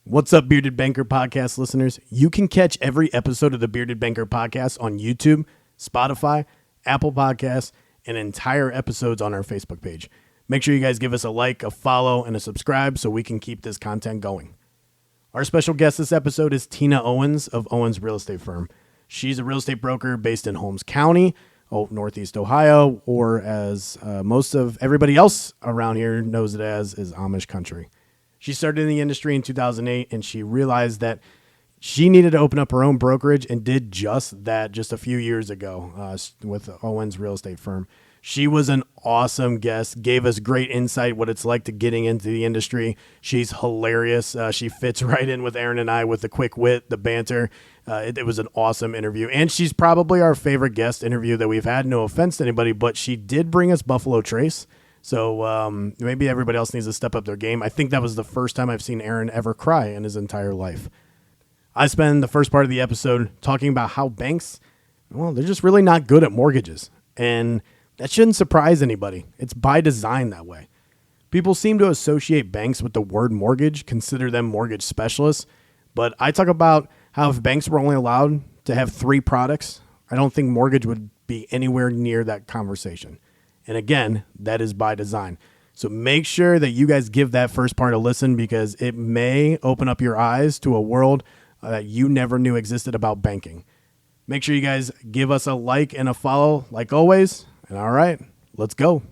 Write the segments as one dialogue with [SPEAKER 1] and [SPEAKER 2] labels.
[SPEAKER 1] What's up, Bearded Banker podcast listeners? You can catch every episode of the Bearded Banker podcast on YouTube, Spotify, Apple Podcasts, and entire episodes on our Facebook page. Make sure you guys give us a like, a follow, and a subscribe so we can keep this content going. Our special guest this episode is Tina Owens of Owens Real Estate Firm. She's a real estate broker based in Holmes County, Northeast Ohio, or as most of everybody else around here knows it as, is Amish country. She started in the industry in 2008, and she realized that she needed to open up her own brokerage and did just that just a few years ago with Owens Real Estate Firm. She was an awesome guest, gave us great insight what it's like to getting into the industry. She's hilarious. She fits right in with Aaron and I with the quick wit, the banter. It was an awesome interview. And she's probably our favorite guest interview that we've had. No offense to anybody, but she did bring us Buffalo Trace. So maybe everybody else needs to step up their game. I think that was the first time I've seen Aaron ever cry in his entire life. I spend the first part of the episode talking about how banks, well, they're just really not good at mortgages. And that shouldn't surprise anybody. It's by design that way. People seem to associate banks with the word mortgage, consider them mortgage specialists. But I talk about how if banks were only allowed to have 3 products, I don't think mortgage would be anywhere near that conversation. And again, that is by design. So make sure that you guys give that first part a listen because it may open up your eyes to a world that you never knew existed about banking. Make sure you guys give us a like and a follow like always. And all right, let's go.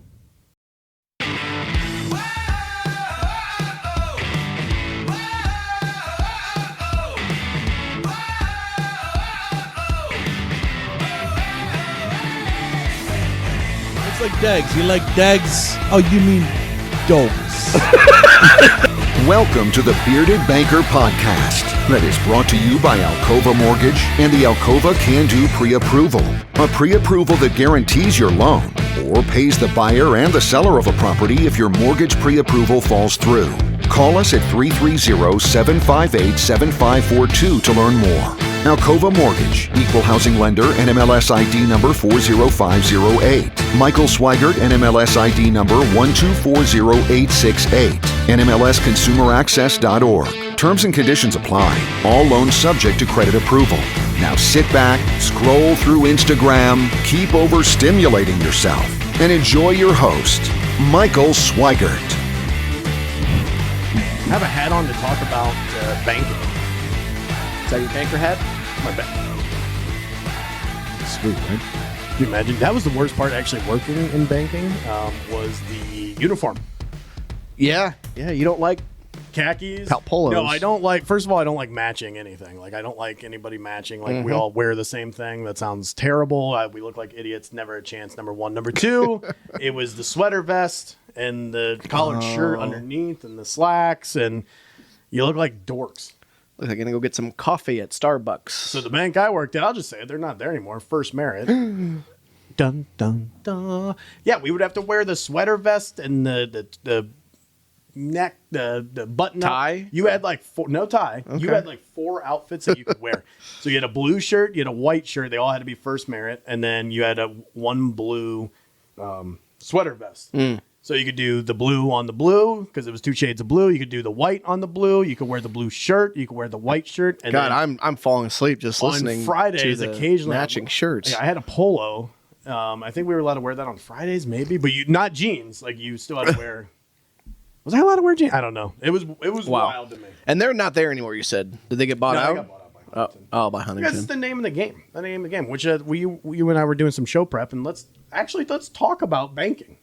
[SPEAKER 2] It's like Dags. You like Dags? Oh, you mean dogs.
[SPEAKER 3] Welcome to the Bearded Banker Podcast that is brought to you by Alcova Mortgage and the Alcova Can-Do Pre-Approval. A pre-approval that guarantees your loan or pays the buyer and the seller of a property if your mortgage pre-approval falls through. Call us at 330-758-7542 to learn more. Alcova Mortgage, Equal Housing Lender, NMLS ID number 40508. Michael Swigert, NMLS ID number 1240868. NMLSConsumerAccess.org. Terms and conditions apply. All loans subject to credit approval. Now sit back, scroll through Instagram, keep overstimulating yourself, and enjoy your host, Michael Swigert.
[SPEAKER 1] I have a hat on to talk about banking.
[SPEAKER 4] Is that your banker hat?
[SPEAKER 1] My bad.
[SPEAKER 4] Sweet, right?
[SPEAKER 1] Can you imagine? That was the worst part actually working in banking was the uniform.
[SPEAKER 4] Yeah, you don't like
[SPEAKER 1] Khakis.
[SPEAKER 4] polos.
[SPEAKER 1] No, I don't like, first of all, I don't like matching anything. Like, I don't like anybody matching. Like, we all wear the same thing. That sounds terrible. We look like idiots. Never a chance. Number one. Number two, it was the sweater vest and the collared shirt underneath and the slacks. And you look like dorks.
[SPEAKER 4] Look, I'm going to go get some coffee at Starbucks.
[SPEAKER 1] So the bank I worked at, I'll just say it, they're not there anymore. First Merit. Dun, dun, dun. Yeah, we would have to wear the sweater vest and the neck, the button
[SPEAKER 4] tie.
[SPEAKER 1] You had like no tie. Okay. You had like 4 outfits that you could wear. So you had a blue shirt, you had a white shirt. They all had to be First Merit, and then you had one blue sweater vest. So you could do the blue on the blue because it was 2 shades of blue. You could do the white on the blue. You could wear the blue shirt. You could wear the white shirt. And
[SPEAKER 4] God, I'm falling asleep just listening.
[SPEAKER 1] On Fridays,
[SPEAKER 4] to the
[SPEAKER 1] occasionally
[SPEAKER 4] matching shirts.
[SPEAKER 1] Yeah, I had a polo. I think we were allowed to wear that on Fridays, maybe, but not jeans. Like you still had to wear. Was I allowed to wear jeans? I don't know. It was wild to me.
[SPEAKER 4] And they're not there anymore. You said, did they get bought out?
[SPEAKER 1] They got bought out by Huntington.
[SPEAKER 4] By Huntington.
[SPEAKER 1] Because it's the name of the game. The name of the game. Which you and I were doing some show prep, and let's talk about banking.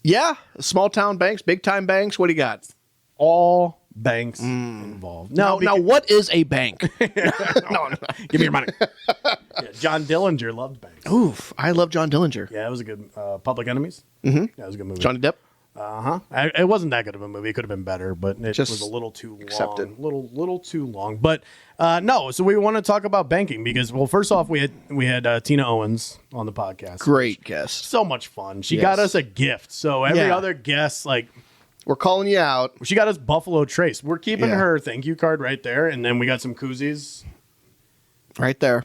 [SPEAKER 4] Yeah, small town banks, big time banks. What do you got?
[SPEAKER 1] All banks involved.
[SPEAKER 4] Now, what is a bank?
[SPEAKER 1] no, give me your money. Yeah, John Dillinger loved banks.
[SPEAKER 4] Oof, I love John Dillinger.
[SPEAKER 1] Yeah, it was a good Public Enemies.
[SPEAKER 4] Mm-hmm.
[SPEAKER 1] Yeah, it was a good movie.
[SPEAKER 4] Johnny Depp.
[SPEAKER 1] It wasn't that good of a movie. It could have been better, but it was a little too long.
[SPEAKER 4] Accepted.
[SPEAKER 1] Little too long. But no, so we want to talk about banking because, well, first off, we had Tina Owens on the podcast.
[SPEAKER 4] Great guest.
[SPEAKER 1] So much fun. She got us a gift. So every other guest, like,
[SPEAKER 4] we're calling you out.
[SPEAKER 1] She got us Buffalo Trace. We're keeping her thank you card right there, and then we got some koozies.
[SPEAKER 4] Right there.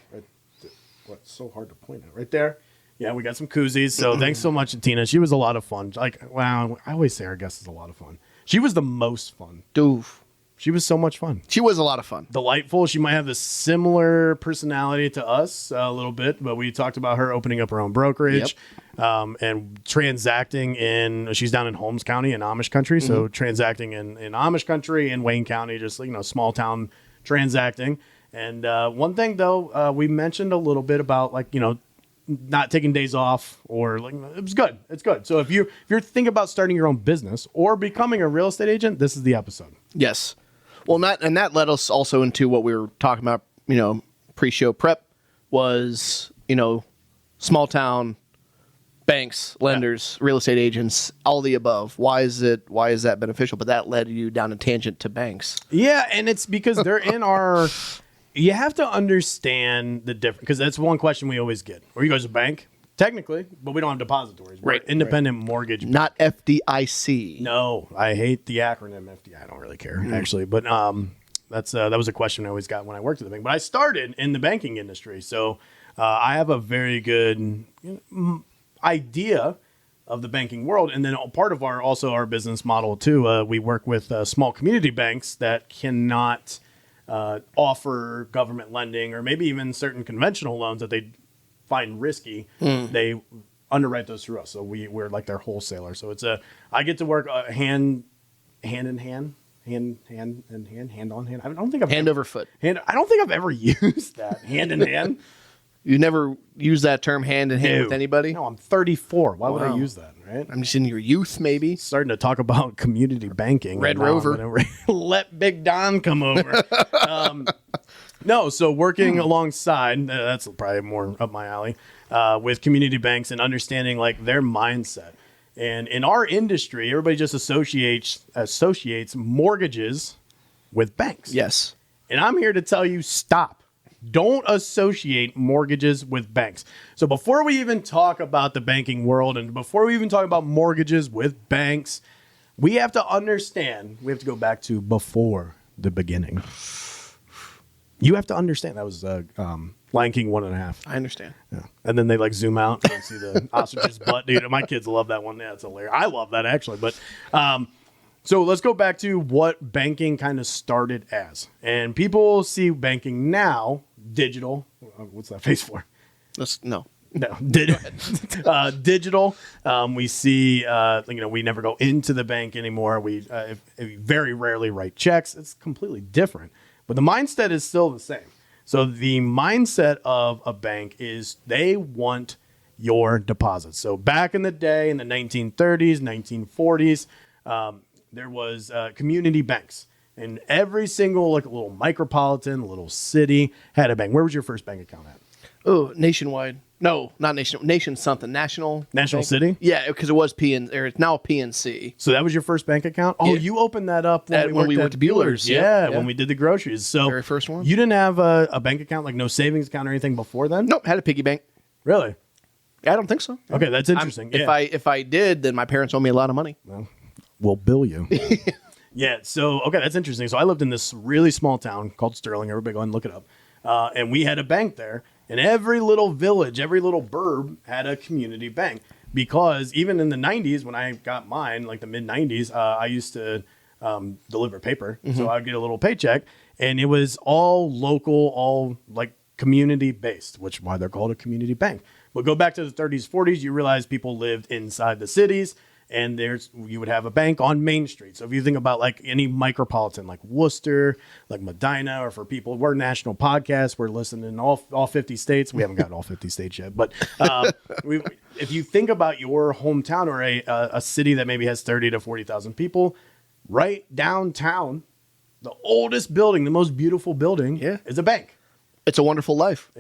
[SPEAKER 1] What's so hard to point at? Right there. Yeah, we got some koozies. So thanks so much to Tina. She was a lot of fun. Like, wow, I always say our guest is a lot of fun. She was the most fun.
[SPEAKER 4] Doof.
[SPEAKER 1] She was so much fun.
[SPEAKER 4] She was a lot of fun.
[SPEAKER 1] Delightful. She might have a similar personality to us a little bit, but we talked about her opening up her own brokerage and transacting she's down in Holmes County in Amish country. So transacting in Amish country in Wayne County, just, small town transacting. And one thing though, we mentioned a little bit about not taking days off or it was good. It's good. So if you're thinking about starting your own business or becoming a real estate agent, this is the episode.
[SPEAKER 4] Yes. Well, that led us also into what we were talking about, pre-show prep was, small town banks, lenders, real estate agents, all the above. Why is that beneficial? But that led you down a tangent to banks.
[SPEAKER 1] Yeah. And it's because they're in our, you have to understand the difference, because that's one question we always get. Or you go to a bank, technically, but we don't have depositories. We're independent mortgage.
[SPEAKER 4] Not FDIC.
[SPEAKER 1] No, I hate the acronym FDI. I don't really care, actually. But that was a question I always got when I worked at the bank. But I started in the banking industry. So I have a very good idea of the banking world. And then part of our business model, too, we work with small community banks that cannot offer government lending or maybe even certain conventional loans that they find risky. They underwrite those through us, so we're like their wholesaler. So I get to work hand on hand. I don't think I've
[SPEAKER 4] hand over foot.
[SPEAKER 1] I don't think I've ever used that hand in hand.
[SPEAKER 4] You never use that term hand in hand with anybody?
[SPEAKER 1] No, I'm 34. Why would I use that? Right?
[SPEAKER 4] I'm just in your youth, maybe.
[SPEAKER 1] Starting to talk about community banking.
[SPEAKER 4] Red Rover.
[SPEAKER 1] Let Big Don come over. No, so working alongside, that's probably more up my alley, with community banks and understanding their mindset. And in our industry, everybody just associates mortgages with banks.
[SPEAKER 4] Yes.
[SPEAKER 1] And I'm here to tell you, stop. Don't associate mortgages with banks. So before we even talk about the banking world and before we even talk about mortgages with banks, we have to understand, we have to go back to before the beginning. You have to understand. That was Lion King 1.5.
[SPEAKER 4] I understand.
[SPEAKER 1] Yeah. And then they zoom out and see the ostrich's butt. Dude, my kids love that one. Yeah, it's hilarious. I love that actually. But so let's go back to what banking kind of started as. And people see banking now, digital. What's that face for?
[SPEAKER 4] No.
[SPEAKER 1] Digital. We see, we never go into the bank anymore. We very rarely write checks. It's completely different. But the mindset is still the same. So the mindset of a bank is they want your deposits. So back in the day, in the 1930s, 1940s, there was community banks. And every single little micropolitan, little city had a bank. Where was your first bank account at?
[SPEAKER 4] Oh, Nationwide. No, not National. Nation something. National
[SPEAKER 1] Bank? City?
[SPEAKER 4] Yeah, because it was it's now PNC.
[SPEAKER 1] So that was your first bank account? Oh, yeah. You opened that up when we worked at Bueller's. Yeah, when we did the groceries. So
[SPEAKER 4] very first one.
[SPEAKER 1] You didn't have a bank account, no savings account or anything before then?
[SPEAKER 4] Nope, had a piggy bank.
[SPEAKER 1] Really?
[SPEAKER 4] I don't think so.
[SPEAKER 1] Okay, that's interesting.
[SPEAKER 4] If I did, then my parents owe me a lot of money.
[SPEAKER 1] Well, we'll bill you. Yeah, so, okay, that's interesting. So I lived in this really small town called Sterling. Everybody go ahead and look it up. And we had a bank there. And every little village, every little burb had a community bank. Because even in the 90s, when I got mine, the mid-90s, I used to deliver paper. Mm-hmm. So I would get a little paycheck. And it was all local, all community-based, which is why they're called a community bank. But go back to the 30s, 40s, you realize people lived inside the cities. And you would have a bank on Main Street. So if you think about any micropolitan, like Worcester, like Medina, or for people, we're national podcasts. We're listening in all 50 states. We haven't gotten all 50 states yet. But if you think about your hometown or a city that maybe has 30 to 40,000 people, right downtown, the oldest building, the most beautiful building is a bank.
[SPEAKER 4] It's a wonderful life.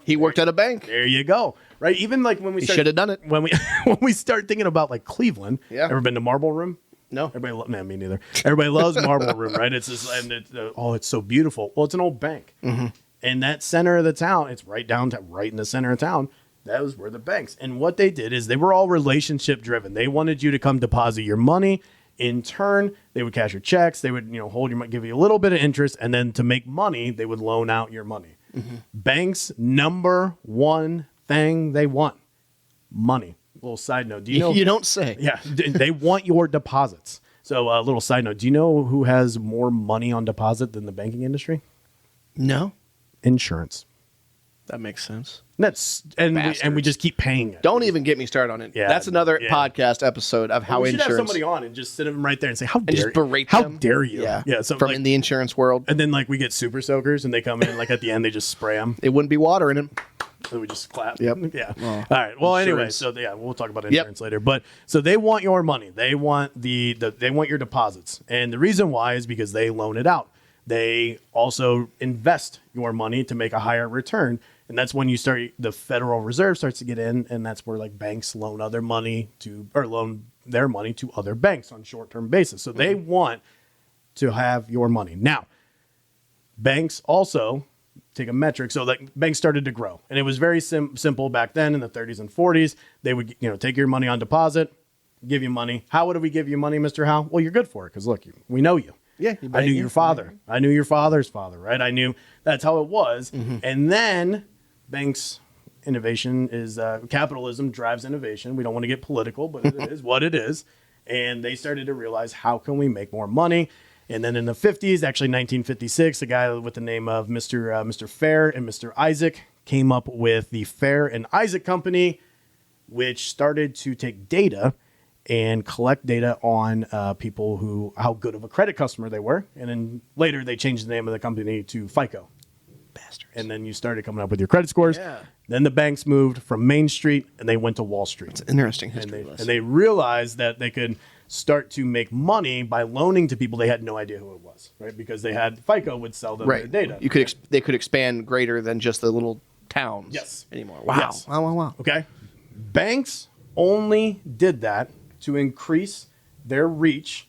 [SPEAKER 4] He worked at a bank.
[SPEAKER 1] There you go. Right. Even when we
[SPEAKER 4] should have done it.
[SPEAKER 1] When we start thinking about Cleveland.
[SPEAKER 4] Yeah.
[SPEAKER 1] Ever been to Marble Room?
[SPEAKER 4] No.
[SPEAKER 1] Me neither. Everybody loves Marble Room, right? It's just it's so beautiful. Well, it's an old bank. Mm-hmm. And that center of the town, it's right downtown, right in the center of town. That was where the banks. And what they did is they were all relationship driven. They wanted you to come deposit your money. In turn, they would cash your checks. They would hold your money, give you a little bit of interest, and then to make money, they would loan out your money. Mm-hmm. Banks' number one thing they want: money. A little side note. Do you know?
[SPEAKER 4] You don't say.
[SPEAKER 1] Yeah, they want your deposits. So a little side note, do you know who has more money on deposit than the banking industry?
[SPEAKER 4] No,
[SPEAKER 1] Insurance.
[SPEAKER 4] that makes sense.
[SPEAKER 1] And we just keep paying it.
[SPEAKER 4] Don't even get me started on it.
[SPEAKER 1] Yeah,
[SPEAKER 4] That's another
[SPEAKER 1] yeah.
[SPEAKER 4] podcast episode of how
[SPEAKER 1] we should
[SPEAKER 4] insurance.
[SPEAKER 1] have somebody on and just sit them right there and say, how dare
[SPEAKER 4] just berate
[SPEAKER 1] How
[SPEAKER 4] them.
[SPEAKER 1] dare you?
[SPEAKER 4] Yeah.
[SPEAKER 1] So
[SPEAKER 4] from
[SPEAKER 1] like,
[SPEAKER 4] in the insurance world,
[SPEAKER 1] and then like we get super soakers and they come in like at the end they just spray them.
[SPEAKER 4] it wouldn't be water in it.
[SPEAKER 1] So we just clap.
[SPEAKER 4] Yep.
[SPEAKER 1] Yeah.
[SPEAKER 4] Well,
[SPEAKER 1] All right. Well, anyway,
[SPEAKER 4] insurance.
[SPEAKER 1] so yeah, we'll talk about insurance later. But so they want your money. They want they want your deposits. And the reason why is because they loan it out. They also invest your money to make a higher return. And that's when the Federal Reserve starts to get in, and that's where like banks loan their money to other banks on short-term basis. So they want to have your money. Now, banks also take a metric. So like banks started to grow, and it was very simple back then in the 30s and 40s. They would take your money on deposit, give you money. How would we give you money, Mr. Howe? Well, you're good for it because look, we know you.
[SPEAKER 4] Yeah,
[SPEAKER 1] I knew your father. I knew your father's father, right? I knew that's how it was. And then banks innovation is capitalism drives innovation. We don't want to get political, but it is what it is. And they started to realize, how can we make more money? And then in the 50s, actually 1956, a guy with the name of Mr. Fair and Mr. Isaac came up with the Fair and Isaac Company, which started to take data and collect data on people how good of a credit customer they were. And then later they changed the name of the company to FICO.
[SPEAKER 4] Bastards.
[SPEAKER 1] And then you started coming up with your credit scores.
[SPEAKER 4] Yeah.
[SPEAKER 1] Then the banks moved from Main Street and they went to Wall Street.
[SPEAKER 4] It's an interesting
[SPEAKER 1] And
[SPEAKER 4] history lesson.
[SPEAKER 1] they realized that they could start to make money by loaning to people they had no idea who it was, right? Because they had FICO would sell them their data.
[SPEAKER 4] You could they could expand greater than just the little towns.
[SPEAKER 1] Yes.
[SPEAKER 4] Anymore. Wow.
[SPEAKER 1] Yes.
[SPEAKER 4] Wow.
[SPEAKER 1] Okay. Banks only did that to increase their reach.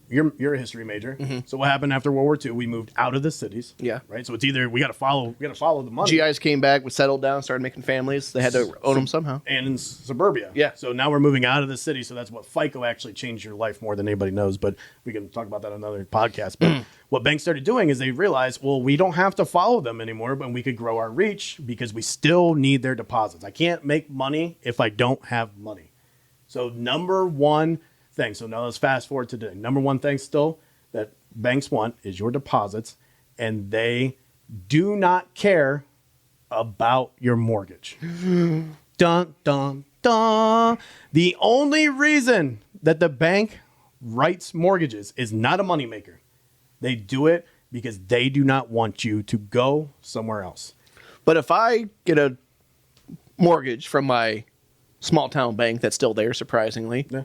[SPEAKER 1] You're a history major. So what happened after World War II? We moved out of the cities.
[SPEAKER 4] Yeah.
[SPEAKER 1] Right. So it's either we got to follow the money.
[SPEAKER 4] GIs came back, we settled down, started making families. They had to own them somehow.
[SPEAKER 1] And in suburbia.
[SPEAKER 4] Yeah.
[SPEAKER 1] So now we're moving out of the city. So that's what FICO actually changed your life more than anybody knows. But we can talk about that on another podcast. But what banks started doing is they realized, well, we don't have to follow them anymore, but we could grow our reach because we still need their deposits. I can't make money if I don't have money. So number one thing. So now let's fast forward to today. Number one thing still that banks want is your deposits, and they do not care about your mortgage. Dun, dun, dun. The only reason that the bank writes mortgages is not a moneymaker. They do it because they do not want you to go somewhere else.
[SPEAKER 4] But if I get a mortgage from my small town bank that's still there, surprisingly,
[SPEAKER 1] Yeah.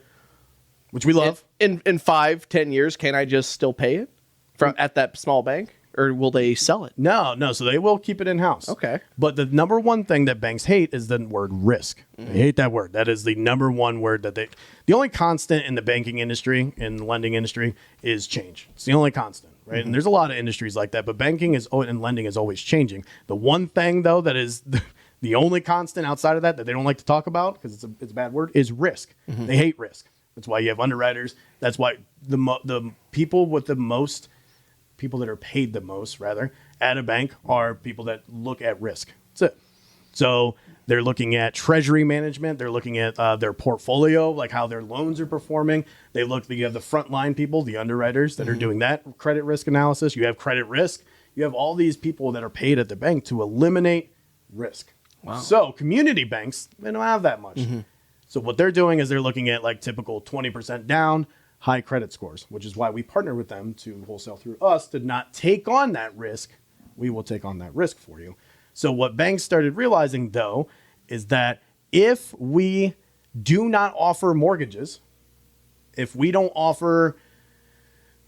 [SPEAKER 1] Which we love.
[SPEAKER 4] in 5-10 years, can I just still pay it from at that small bank, or will they sell it?
[SPEAKER 1] No. So they will keep it in-house.
[SPEAKER 4] Okay.
[SPEAKER 1] But the number one thing that banks hate is the word risk. They hate that word. That is the number one word that the only constant in the banking industry, in the lending industry, is change. It's the only constant, right? And there's a lot of industries like that, but banking and lending is always changing. The one thing, though, that is the only constant outside of that they don't like to talk about, because it's a bad word, is risk. They hate risk. That's why you have underwriters. That's why the people with the most, people that are paid the most, rather, at a bank are people that look at risk. That's it. So they're looking at treasury management. They're looking at their portfolio, like how their loans are performing. You have the frontline people, the underwriters that are doing that credit risk analysis. You have credit risk. You have all these people that are paid at the bank to eliminate risk. Wow. So community banks, they don't have that much. So what they're doing is they're looking at like typical 20% down, high credit scores, which is why we partner with them to wholesale through us to not take on that risk. We will take on that risk for you. So what banks started realizing, though, is that if we do not offer mortgages, if we don't offer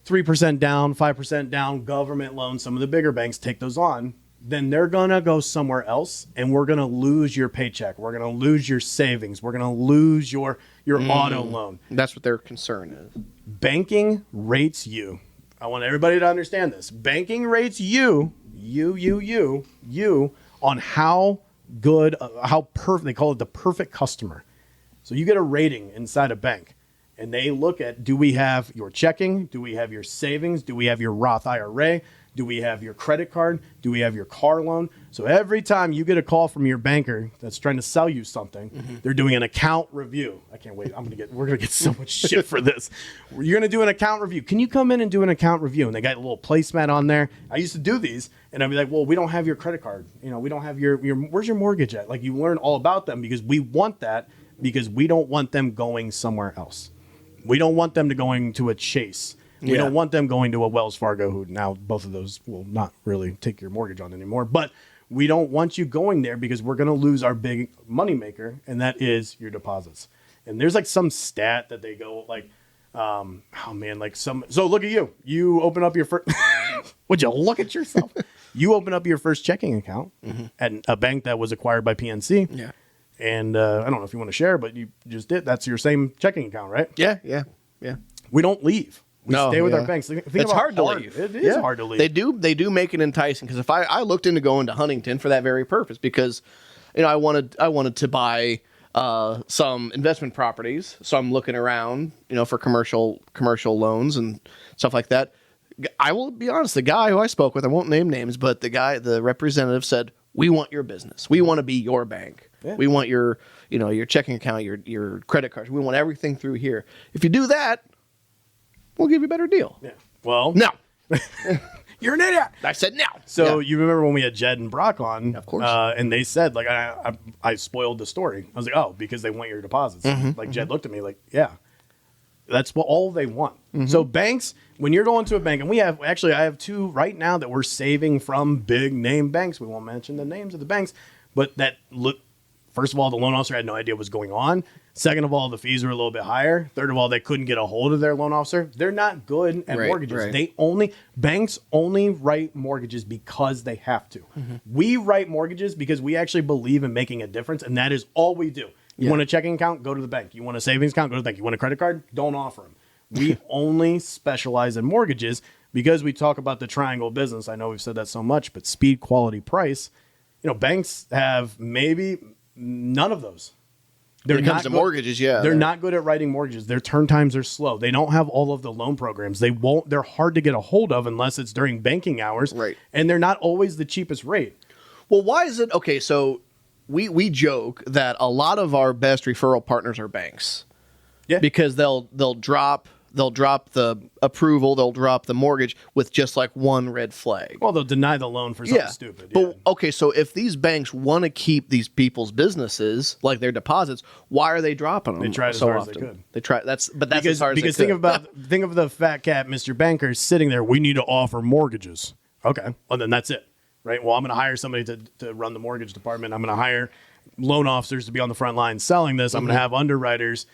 [SPEAKER 1] 3% down, 5% down government loans, some of the bigger banks take those on, then they're going to go somewhere else, and we're going to lose your paycheck. We're going to lose your savings. We're going to lose your auto loan.
[SPEAKER 4] That's what their concern is.
[SPEAKER 1] Banking rates you. I want everybody to understand this. Banking rates you on how good, how perfect, they call it the perfect customer. So you get a rating inside a bank, and they look at, do we have your checking? Do we have your savings? Do we have your Roth IRA? Do we have your credit card? Do we have your car loan? So every time you get a call from your banker that's trying to sell you something, they're doing an account review. I can't wait. We're gonna get so much shit for this. You're gonna do an account review. Can you come in and do an account review? And they got a little placemat on there. I used to do these, and I'd be like, well, we don't have your credit card. We don't have your where's your mortgage at? Like, you learn all about them because we want that, because we don't want them going somewhere else. We don't want them to going to a Chase. We don't want them going to a Wells Fargo, who now both of those will not really take your mortgage on anymore. But we don't want you going there because we're going to lose our big moneymaker, and that is your deposits. And there's like some stat that they go like, so look at you. You open up your first, would you look at yourself? You open up your first checking account at a bank that was acquired by PNC.
[SPEAKER 4] Yeah.
[SPEAKER 1] And I don't know if you want to share, but you just did. That's your same checking account, right?
[SPEAKER 4] Yeah.
[SPEAKER 1] We don't leave. We stay with our banks.
[SPEAKER 4] It's hard to leave.
[SPEAKER 1] It is hard to leave.
[SPEAKER 4] They do make it enticing, because if I looked into going to Huntington for that very purpose, because I wanted to buy some investment properties, so I'm looking around for commercial loans and stuff like that. I will be honest, the guy who I spoke with, I won't name names, but the representative said, we want your business. We want to be your bank. Yeah. We want your checking account, your credit cards. We want everything through here. If you do that, we'll give you a better deal.
[SPEAKER 1] Yeah. Well,
[SPEAKER 4] no.
[SPEAKER 1] You're an idiot.
[SPEAKER 4] I said no.
[SPEAKER 1] So you remember when we had Jed and Brock on?
[SPEAKER 4] Of course.
[SPEAKER 1] And they said, like, I spoiled the story. I was like, oh, because they want your deposits. Jed looked at me like, yeah, that's what all they want. So banks, when you're going to a bank, and I have two right now that we're saving from big name banks. We won't mention the names of the banks, but that look. First of all, the loan officer had no idea what was going on. Second of all, the fees were a little bit higher. Third of all, they couldn't get a hold of their loan officer. They're not good at mortgages.
[SPEAKER 4] Right.
[SPEAKER 1] Banks only write mortgages because they have to. We write mortgages because we actually believe in making a difference, and that is all we do. You want a checking account? Go to the bank. You want a savings account? Go to the bank. You want a credit card? Don't offer them. We only specialize in mortgages because we talk about the triangle business. I know we've said that so much, but speed, quality, price. Banks have maybe none of those.
[SPEAKER 4] When it comes to mortgages,
[SPEAKER 1] they're not good at writing mortgages. Their turn times are slow. They don't have all of the loan programs. They're hard to get a hold of unless it's during banking hours.
[SPEAKER 4] Right.
[SPEAKER 1] And they're not always the cheapest rate.
[SPEAKER 4] Well, why is it? Okay, so we joke that a lot of our best referral partners are banks.
[SPEAKER 1] Yeah.
[SPEAKER 4] Because they'll drop the approval, they'll drop the mortgage with just like one red flag.
[SPEAKER 1] Well, they'll deny the loan for something stupid.
[SPEAKER 4] But okay, so if these banks want to keep these people's businesses, like their deposits, why are they dropping them?
[SPEAKER 1] They tried as
[SPEAKER 4] so
[SPEAKER 1] hard
[SPEAKER 4] often?
[SPEAKER 1] as they could.
[SPEAKER 4] They try that's
[SPEAKER 1] because,
[SPEAKER 4] as hard
[SPEAKER 1] because
[SPEAKER 4] as they could.
[SPEAKER 1] think of the fat cat, Mr. Banker, sitting there. We need to offer mortgages. Okay, well then that's it, right? Well, I'm going to hire somebody to run the mortgage department. I'm going to hire loan officers to be on the front line selling this. I'm going to have underwriters.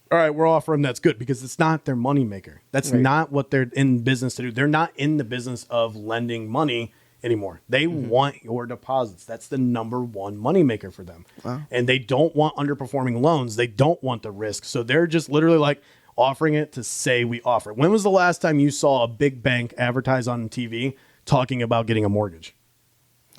[SPEAKER 1] All right, we're offering that's good because it's not their moneymaker. That's not what they're in business to do. They're not in the business of lending money anymore. They want your deposits. That's the number one moneymaker for them. Wow. And they don't want underperforming loans. They don't want the risk. So they're just literally like offering it to say we offer it. When was the last time you saw a big bank advertise on TV talking about getting a mortgage?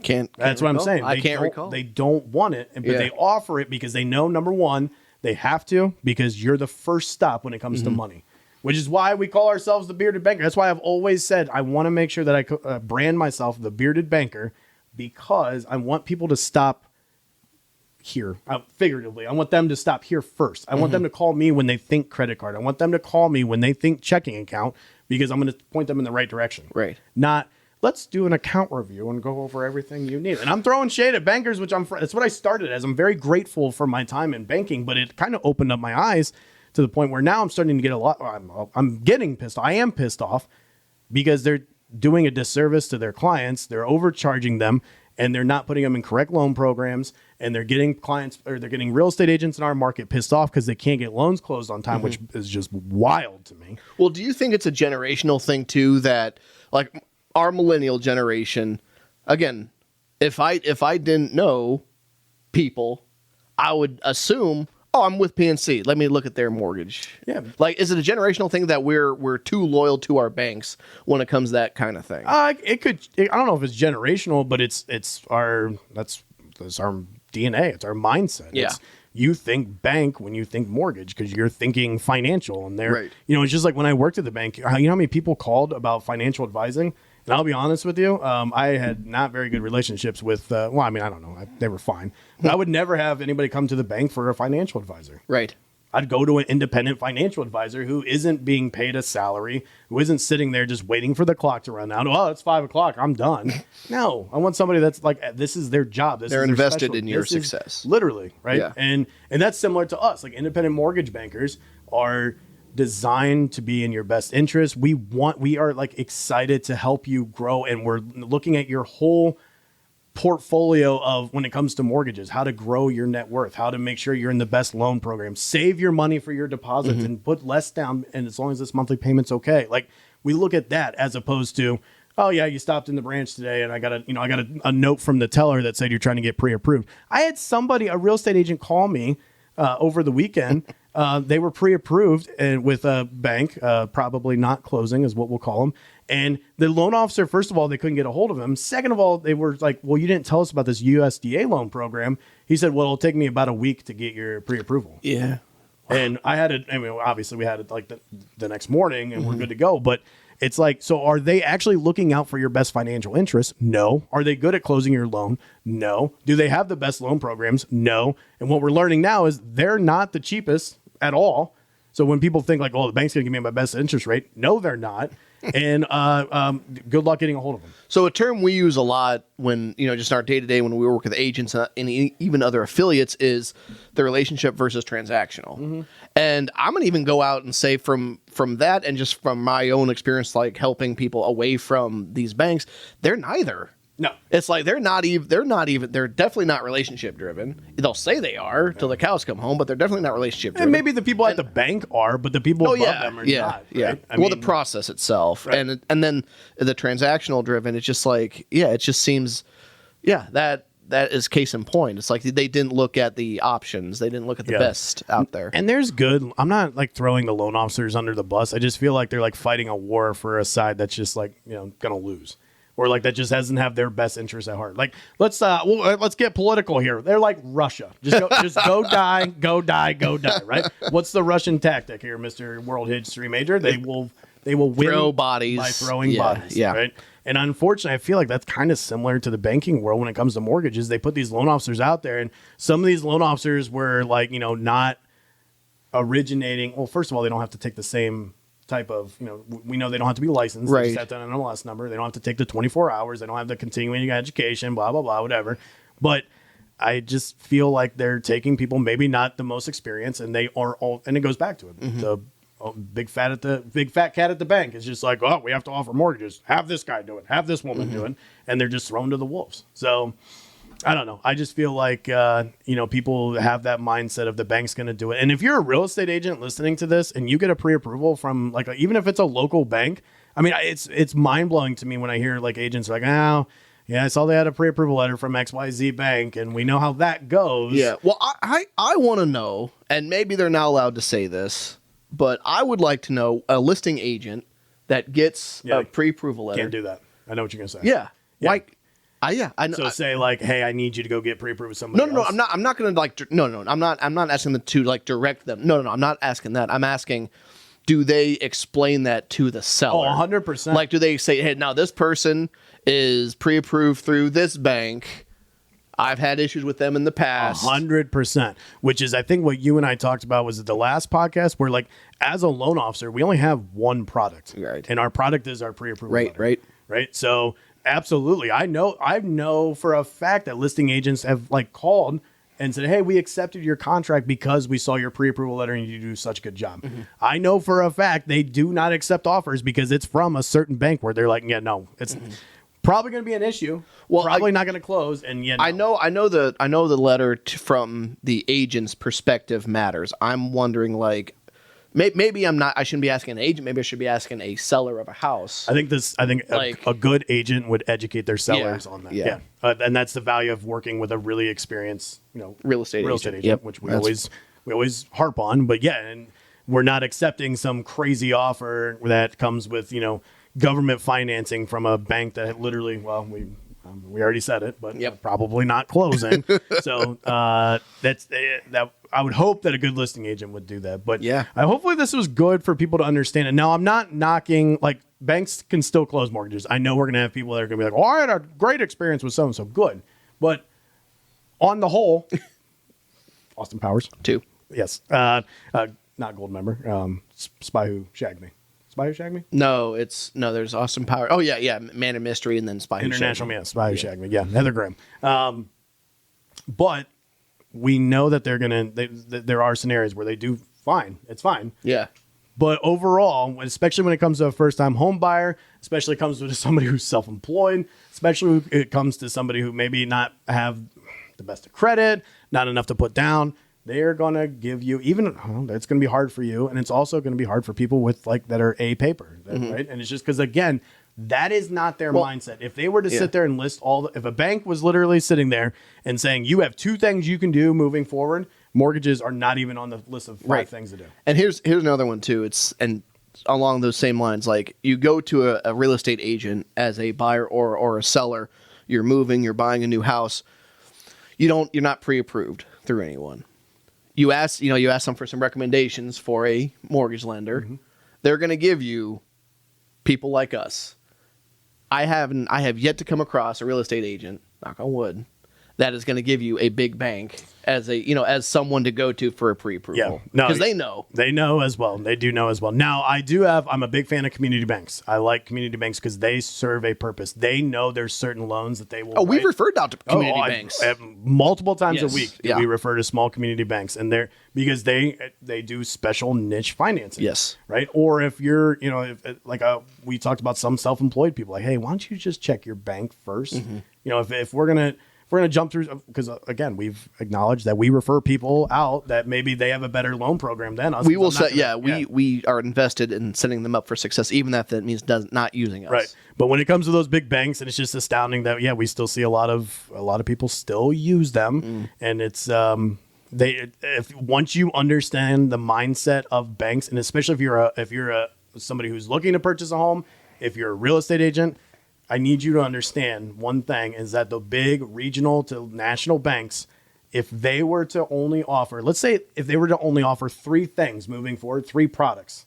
[SPEAKER 1] That's what I'm saying.
[SPEAKER 4] I can't recall.
[SPEAKER 1] They don't want it, but they offer it because they know, number one, they have to, because you're the first stop when it comes to money, which is why we call ourselves the Bearded Banker. That's why I've always said I want to make sure that I brand myself the Bearded Banker, because I want people to stop here, figuratively. I want them to stop here first. I want them to call me when they think credit card. I want them to call me when they think checking account, because I'm going to point them in the right direction.
[SPEAKER 4] Right.
[SPEAKER 1] Not, let's do an account review and go over everything you need. And I'm throwing shade at bankers, which that's what I started as. I'm very grateful for my time in banking, but it kind of opened up my eyes to the point where now I'm starting to get I'm getting pissed off. I am pissed off because they're doing a disservice to their clients. They're overcharging them, and they're not putting them in correct loan programs. And they're getting they're getting real estate agents in our market pissed off because they can't get loans closed on time, which is just wild to me.
[SPEAKER 4] Well, do you think it's a generational thing too, that like our millennial generation, again, if I didn't know people, I would assume, oh, I'm with PNC. Let me look at their mortgage. Yeah. Like, is it a generational thing that we're too loyal to our banks when it comes to that kind of thing?
[SPEAKER 1] I don't know if it's generational, but it's our DNA. It's our mindset.
[SPEAKER 4] Yeah.
[SPEAKER 1] You think bank when you think mortgage because you're thinking financial, and
[SPEAKER 4] Right.
[SPEAKER 1] It's just like when I worked at the bank. You know how many people called about financial advising? And I'll be honest with you, I had not very good relationships with, I don't know. They were fine. But I would never have anybody come to the bank for a financial advisor.
[SPEAKER 4] Right.
[SPEAKER 1] I'd go to an independent financial advisor who isn't being paid a salary, who isn't sitting there just waiting for the clock to run out. Oh, it's 5 o'clock. I'm done. No, I want somebody that's like, this is their job. They're
[SPEAKER 4] invested in your success.
[SPEAKER 1] Literally, right?
[SPEAKER 4] Yeah.
[SPEAKER 1] And that's similar to us. Like independent mortgage bankers are designed to be in your best interest. We are like excited to help you grow, and we're looking at your whole portfolio of when it comes to mortgages, how to grow your net worth, how to make sure you're in the best loan program, save your money for your deposits and put less down. And as long as this monthly payment's okay, like we look at that as opposed to, oh yeah, you stopped in the branch today and I got a note from the teller that said you're trying to get pre-approved. I had a real estate agent call me over the weekend. They were pre-approved and with a bank, probably not closing is what we'll call them. And the loan officer, first of all, they couldn't get a hold of him. Second of all, they were like, well, you didn't tell us about this USDA loan program. He said, well, it'll take me about a week to get your pre-approval.
[SPEAKER 4] Yeah.
[SPEAKER 1] And obviously we had it like the next morning and we're good to go. But it's like, so are they actually looking out for your best financial interests? No. Are they good at closing your loan? No. Do they have the best loan programs? No. And what we're learning now is they're not the cheapest at all. So when people think like, oh, the bank's going to give me my best interest rate. No, they're not. And good luck getting a hold of them.
[SPEAKER 4] So a term we use a lot when, just in our day-to-day when we work with agents and even other affiliates is the relationship versus transactional. And I'm going to even go out and say from that and just from my own experience, like helping people away from these banks, they're neither.
[SPEAKER 1] No,
[SPEAKER 4] it's like they're definitely not relationship driven. They'll say they are till the cows come home, but they're definitely not relationship driven.
[SPEAKER 1] And maybe the people at the bank are, but the people above them are not.
[SPEAKER 4] Yeah.
[SPEAKER 1] Right?
[SPEAKER 4] The process itself, right. and then the transactional driven, it's just like, it just seems, that is case in point. It's like they didn't look at the options. They didn't look at the best out there.
[SPEAKER 1] And there's good. I'm not like throwing the loan officers under the bus. I just feel like they're like fighting a war for a side that's just like, gonna lose. Or like that just doesn't have their best interests at heart. Like let's get political here. They're like Russia. Just go die, go die, go die. Right? What's the Russian tactic here, Mr. World History Major? They will win
[SPEAKER 4] throw bodies
[SPEAKER 1] by throwing bodies.
[SPEAKER 4] Yeah.
[SPEAKER 1] Right. And unfortunately, I feel like that's kind of similar to the banking world when it comes to mortgages. They put these loan officers out there, and some of these loan officers were like, not originating. Well, first of all, they don't have to take the same type of, we know they don't have to be licensed.
[SPEAKER 4] Right.
[SPEAKER 1] They just have to have an MLS number. They don't have to take the 24 hours. They don't have the continuing education, blah, blah, blah, whatever. But I just feel like they're taking people, maybe not the most experienced, and they are all, and it goes back to it. The big fat cat at the bank is just like, oh, we have to offer mortgages. Have this guy do it. Have this woman do it. And they're just thrown to the wolves. So I don't know. I just feel like, people have that mindset of the bank's going to do it. And if you're a real estate agent listening to this and you get a pre-approval from like, even if it's a local bank, I mean, it's mind blowing to me when I hear like agents are like, oh, yeah, I saw they had a pre-approval letter from XYZ Bank and we know how that goes.
[SPEAKER 4] Yeah. Well, I want to know, and maybe they're not allowed to say this, but I would like to know a listing agent that gets a pre-approval letter.
[SPEAKER 1] Can't do that. I know what you're going to say.
[SPEAKER 4] Yeah.
[SPEAKER 1] Yeah.
[SPEAKER 4] I know.
[SPEAKER 1] So say like, hey, I need you to go get pre-approved with somebody else.
[SPEAKER 4] No, I'm not going to like. No, I'm not asking them to like direct them. No, I'm not asking that. I'm asking, do they explain that to the seller?
[SPEAKER 1] 100%.
[SPEAKER 4] Like, do they say, hey, now this person is pre-approved through this bank. I've had issues with them in the past.
[SPEAKER 1] 100%. Which is, I think, what you and I talked about was at the last podcast, where like, as a loan officer, we only have one product,
[SPEAKER 4] right?
[SPEAKER 1] And our product is our pre-approval letter.
[SPEAKER 4] Right.
[SPEAKER 1] So. Absolutely. I know for a fact that listing agents have like called and said, hey, we accepted your contract because we saw your pre-approval letter and you do such a good job. I know for a fact they do not accept offers because it's from a certain bank where they're like, yeah, no, it's probably going to be an issue. Well, probably not going to close. And yeah, no.
[SPEAKER 4] I know the letter from the agent's perspective matters. I'm wondering like, maybe I shouldn't be asking an agent. Maybe I should be asking a seller of a house.
[SPEAKER 1] I think like, a good agent would educate their sellers on that.
[SPEAKER 4] Yeah.
[SPEAKER 1] And that's the value of working with a really experienced,
[SPEAKER 4] real estate agent,
[SPEAKER 1] yep. Which we always harp on. But yeah, and we're not accepting some crazy offer that comes with, government financing from a bank that literally, we already said it, but probably not closing. So that I would hope that a good listing agent would do that. But
[SPEAKER 4] Yeah.
[SPEAKER 1] hopefully this was good for people to understand it. Now, I'm not knocking, like, banks can still close mortgages. I know we're going to have people that are going to be like, oh, I had a great experience with so-and-so. Good. But on the whole, Austin Powers.
[SPEAKER 4] 2.
[SPEAKER 1] Yes. Not gold member. Spy Who Shagged Me. Spy Who Shagged Me?
[SPEAKER 4] No, there's Austin Power. Oh, yeah. Man of Mystery and then Spy Who Shagged
[SPEAKER 1] International,
[SPEAKER 4] Me.
[SPEAKER 1] yeah. Spy Who Shagged Me. Yeah. Heather Graham. But we know that there are scenarios where they do fine. It's fine.
[SPEAKER 4] Yeah.
[SPEAKER 1] But overall, especially when it comes to a first-time home buyer, especially it comes to somebody who's self-employed, especially when it comes to somebody who maybe not have the best of credit, not enough to put down, they're going to give you it's going to be hard for you. And it's also going to be hard for people with that are A paper, right? And it's just because, again, that is not their mindset. If they were to sit there and list if a bank was literally sitting there and saying, you have 2 things you can do moving forward, mortgages are not even on the list of 5 things to do.
[SPEAKER 4] And here's another one too. And along those same lines, like you go to a real estate agent as a buyer or a seller, you're moving, you're buying a new house. You're not pre-approved through anyone. You ask them for some recommendations for a mortgage lender. Mm-hmm. They're going to give you people like us. I have yet to come across a real estate agent, knock on wood, that is going to give you a big bank as someone to go to for a pre-approval.
[SPEAKER 1] Yeah, no,
[SPEAKER 4] because they know.
[SPEAKER 1] They know as well. They do know as well. Now, I'm a big fan of community banks. I like community banks because they serve a purpose. They know there's certain loans that they will.
[SPEAKER 4] Oh, we've referred out to community banks
[SPEAKER 1] multiple times a week.
[SPEAKER 4] Yeah.
[SPEAKER 1] We refer to small community banks, and because they do special niche financing.
[SPEAKER 4] Yes,
[SPEAKER 1] right. Or if you're, we talked about some self-employed people, like, hey, why don't you just check your bank first? Mm-hmm. If we're gonna jump through, because again, we've acknowledged that we refer people out that maybe they have a better loan program than us.
[SPEAKER 4] We will say, we are invested in setting them up for success, even if that means not using us.
[SPEAKER 1] Right. But when it comes to those big banks, and it's just astounding that we still see a lot of people still use them, and it's once you understand the mindset of banks, and especially if you're somebody who's looking to purchase a home, if you're a real estate agent, I need you to understand one thing is that the big regional to national banks, if they were to only offer, let's say if they were to only offer 3 things moving forward, 3 products,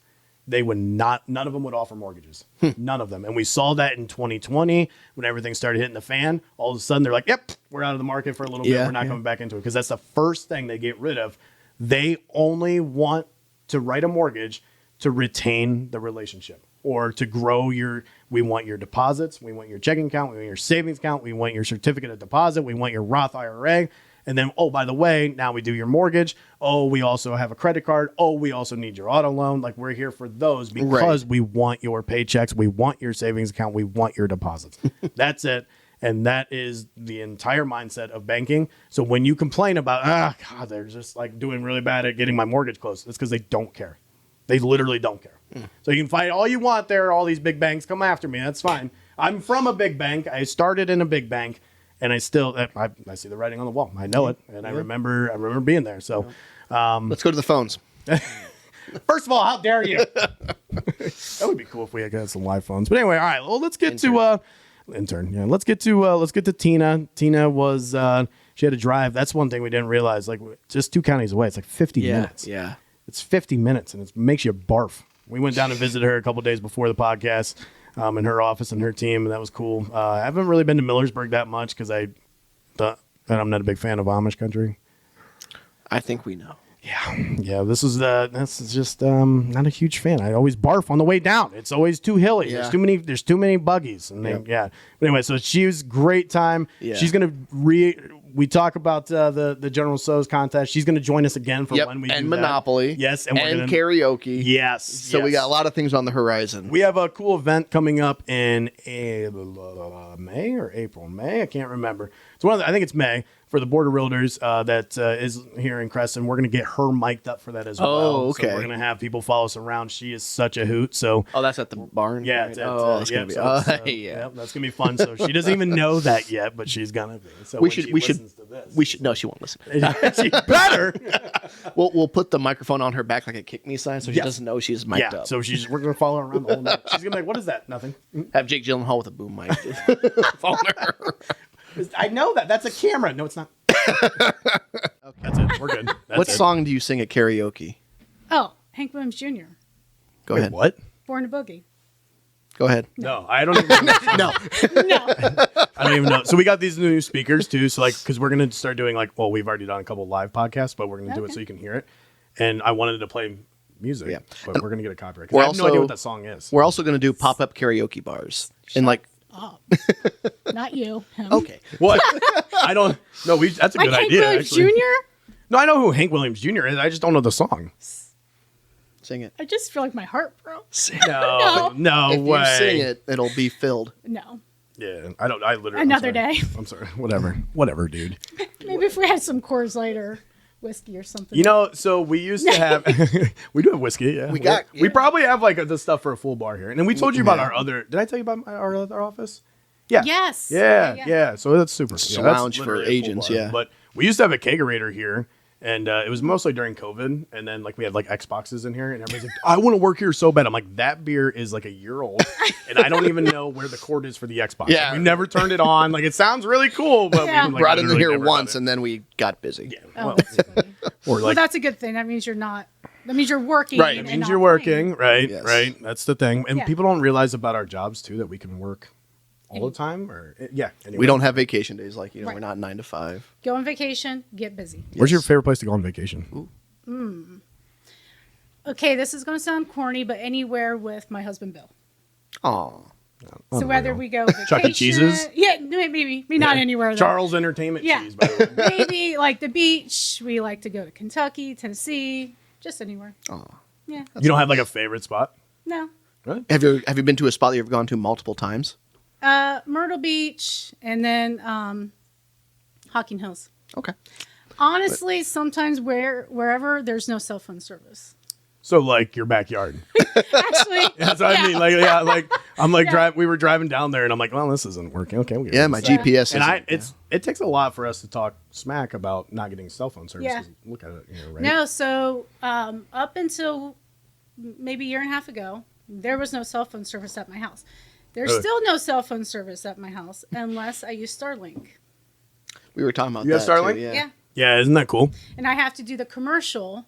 [SPEAKER 1] none of them would offer mortgages. None of them. And we saw that in 2020 when everything started hitting the fan. All of a sudden they're like, yep, we're out of the market for a little bit. We're not coming back into it because that's the first thing they get rid of. They only want to write a mortgage to retain the relationship or to grow we want your deposits. We want your checking account. We want your savings account. We want your certificate of deposit. We want your Roth IRA. And then, oh, by the way, now we do your mortgage. Oh, we also have a credit card. Oh, we also need your auto loan. Like, we're here for those because we want your paychecks. We want your savings account. We want your deposits. That's it. And that is the entire mindset of banking. So when you complain about, they're just like doing really bad at getting my mortgage closed, it's because they don't care. They literally don't care. So you can fight all you want there. All these big banks come after me. That's fine. I'm from a big bank. I started in a big bank, and I still I see the writing on the wall. I know it, and I remember being there. So
[SPEAKER 4] let's go to the phones.
[SPEAKER 1] First of all, how dare you? That would be cool if we had some live phones. But anyway, all right. Well, let's get to intern. Yeah, let's get to Tina. Tina was she had to drive. That's one thing we didn't realize. Like, just 2 counties away. It's like 50 minutes.
[SPEAKER 4] Yeah.
[SPEAKER 1] It's 50 minutes, and it makes you barf. We went down and visited her a couple days before the podcast in her office and her team, and that was cool. I haven't really been to Millersburg that much because I'm not a big fan of Amish country.
[SPEAKER 4] I think we know.
[SPEAKER 1] Yeah. This is just not a huge fan. I always barf on the way down. It's always too hilly.
[SPEAKER 4] Yeah.
[SPEAKER 1] There's too many buggies, and But anyway, so she was great time.
[SPEAKER 4] Yeah.
[SPEAKER 1] She's gonna we talk about the General So's contest. She's gonna join us again for when we do
[SPEAKER 4] Monopoly.
[SPEAKER 1] That. Yes,
[SPEAKER 4] and karaoke.
[SPEAKER 1] Yes.
[SPEAKER 4] So we got a lot of things on the horizon.
[SPEAKER 1] We have a cool event coming up in May or April. May, I can't remember. It's I think it's May for the Board of Realtors that is here in Creston. We're going to get her mic'd up for that as well.
[SPEAKER 4] Oh, okay.
[SPEAKER 1] So we're going to have people follow us around. She is such a hoot. So
[SPEAKER 4] that's at the barn.
[SPEAKER 1] Yeah,
[SPEAKER 4] right?
[SPEAKER 1] that's
[SPEAKER 4] going to be.
[SPEAKER 1] that's going to be fun. So she doesn't even know that yet, but she's going to be. So
[SPEAKER 4] we should. No, she won't listen.
[SPEAKER 1] She better.
[SPEAKER 4] We'll put the microphone on her back like a kick me sign, so she doesn't know she's mic'd up.
[SPEAKER 1] So we're going to follow her around the whole night. She's going to be like, "What is that? Nothing."
[SPEAKER 4] Have Jake Gyllenhaal with a boom mic. Follow her.
[SPEAKER 1] I know that. That's a camera. No, it's not. That's it. We're good. That's
[SPEAKER 4] What
[SPEAKER 1] it.
[SPEAKER 4] song do you sing at karaoke?
[SPEAKER 5] Oh, Hank Williams Jr.
[SPEAKER 4] Go
[SPEAKER 1] Wait,
[SPEAKER 4] ahead.
[SPEAKER 1] what?
[SPEAKER 5] Born a Boogie.
[SPEAKER 4] Go ahead.
[SPEAKER 1] No, I don't even know.
[SPEAKER 4] No.
[SPEAKER 5] No.
[SPEAKER 1] I don't even know. So we got these new speakers too. So like, because we're gonna start doing like, well, we've already done a couple live podcasts, but we're gonna do it
[SPEAKER 5] Okay.
[SPEAKER 1] so you can hear it. And I wanted to play music,
[SPEAKER 4] Yeah.
[SPEAKER 1] but we're gonna get a copyright. 'Cause
[SPEAKER 4] We're
[SPEAKER 1] I have no
[SPEAKER 4] also-
[SPEAKER 1] idea what that song is.
[SPEAKER 4] We're also going to do pop-up karaoke bars. And like,
[SPEAKER 5] Not you. Him.
[SPEAKER 4] okay.
[SPEAKER 1] What? I don't. No, that's a
[SPEAKER 5] Like
[SPEAKER 1] good
[SPEAKER 5] Hank
[SPEAKER 1] idea.
[SPEAKER 5] Williams
[SPEAKER 1] Actually.
[SPEAKER 5] Jr.?
[SPEAKER 1] No, I know who Hank Williams Jr. is. I just don't know the song.
[SPEAKER 4] Sing it.
[SPEAKER 5] I just feel like my heart broke.
[SPEAKER 1] No, no
[SPEAKER 4] If
[SPEAKER 1] way.
[SPEAKER 4] you sing it, it'll be filled.
[SPEAKER 5] No.
[SPEAKER 1] Yeah, I don't. I literally.
[SPEAKER 5] Another
[SPEAKER 1] I'm sorry.
[SPEAKER 5] day.
[SPEAKER 1] I'm sorry. Whatever, dude.
[SPEAKER 5] Maybe if we had some Coors Light or whiskey or something.
[SPEAKER 1] You know, so we used to have. We do have whiskey. Yeah, We probably have like the stuff for a full bar here, and then we told you about our other. Did I tell you about our other office? Yeah.
[SPEAKER 5] Yes.
[SPEAKER 1] Yeah. So that's super.
[SPEAKER 4] It's
[SPEAKER 1] yeah,
[SPEAKER 4] a
[SPEAKER 1] that's
[SPEAKER 4] lounge for
[SPEAKER 1] literally a full
[SPEAKER 4] agents,
[SPEAKER 1] bar.
[SPEAKER 4] yeah.
[SPEAKER 1] But we used to have a kegerator here, and it was mostly during COVID. And then like we had like Xboxes in here, and everybody's like, "I want to work here so bad." I'm like, "That beer is like a year old, and I don't even know where the cord is for the Xbox.
[SPEAKER 4] Yeah.
[SPEAKER 1] Like, we never turned it on. Like it sounds really cool, but
[SPEAKER 5] Yeah.
[SPEAKER 1] we like,
[SPEAKER 4] Brought it in
[SPEAKER 1] literally
[SPEAKER 4] here
[SPEAKER 1] never done
[SPEAKER 4] once,
[SPEAKER 1] it.
[SPEAKER 4] and then we got busy.
[SPEAKER 5] Oh,
[SPEAKER 1] Well,
[SPEAKER 5] that's funny.
[SPEAKER 1] or
[SPEAKER 5] Well,
[SPEAKER 1] like
[SPEAKER 5] that's a good thing. That means you're not. That means you're working.
[SPEAKER 4] Right. It
[SPEAKER 5] and
[SPEAKER 1] means
[SPEAKER 5] not
[SPEAKER 1] you're
[SPEAKER 5] playing.
[SPEAKER 1] working, right?
[SPEAKER 4] Yes.
[SPEAKER 1] Right. That's the thing, and
[SPEAKER 5] Yeah.
[SPEAKER 1] people don't realize about our jobs too that we can work all the time. Or yeah, anyway.
[SPEAKER 4] We don't have vacation days like,
[SPEAKER 5] Right.
[SPEAKER 4] we're not 9 to 5.
[SPEAKER 5] Go on vacation. Get busy.
[SPEAKER 1] Where's your favorite place to go on vacation?
[SPEAKER 5] Okay, this is going to sound corny, but anywhere with my husband Bill.
[SPEAKER 4] Aw.
[SPEAKER 5] So whether we go vacation,
[SPEAKER 1] Chuck E. Cheese's?
[SPEAKER 5] yeah, maybe not anywhere. Though.
[SPEAKER 1] Charles Entertainment
[SPEAKER 5] Yeah.
[SPEAKER 1] Cheese, by the way.
[SPEAKER 5] Maybe like the beach. We like to go to Kentucky, Tennessee, just anywhere.
[SPEAKER 4] Aw.
[SPEAKER 5] Yeah.
[SPEAKER 1] You don't have like a favorite spot?
[SPEAKER 5] No.
[SPEAKER 1] Really?
[SPEAKER 4] Have you been to a spot that you've gone to multiple times?
[SPEAKER 5] Myrtle Beach and then Hocking Hills.
[SPEAKER 4] Okay.
[SPEAKER 5] Honestly, sometimes wherever there's no cell phone service.
[SPEAKER 1] So like your backyard.
[SPEAKER 5] Actually,
[SPEAKER 1] That's what I mean. Like yeah, like I'm like
[SPEAKER 5] Yeah.
[SPEAKER 1] we were driving down there and I'm like, well, this isn't working. Okay, we'll get
[SPEAKER 4] Yeah,
[SPEAKER 1] rid
[SPEAKER 4] my
[SPEAKER 1] of this.
[SPEAKER 4] GPS
[SPEAKER 1] And
[SPEAKER 4] is.
[SPEAKER 1] it takes a lot for us to talk smack about not getting cell phone service.
[SPEAKER 5] Yeah.
[SPEAKER 1] 'Cause look at it, right?
[SPEAKER 5] No, so up until maybe a year and a half ago, there was no cell phone service at my house. There's
[SPEAKER 1] Really?
[SPEAKER 5] still no cell phone service at my house unless I use Starlink.
[SPEAKER 4] We were talking about
[SPEAKER 1] You have
[SPEAKER 4] that.
[SPEAKER 1] Starlink?
[SPEAKER 4] Too, yeah.
[SPEAKER 5] Yeah.
[SPEAKER 1] Yeah, isn't that cool?
[SPEAKER 5] And I have to do the commercial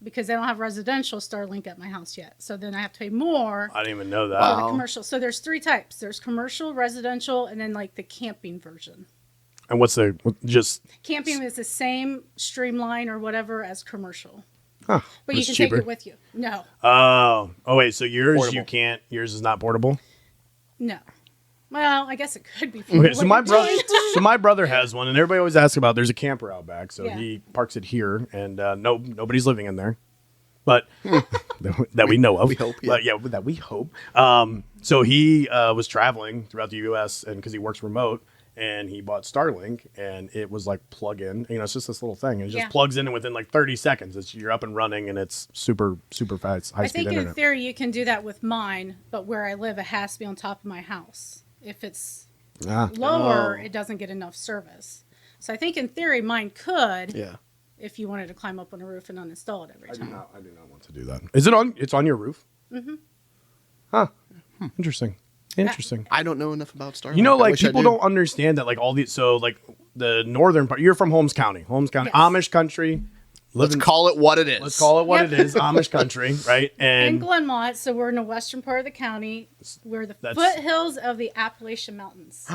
[SPEAKER 5] because they don't have residential Starlink at my house yet. So then I have to pay more
[SPEAKER 1] I didn't even know that.
[SPEAKER 5] for
[SPEAKER 4] Wow.
[SPEAKER 5] the commercial. So there's 3 types. There's commercial, residential, and then like the camping version.
[SPEAKER 1] And what's the just
[SPEAKER 5] Camping is the same streamline or whatever as commercial.
[SPEAKER 1] huh,
[SPEAKER 5] But you
[SPEAKER 1] it's
[SPEAKER 5] can
[SPEAKER 1] cheaper.
[SPEAKER 5] take it with you. No.
[SPEAKER 1] Oh wait, so yours
[SPEAKER 4] Portable.
[SPEAKER 1] you can't. Yours is not portable.
[SPEAKER 5] No. Well, I guess it could be.
[SPEAKER 1] Okay, so
[SPEAKER 5] What
[SPEAKER 1] my
[SPEAKER 5] you're
[SPEAKER 1] brother,
[SPEAKER 5] doing.
[SPEAKER 1] so my brother has one, and everybody always asks about. There's a camper out back, so
[SPEAKER 5] Yeah.
[SPEAKER 1] he parks it here, and nobody's living in there, but that we know of.
[SPEAKER 4] We hope, yeah.
[SPEAKER 1] But yeah, that we hope. So he was traveling throughout the U.S. and because he works remote, and he bought Starlink, and it was like plug in. You know, it's just this little thing, and it just
[SPEAKER 5] Yeah.
[SPEAKER 1] plugs in, and within like 30 seconds, you're up and running, and it's super fast, high
[SPEAKER 5] I
[SPEAKER 1] speed
[SPEAKER 5] think
[SPEAKER 1] internet.
[SPEAKER 5] in theory you can do that with mine, but where I live, it has to be on top of my house. If it's lower,
[SPEAKER 4] Oh.
[SPEAKER 5] it doesn't get enough service. So I think in theory mine could,
[SPEAKER 4] Yeah.
[SPEAKER 5] if you wanted to climb up on a roof and uninstall it every
[SPEAKER 1] I do
[SPEAKER 5] time.
[SPEAKER 1] not want to do that. Is it on? It's on your roof. Mm-hmm. Huh. Interesting. Interesting.
[SPEAKER 4] I don't know enough about Starlink.
[SPEAKER 1] You know,
[SPEAKER 4] I
[SPEAKER 1] like
[SPEAKER 4] wish I
[SPEAKER 1] people
[SPEAKER 4] did.
[SPEAKER 1] don't understand that, like all these. So, like the northern part. You're from Holmes County,
[SPEAKER 5] Yes.
[SPEAKER 1] Amish country.
[SPEAKER 4] Let's call it what it is.
[SPEAKER 1] Let's call it what
[SPEAKER 5] Yep.
[SPEAKER 1] it is, Amish country, right?
[SPEAKER 5] In
[SPEAKER 1] And
[SPEAKER 5] Glenmont, so we're in the western part of the county. We're the
[SPEAKER 1] That's-
[SPEAKER 5] foothills of the Appalachian Mountains.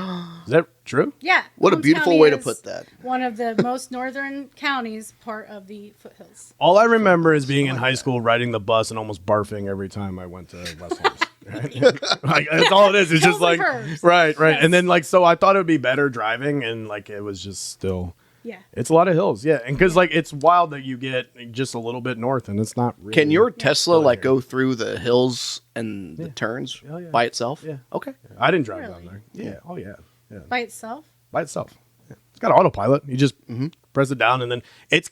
[SPEAKER 1] is that true?
[SPEAKER 5] Yeah.
[SPEAKER 4] What a
[SPEAKER 5] Holmes
[SPEAKER 4] beautiful
[SPEAKER 5] County
[SPEAKER 4] way to
[SPEAKER 5] is
[SPEAKER 4] put that.
[SPEAKER 5] One of the most northern counties, part of the foothills.
[SPEAKER 1] All I remember is being in high school, riding the bus, and almost barfing every time I went to West Holmes. Right? Like that's all it is. It's just
[SPEAKER 5] Hills and
[SPEAKER 1] like
[SPEAKER 5] curves.
[SPEAKER 1] right.
[SPEAKER 5] Yes.
[SPEAKER 1] And then like so, I thought it would be better driving, and like it was just still.
[SPEAKER 5] Yeah.
[SPEAKER 1] It's a lot of hills, yeah, and because like it's wild that you get just a little bit north, and it's not. Really
[SPEAKER 4] Can your Tesla
[SPEAKER 1] Over
[SPEAKER 4] like
[SPEAKER 1] here.
[SPEAKER 4] go through the hills and the turns
[SPEAKER 1] Oh, yeah.
[SPEAKER 4] by itself?
[SPEAKER 1] Yeah.
[SPEAKER 4] Okay.
[SPEAKER 1] I didn't drive
[SPEAKER 5] Really?
[SPEAKER 1] down there. Yeah. Oh yeah. Yeah.
[SPEAKER 5] By itself?
[SPEAKER 1] By itself. Yeah. It's got autopilot. You just press it down, and then it's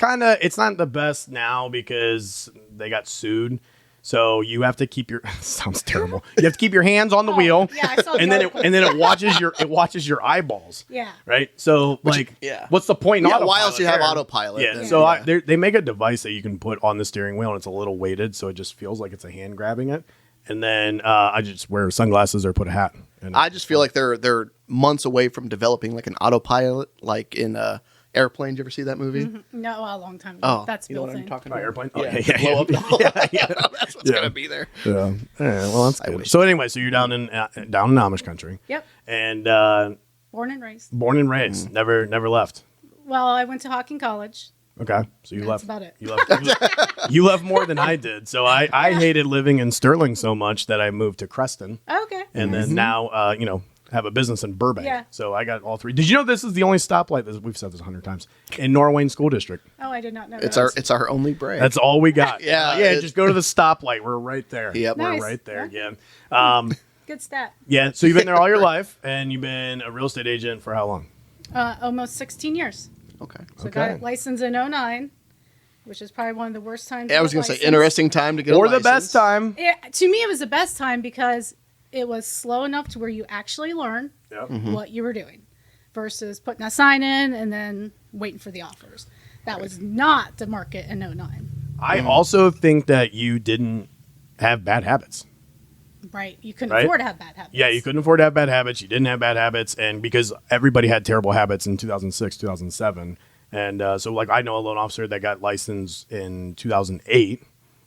[SPEAKER 1] not the best now because they got sued. So you have to keep your sounds terrible. You have to keep your hands on the
[SPEAKER 5] Oh,
[SPEAKER 1] wheel,
[SPEAKER 5] yeah, I saw the
[SPEAKER 1] and then
[SPEAKER 5] article.
[SPEAKER 1] it watches your eyeballs.
[SPEAKER 5] Yeah.
[SPEAKER 1] Right. So like,
[SPEAKER 4] yeah.
[SPEAKER 1] what's the point? in
[SPEAKER 4] Yeah, why
[SPEAKER 1] autopilot
[SPEAKER 4] else you have
[SPEAKER 1] there?
[SPEAKER 4] autopilot?
[SPEAKER 1] Yeah.
[SPEAKER 4] then-
[SPEAKER 1] So
[SPEAKER 4] yeah.
[SPEAKER 1] they make a device that you can put on the steering wheel, and it's a little weighted, so it just feels like it's a hand grabbing it. And then I just wear sunglasses or put a hat. And
[SPEAKER 4] I just feel like they're months away from developing like an autopilot, like in Airplane. Did you ever see that movie?
[SPEAKER 5] No, a long time ago.
[SPEAKER 4] Oh,
[SPEAKER 5] That's
[SPEAKER 4] you know
[SPEAKER 5] Bill
[SPEAKER 4] what I'm
[SPEAKER 5] thing.
[SPEAKER 4] talking
[SPEAKER 1] Oh,
[SPEAKER 4] about?
[SPEAKER 1] airplane.
[SPEAKER 4] Yeah,
[SPEAKER 1] Yeah,
[SPEAKER 4] blow up. That's what's
[SPEAKER 1] Yeah.
[SPEAKER 4] gonna be there.
[SPEAKER 1] Yeah. All right, well, that's good.
[SPEAKER 4] wish.
[SPEAKER 1] So anyway, so you're down in Amish country.
[SPEAKER 5] Yep.
[SPEAKER 1] And
[SPEAKER 5] Born and raised.
[SPEAKER 1] born and raised, never left.
[SPEAKER 5] Well, I went to Hawking College.
[SPEAKER 1] Okay, so you
[SPEAKER 5] That's
[SPEAKER 1] left.
[SPEAKER 5] about it.
[SPEAKER 1] You left. You left more than I did. So I hated living in Sterling so much that I moved to Creston,
[SPEAKER 5] Okay.
[SPEAKER 1] and then now have a business in Burbank.
[SPEAKER 5] Yeah.
[SPEAKER 1] So I got all three. Did you know this is the only stoplight that we've said this 100 times in Norwayne School District?
[SPEAKER 5] Oh, I did not know
[SPEAKER 4] It's
[SPEAKER 5] that.
[SPEAKER 4] our only break.
[SPEAKER 1] That's all we got.
[SPEAKER 4] Yeah,
[SPEAKER 1] yeah.
[SPEAKER 4] it-
[SPEAKER 1] Just go to the stoplight. We're right there.
[SPEAKER 4] Yep.
[SPEAKER 1] We're
[SPEAKER 5] Nice.
[SPEAKER 1] right there.
[SPEAKER 5] Yeah.
[SPEAKER 1] Yeah.
[SPEAKER 5] Good stat.
[SPEAKER 1] Yeah. So you've been there all your life, and you've been a real estate agent for how long?
[SPEAKER 5] Almost 16 years.
[SPEAKER 4] okay.
[SPEAKER 5] So I got licensed in 09, which is probably one of the worst times.
[SPEAKER 4] Yeah, I was gonna say interesting time to get
[SPEAKER 1] Or
[SPEAKER 4] a
[SPEAKER 1] the
[SPEAKER 4] license.
[SPEAKER 1] best time.
[SPEAKER 5] To me, it was the best time because it was slow enough to where you actually learn
[SPEAKER 1] Yep.
[SPEAKER 5] what you were doing versus putting a sign in and then waiting for the offers. That was not the market in 09.
[SPEAKER 1] I also think that you didn't have bad habits.
[SPEAKER 5] Right. You couldn't
[SPEAKER 1] Right?
[SPEAKER 5] afford to have bad habits.
[SPEAKER 1] Yeah, you couldn't afford to have bad habits. You didn't have bad habits, and because everybody had terrible habits in 2006, 2007, and so like I know a loan officer that got licensed in 2008,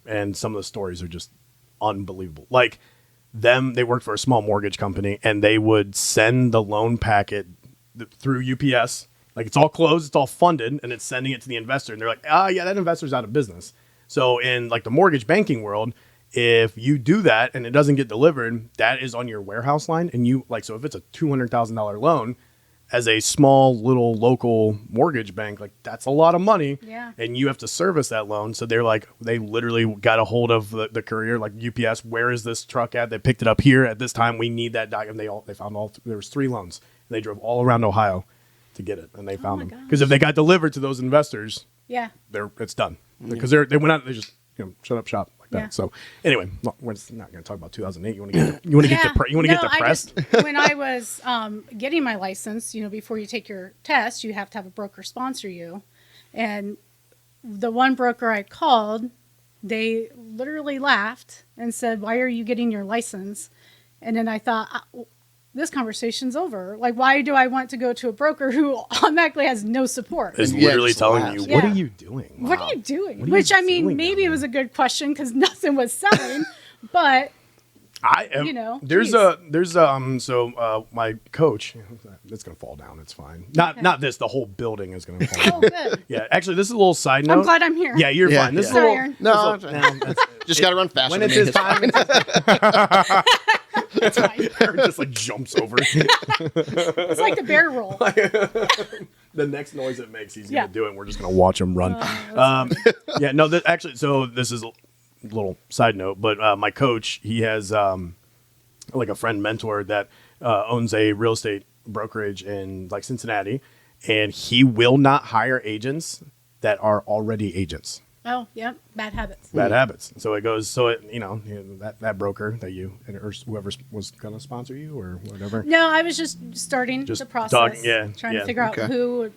[SPEAKER 1] and some of the stories are just unbelievable. Like they worked for a small mortgage company, and they would send the loan packet through UPS. Like it's all closed, it's all funded, and it's sending it to the investor, and they're like, yeah, that investor's out of business. So in like the mortgage banking world, if you do that and it doesn't get delivered, that is on your warehouse line. And you like, so if it's a $200,000 loan as a small little local mortgage bank, like that's a lot of money.
[SPEAKER 5] Yeah.
[SPEAKER 1] And you have to service that loan. So they're like, they literally got a hold of the courier, like UPS, where is this truck at? They picked it up here at this time. We need that document. They found there was 3 loans. And they drove all around Ohio to get it. And they found
[SPEAKER 5] my
[SPEAKER 1] them.
[SPEAKER 5] gosh.
[SPEAKER 1] Because if they got delivered to those investors,
[SPEAKER 5] Yeah.
[SPEAKER 1] it's done. Because they went out, they just shut up shop like that.
[SPEAKER 5] Yeah.
[SPEAKER 1] So anyway, we're not going to talk about 2008. You want to get depressed?
[SPEAKER 5] When I was getting my license, before you take your test, you have to have a broker sponsor you. And the one broker I called, they literally laughed and said, "Why are you getting your license?" And then I thought, this conversation's over. Like, why do I want to go to a broker who automatically has no support?
[SPEAKER 1] Is
[SPEAKER 4] Yeah,
[SPEAKER 1] literally
[SPEAKER 4] just
[SPEAKER 1] telling
[SPEAKER 4] laughs.
[SPEAKER 1] you, what
[SPEAKER 5] Yeah.
[SPEAKER 1] are you doing?
[SPEAKER 5] What
[SPEAKER 1] Wow.
[SPEAKER 5] are you doing?
[SPEAKER 1] What are you
[SPEAKER 5] Which, I mean,
[SPEAKER 1] doing
[SPEAKER 5] maybe
[SPEAKER 1] down
[SPEAKER 5] it was a good question because nothing was selling, but
[SPEAKER 1] I am, there's my coach, it's going to fall down. It's fine. Not this, the whole building is going to fall
[SPEAKER 5] oh,
[SPEAKER 1] down.
[SPEAKER 5] good.
[SPEAKER 1] Yeah. Actually, this is a little side note.
[SPEAKER 5] I'm glad I'm here.
[SPEAKER 1] Yeah, you're
[SPEAKER 4] Yeah,
[SPEAKER 1] fine. This
[SPEAKER 4] yeah.
[SPEAKER 1] is a little,
[SPEAKER 5] Sorry,
[SPEAKER 4] No,
[SPEAKER 1] this is a- that's-
[SPEAKER 4] just got to run faster.
[SPEAKER 1] when
[SPEAKER 4] than
[SPEAKER 1] it's
[SPEAKER 4] me.
[SPEAKER 1] his time,
[SPEAKER 5] It's fine.
[SPEAKER 1] Aaron just like jumps over.
[SPEAKER 5] It's like the bear roll.
[SPEAKER 1] The next noise it makes, he's
[SPEAKER 5] Yeah.
[SPEAKER 1] going to do it. And we're just going to watch him run. Yeah, no, actually, so this is a little side note, but my coach, he has like a friend mentor that owns a real estate brokerage in like Cincinnati, and he will not hire agents that are already agents.
[SPEAKER 5] Oh, yep. Bad habits.
[SPEAKER 1] Bad habits. So it goes. So it that broker that you or whoever was going to sponsor you or whatever.
[SPEAKER 5] No, I was just starting
[SPEAKER 1] Just
[SPEAKER 5] the process. Trying
[SPEAKER 1] yeah,
[SPEAKER 5] to figure out
[SPEAKER 4] okay.
[SPEAKER 5] who.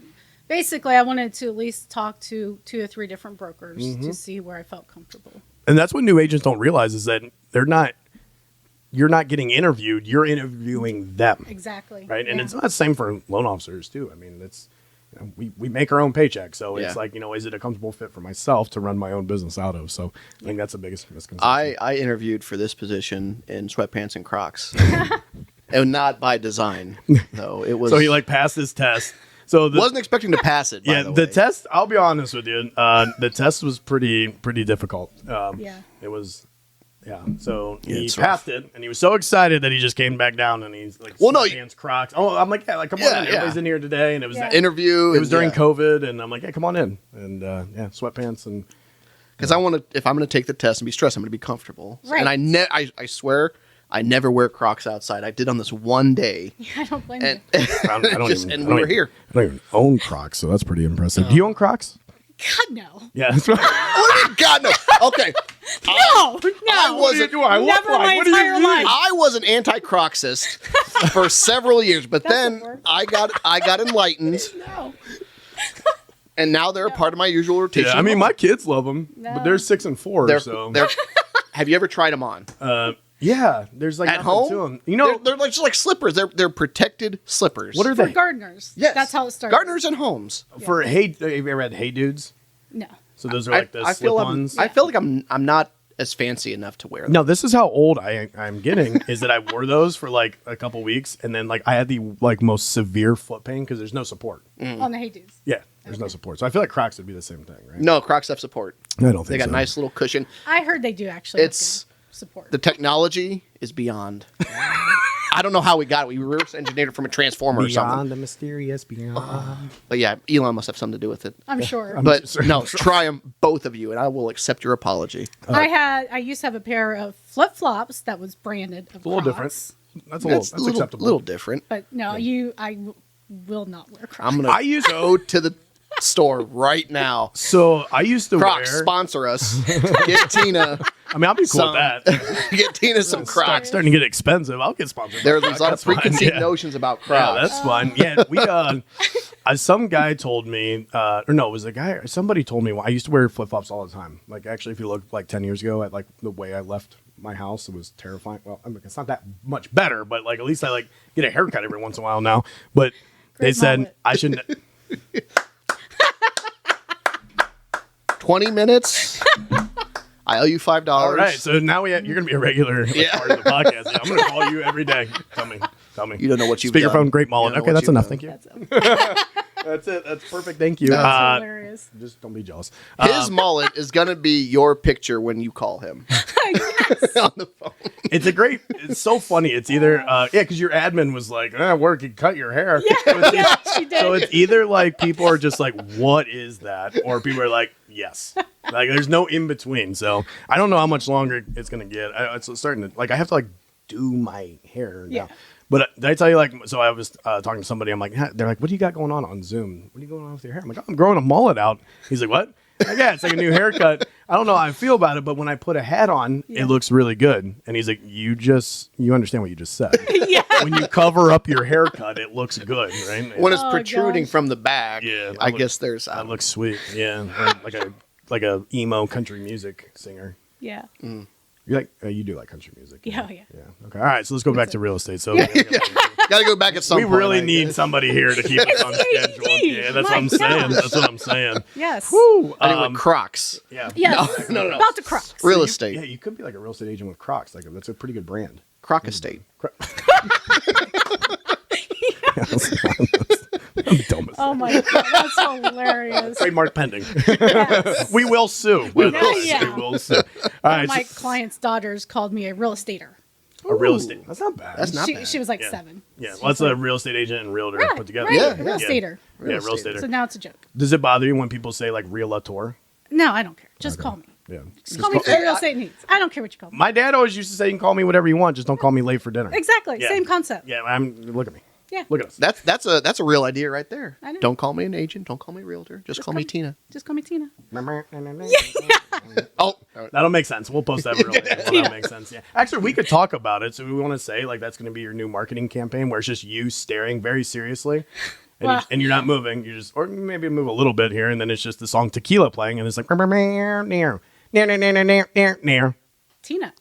[SPEAKER 5] Basically, I wanted to at least talk to 2 or 3 different brokers
[SPEAKER 1] Mm-hmm.
[SPEAKER 5] to see where I felt comfortable.
[SPEAKER 1] And that's what new agents don't realize is that you're not getting interviewed. You're interviewing them.
[SPEAKER 5] Exactly.
[SPEAKER 1] Right. And
[SPEAKER 5] Yeah.
[SPEAKER 1] it's not the same for loan officers too. I mean, it's, we make our own paycheck. So
[SPEAKER 4] Yeah.
[SPEAKER 1] it's like, is it a comfortable fit for myself to run my own business out of? So I think that's the biggest misconception.
[SPEAKER 4] I interviewed for this position in sweatpants and Crocs, and not by design. Though it was.
[SPEAKER 1] so he passed his test. So
[SPEAKER 4] wasn't expecting to pass it. By
[SPEAKER 1] yeah,
[SPEAKER 4] the
[SPEAKER 1] the
[SPEAKER 4] way.
[SPEAKER 1] test, I'll be honest with you. The test was pretty difficult.
[SPEAKER 5] Yeah.
[SPEAKER 1] It was, yeah. So he
[SPEAKER 4] it's
[SPEAKER 1] passed it, and he was so excited that he just came back down, and he's like,
[SPEAKER 4] Well, no,
[SPEAKER 1] sweatpants, Crocs. Oh, I'm like, yeah, come on
[SPEAKER 4] Yeah,
[SPEAKER 1] in.
[SPEAKER 4] yeah.
[SPEAKER 1] Everybody's in here today, and it was
[SPEAKER 5] Yeah.
[SPEAKER 4] interview.
[SPEAKER 1] it was during
[SPEAKER 4] yeah.
[SPEAKER 1] COVID, and I'm like, yeah, come on in, and yeah, sweatpants and
[SPEAKER 4] Because I want to, if I'm going to take the test and be stressed, I'm going to be comfortable.
[SPEAKER 5] Right.
[SPEAKER 4] And I swear, I never wear Crocs outside. I did on this one day,
[SPEAKER 5] I don't blame
[SPEAKER 4] and
[SPEAKER 5] you.
[SPEAKER 1] I don't
[SPEAKER 4] just,
[SPEAKER 1] even,
[SPEAKER 4] and
[SPEAKER 1] I
[SPEAKER 4] we
[SPEAKER 1] don't
[SPEAKER 4] were
[SPEAKER 1] even-
[SPEAKER 4] here.
[SPEAKER 1] I don't even own Crocs, so that's pretty impressive. Do you own Crocs?
[SPEAKER 5] God, no.
[SPEAKER 1] Yeah, that's right.
[SPEAKER 4] Oh God, no. Okay,
[SPEAKER 5] No.
[SPEAKER 4] I
[SPEAKER 5] No.
[SPEAKER 4] wasn't.
[SPEAKER 1] I look
[SPEAKER 5] Never
[SPEAKER 1] like?
[SPEAKER 5] my
[SPEAKER 1] What do you
[SPEAKER 5] entire
[SPEAKER 1] mean?
[SPEAKER 5] life.
[SPEAKER 4] I was an anti-Crocsist for several years, but
[SPEAKER 5] Doesn't
[SPEAKER 4] then
[SPEAKER 5] work.
[SPEAKER 4] I got enlightened,
[SPEAKER 5] No.
[SPEAKER 4] and now they're a part of my usual rotation.
[SPEAKER 1] Yeah, I mean, my kids love them,
[SPEAKER 5] No.
[SPEAKER 1] but they're 6 and 4,
[SPEAKER 4] They're,
[SPEAKER 1] so
[SPEAKER 4] they're, have you ever tried them on?
[SPEAKER 1] Yeah, there's like
[SPEAKER 4] At
[SPEAKER 1] nothing
[SPEAKER 4] home,
[SPEAKER 1] to them. You know,
[SPEAKER 4] they're like just like slippers. They're protected slippers.
[SPEAKER 1] what are
[SPEAKER 5] For
[SPEAKER 1] they?
[SPEAKER 5] gardeners.
[SPEAKER 4] Yes,
[SPEAKER 5] That's how it started.
[SPEAKER 4] Gardeners and homes.
[SPEAKER 1] For Hey, have you ever had Hey Dudes?
[SPEAKER 5] No.
[SPEAKER 1] So those are like the slip-ons.
[SPEAKER 4] I feel like I'm not as fancy enough to wear them.
[SPEAKER 1] No, this is how old I'm getting. Is that I wore those for like a couple weeks, and then like I had the like most severe foot pain because there's no support.
[SPEAKER 5] On the Hey Dudes.
[SPEAKER 1] Yeah, there's no support. So I feel like Crocs would be the same thing, right?
[SPEAKER 4] No, Crocs have support.
[SPEAKER 1] I don't think
[SPEAKER 4] They got
[SPEAKER 1] so.
[SPEAKER 4] nice little cushion.
[SPEAKER 5] I heard they do actually. have
[SPEAKER 4] It's-
[SPEAKER 5] good support.
[SPEAKER 4] The technology is beyond. I don't know how we got it. We reverse engineered it from a transformer or something.
[SPEAKER 1] Beyond the mysterious beyond.
[SPEAKER 4] But yeah, Elon must have something to do with it.
[SPEAKER 5] I'm sure.
[SPEAKER 4] But no, try them, both of you, and I will accept your apology.
[SPEAKER 5] I used to have a pair of flip flops that was branded.
[SPEAKER 1] It's a little different.
[SPEAKER 5] Crocs,
[SPEAKER 1] That's
[SPEAKER 4] That's
[SPEAKER 1] acceptable.
[SPEAKER 4] little different.
[SPEAKER 5] But no, I will not wear Crocs.
[SPEAKER 4] I'm gonna go to the store right now.
[SPEAKER 1] So I used to
[SPEAKER 4] Crocs
[SPEAKER 1] wear.
[SPEAKER 4] sponsor us. Get Tina
[SPEAKER 1] I mean, I'll be cool
[SPEAKER 4] some.
[SPEAKER 1] with that.
[SPEAKER 4] Get Tina some Crocs.
[SPEAKER 1] Starting to get expensive. I'll get sponsored. by
[SPEAKER 4] There's a
[SPEAKER 1] Crocs.
[SPEAKER 4] lot of
[SPEAKER 1] That's fine.
[SPEAKER 4] preconceived
[SPEAKER 1] Yeah.
[SPEAKER 4] notions about
[SPEAKER 1] Yeah,
[SPEAKER 4] Crocs.
[SPEAKER 1] that's fine. Yeah, we some guy told me, or no, it was a guy. Somebody told me. Well, I used to wear flip flops all the time. Like actually, if you look like 10 years ago at like the way I left my house, it was terrifying. Well, I mean, it's not that much better, but like at least I like get a haircut every once in a while now. But they
[SPEAKER 5] Great
[SPEAKER 1] said
[SPEAKER 5] mullet.
[SPEAKER 1] I shouldn't.
[SPEAKER 4] 20 minutes. I owe you $5.
[SPEAKER 1] All right, so now you're gonna be a regular
[SPEAKER 4] Yeah.
[SPEAKER 1] part of the podcast. Yeah, I'm gonna call you every day. Tell me.
[SPEAKER 4] You don't know what you've
[SPEAKER 1] Speakerphone,
[SPEAKER 4] done.
[SPEAKER 1] great mullet.
[SPEAKER 4] You don't
[SPEAKER 1] Okay,
[SPEAKER 4] know
[SPEAKER 1] that's
[SPEAKER 4] what
[SPEAKER 1] enough.
[SPEAKER 4] you've
[SPEAKER 1] Thank you.
[SPEAKER 5] That's
[SPEAKER 1] That's it. That's perfect. Thank you.
[SPEAKER 4] That's
[SPEAKER 5] hilarious.
[SPEAKER 1] Just don't be jealous.
[SPEAKER 4] His mullet is gonna be your picture when you call him on the phone.
[SPEAKER 1] It's so funny. It's either, because your admin was like, work and cut your hair. Yeah,
[SPEAKER 5] Yeah, she did.
[SPEAKER 1] So it's either like people are just like, what is that? Or people are like, yes. Like there's no in between. So I don't know how much longer it's going to get. It's starting to, like, I have to like do my hair now.
[SPEAKER 5] Yeah.
[SPEAKER 1] But did I tell you, like, so I was talking to somebody. I'm like, they're like, what do you got going on Zoom? What are you going on with your hair? I'm like, I'm growing a mullet out. He's like, what? Like, yeah, it's like a new haircut. I don't know how I feel about it, but when I put a hat on,
[SPEAKER 5] Yeah.
[SPEAKER 1] it looks really good. And he's like, you understand what you just said.
[SPEAKER 5] Yeah.
[SPEAKER 1] When you cover up your haircut, it looks good, right?
[SPEAKER 4] When it's
[SPEAKER 5] Oh,
[SPEAKER 4] protruding
[SPEAKER 5] gosh.
[SPEAKER 4] from the back,
[SPEAKER 1] Yeah,
[SPEAKER 4] I
[SPEAKER 1] that
[SPEAKER 4] guess there's
[SPEAKER 1] that looks sweet. Yeah, or like a emo country music singer.
[SPEAKER 5] Yeah.
[SPEAKER 1] You like you do like country music?
[SPEAKER 5] Yeah, oh, yeah.
[SPEAKER 1] Yeah. Okay. All right. So let's go back to real estate. So
[SPEAKER 4] gotta go back at some
[SPEAKER 1] we
[SPEAKER 4] point.
[SPEAKER 1] really
[SPEAKER 4] I
[SPEAKER 1] need
[SPEAKER 4] guess.
[SPEAKER 1] somebody here to keep us on
[SPEAKER 5] Yes,
[SPEAKER 1] schedule.
[SPEAKER 5] indeed.
[SPEAKER 1] Yeah, that's what
[SPEAKER 5] My
[SPEAKER 1] I'm saying.
[SPEAKER 5] gosh.
[SPEAKER 1] That's what I'm saying.
[SPEAKER 5] Yes.
[SPEAKER 1] Woo.
[SPEAKER 4] Anyway, Crocs.
[SPEAKER 1] Yeah.
[SPEAKER 5] Yes.
[SPEAKER 4] No.
[SPEAKER 5] About the Crocs.
[SPEAKER 4] Real
[SPEAKER 1] Yeah,
[SPEAKER 4] estate.
[SPEAKER 1] you could be like a real estate agent with Crocs. Like that's a pretty good brand.
[SPEAKER 4] Croc estate.
[SPEAKER 1] I'm dumb as
[SPEAKER 5] Oh my god, that's hilarious.
[SPEAKER 1] trademark pending.
[SPEAKER 5] Yes.
[SPEAKER 1] We will sue. We
[SPEAKER 5] Yeah.
[SPEAKER 1] will sue. All right.
[SPEAKER 5] My client's daughters called me a real estater.
[SPEAKER 1] A real estate. That's not bad.
[SPEAKER 4] That's not
[SPEAKER 5] She,
[SPEAKER 4] bad.
[SPEAKER 5] she was like
[SPEAKER 1] Yeah.
[SPEAKER 5] 7.
[SPEAKER 1] Yeah. Well, that's a real estate agent and realtor
[SPEAKER 5] Right,
[SPEAKER 1] put together.
[SPEAKER 5] right.
[SPEAKER 4] Yeah,
[SPEAKER 5] a real
[SPEAKER 4] yeah.
[SPEAKER 5] estater.
[SPEAKER 1] Yeah, real estater.
[SPEAKER 5] So now it's a joke.
[SPEAKER 1] Does it bother you when people say like realtor?
[SPEAKER 5] No, I don't care. Just call me.
[SPEAKER 1] Yeah.
[SPEAKER 5] Just call me for real estate needs. I don't care what you call me.
[SPEAKER 1] My dad always used to say, "You can call me whatever you want, just don't call me late for dinner."
[SPEAKER 5] Exactly.
[SPEAKER 1] Yeah.
[SPEAKER 5] Same concept.
[SPEAKER 1] Yeah, look at me.
[SPEAKER 5] Yeah.
[SPEAKER 1] Look at us.
[SPEAKER 4] That's a real idea right there.
[SPEAKER 5] I know.
[SPEAKER 4] Don't call me an agent. Don't call me a realtor. Just call me Tina.
[SPEAKER 5] Just call me Tina.
[SPEAKER 4] Oh,
[SPEAKER 1] That'll make sense. We'll post that early. That'll make sense. Yeah. Actually, we could talk about it. So we want to say like that's going to be your new marketing campaign where it's just you staring very seriously. And,
[SPEAKER 5] Well-
[SPEAKER 1] and you're not moving. You just, or maybe move a little bit here, and then it's just the song Tequila playing, and it's like near.
[SPEAKER 5] Tina.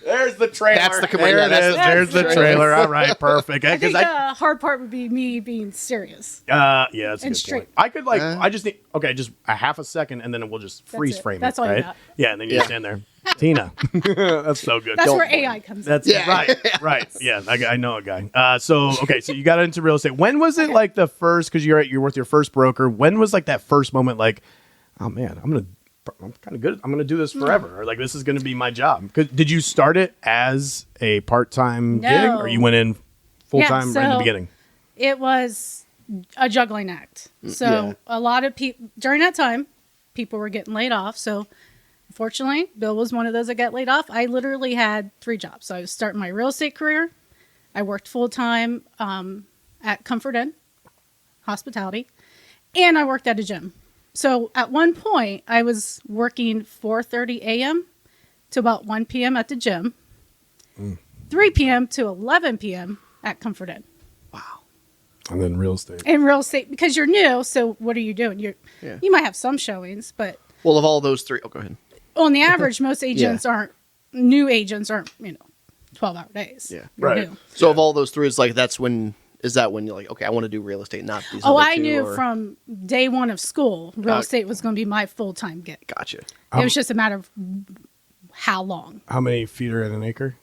[SPEAKER 1] There's the trailer.
[SPEAKER 4] That's the
[SPEAKER 1] There it
[SPEAKER 4] that's
[SPEAKER 1] is.
[SPEAKER 4] the-
[SPEAKER 1] There's the
[SPEAKER 5] that's
[SPEAKER 1] trailer. All right, perfect.
[SPEAKER 5] I
[SPEAKER 1] Because
[SPEAKER 5] think the hard part would be me being serious.
[SPEAKER 1] yeah, that's a
[SPEAKER 5] And
[SPEAKER 1] good
[SPEAKER 5] straight.
[SPEAKER 1] point. I could I just need just a half a second, and then we'll just freeze
[SPEAKER 5] it.
[SPEAKER 1] frame
[SPEAKER 5] That's
[SPEAKER 1] it.
[SPEAKER 5] all you
[SPEAKER 1] Right?
[SPEAKER 5] got.
[SPEAKER 1] Yeah, and then you
[SPEAKER 4] Yeah.
[SPEAKER 1] stand there, Tina. That's so good.
[SPEAKER 5] That's
[SPEAKER 4] Don't
[SPEAKER 5] where
[SPEAKER 4] worry.
[SPEAKER 5] AI comes in.
[SPEAKER 1] That's
[SPEAKER 4] Yeah.
[SPEAKER 1] right. Yeah, I know a guy. So you got into real estate. When was it like the first? Because you're with your first broker. When was like that first moment? Like, oh man, I'm kind of good. I'm gonna do this forever, or like this is gonna be my job. Did you start it as a part-time
[SPEAKER 5] No.
[SPEAKER 1] gig, or you went in full-time right in the
[SPEAKER 5] so-
[SPEAKER 1] beginning?
[SPEAKER 5] It was a juggling act. So
[SPEAKER 4] Yeah.
[SPEAKER 5] a lot of people during that time, people were getting laid off. So unfortunately, Bill was one of those that got laid off. I literally had 3 jobs. So I was starting my real estate career. I worked full time at Comfort Inn, hospitality, and I worked at a gym. So at one point, I was working 4:30 a.m. to about 1 p.m. at the gym, 3 p.m. to 11 p.m. at Comfort Inn.
[SPEAKER 1] And then real estate.
[SPEAKER 5] In real estate, because you're new, so what are you doing?
[SPEAKER 4] Yeah.
[SPEAKER 5] You might have some showings, but
[SPEAKER 4] well, of all those 3, go ahead.
[SPEAKER 5] on the average, most agents aren't new agents aren't 12-hour days.
[SPEAKER 4] Yeah.
[SPEAKER 5] You're
[SPEAKER 1] Right.
[SPEAKER 5] new.
[SPEAKER 4] So of all those three, it's like is that when you're like, okay, I want to do real estate, not these
[SPEAKER 5] Oh,
[SPEAKER 4] other
[SPEAKER 5] I
[SPEAKER 4] two,
[SPEAKER 5] knew
[SPEAKER 4] or-
[SPEAKER 5] from day one of school, real estate was going to be my full-time gig.
[SPEAKER 4] Gotcha.
[SPEAKER 5] It was just a matter of how long.
[SPEAKER 1] How many feet are in an acre?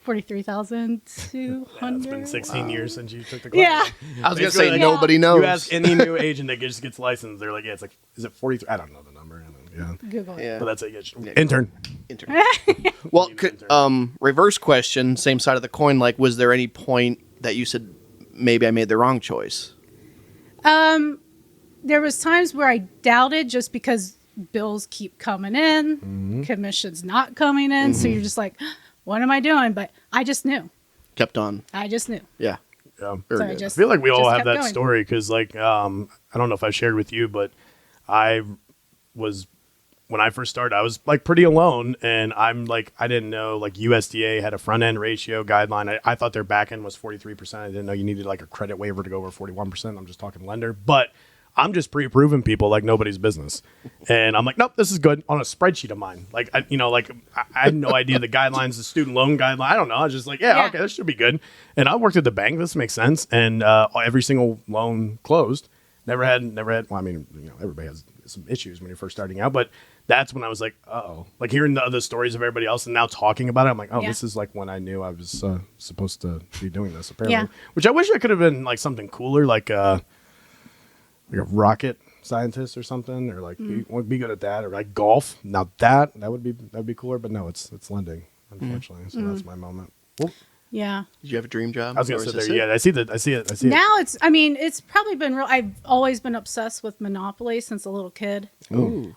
[SPEAKER 5] 43,200.
[SPEAKER 1] It's been 16 years since you took the class.
[SPEAKER 5] Yeah.
[SPEAKER 4] I was gonna
[SPEAKER 1] Basically,
[SPEAKER 4] say
[SPEAKER 1] like,
[SPEAKER 4] nobody knows.
[SPEAKER 1] You ask any new agent that just gets licensed, they're like, yeah, it's like, is it 43? I don't know the number. Yeah.
[SPEAKER 5] Google it.
[SPEAKER 4] Yeah.
[SPEAKER 1] But that's it. Yeah. Intern.
[SPEAKER 4] Intern. Well, reverse question, same side of the coin. Like, was there any point that you said maybe I made the wrong choice?
[SPEAKER 5] There was times where I doubted just because bills keep coming in, commissions not coming in. So you're just like, what am I doing? But I just knew.
[SPEAKER 4] Kept on.
[SPEAKER 5] I just knew.
[SPEAKER 4] Yeah.
[SPEAKER 1] Yeah.
[SPEAKER 4] Very
[SPEAKER 5] So I
[SPEAKER 4] good.
[SPEAKER 5] just
[SPEAKER 1] I feel like we all
[SPEAKER 5] just
[SPEAKER 1] have
[SPEAKER 5] kept
[SPEAKER 1] that
[SPEAKER 5] going.
[SPEAKER 1] story because, like, I don't know if I shared with you, but when I first started, I was like pretty alone, and I'm like, I didn't know like USDA had a front end ratio guideline. I thought their back end was 43%. I didn't know you needed like a credit waiver to go over 41%. I'm just talking lender, but I'm just pre-approving people like nobody's business, and I'm like, nope, this is good on a spreadsheet of mine. Like, I had no idea the guidelines, the student loan guideline. I don't know. I was just like, yeah, okay, this should be good. And I worked at the bank. This makes sense, and every single loan closed. Never had. Well, I mean, everybody has some issues when you're first starting out, but that's when I was like, uh-oh. Like hearing the other stories of everybody else and now talking about it, I'm like, oh, this is like when I knew I was supposed to be doing this, apparently.
[SPEAKER 5] Yeah.
[SPEAKER 1] Which I wish I could have been like something cooler, like a rocket scientist or something, or like be good at that, or like golf. Now that would be cooler, but no, it's lending, unfortunately. So that's my moment. Well,
[SPEAKER 5] Yeah.
[SPEAKER 4] Did you have a dream job?
[SPEAKER 1] I was gonna
[SPEAKER 4] Or is
[SPEAKER 1] sit
[SPEAKER 4] this
[SPEAKER 1] there.
[SPEAKER 4] it?
[SPEAKER 1] Yeah, I see it.
[SPEAKER 5] Now it's probably been real. I've always been obsessed with Monopoly since a little kid.
[SPEAKER 4] Ooh.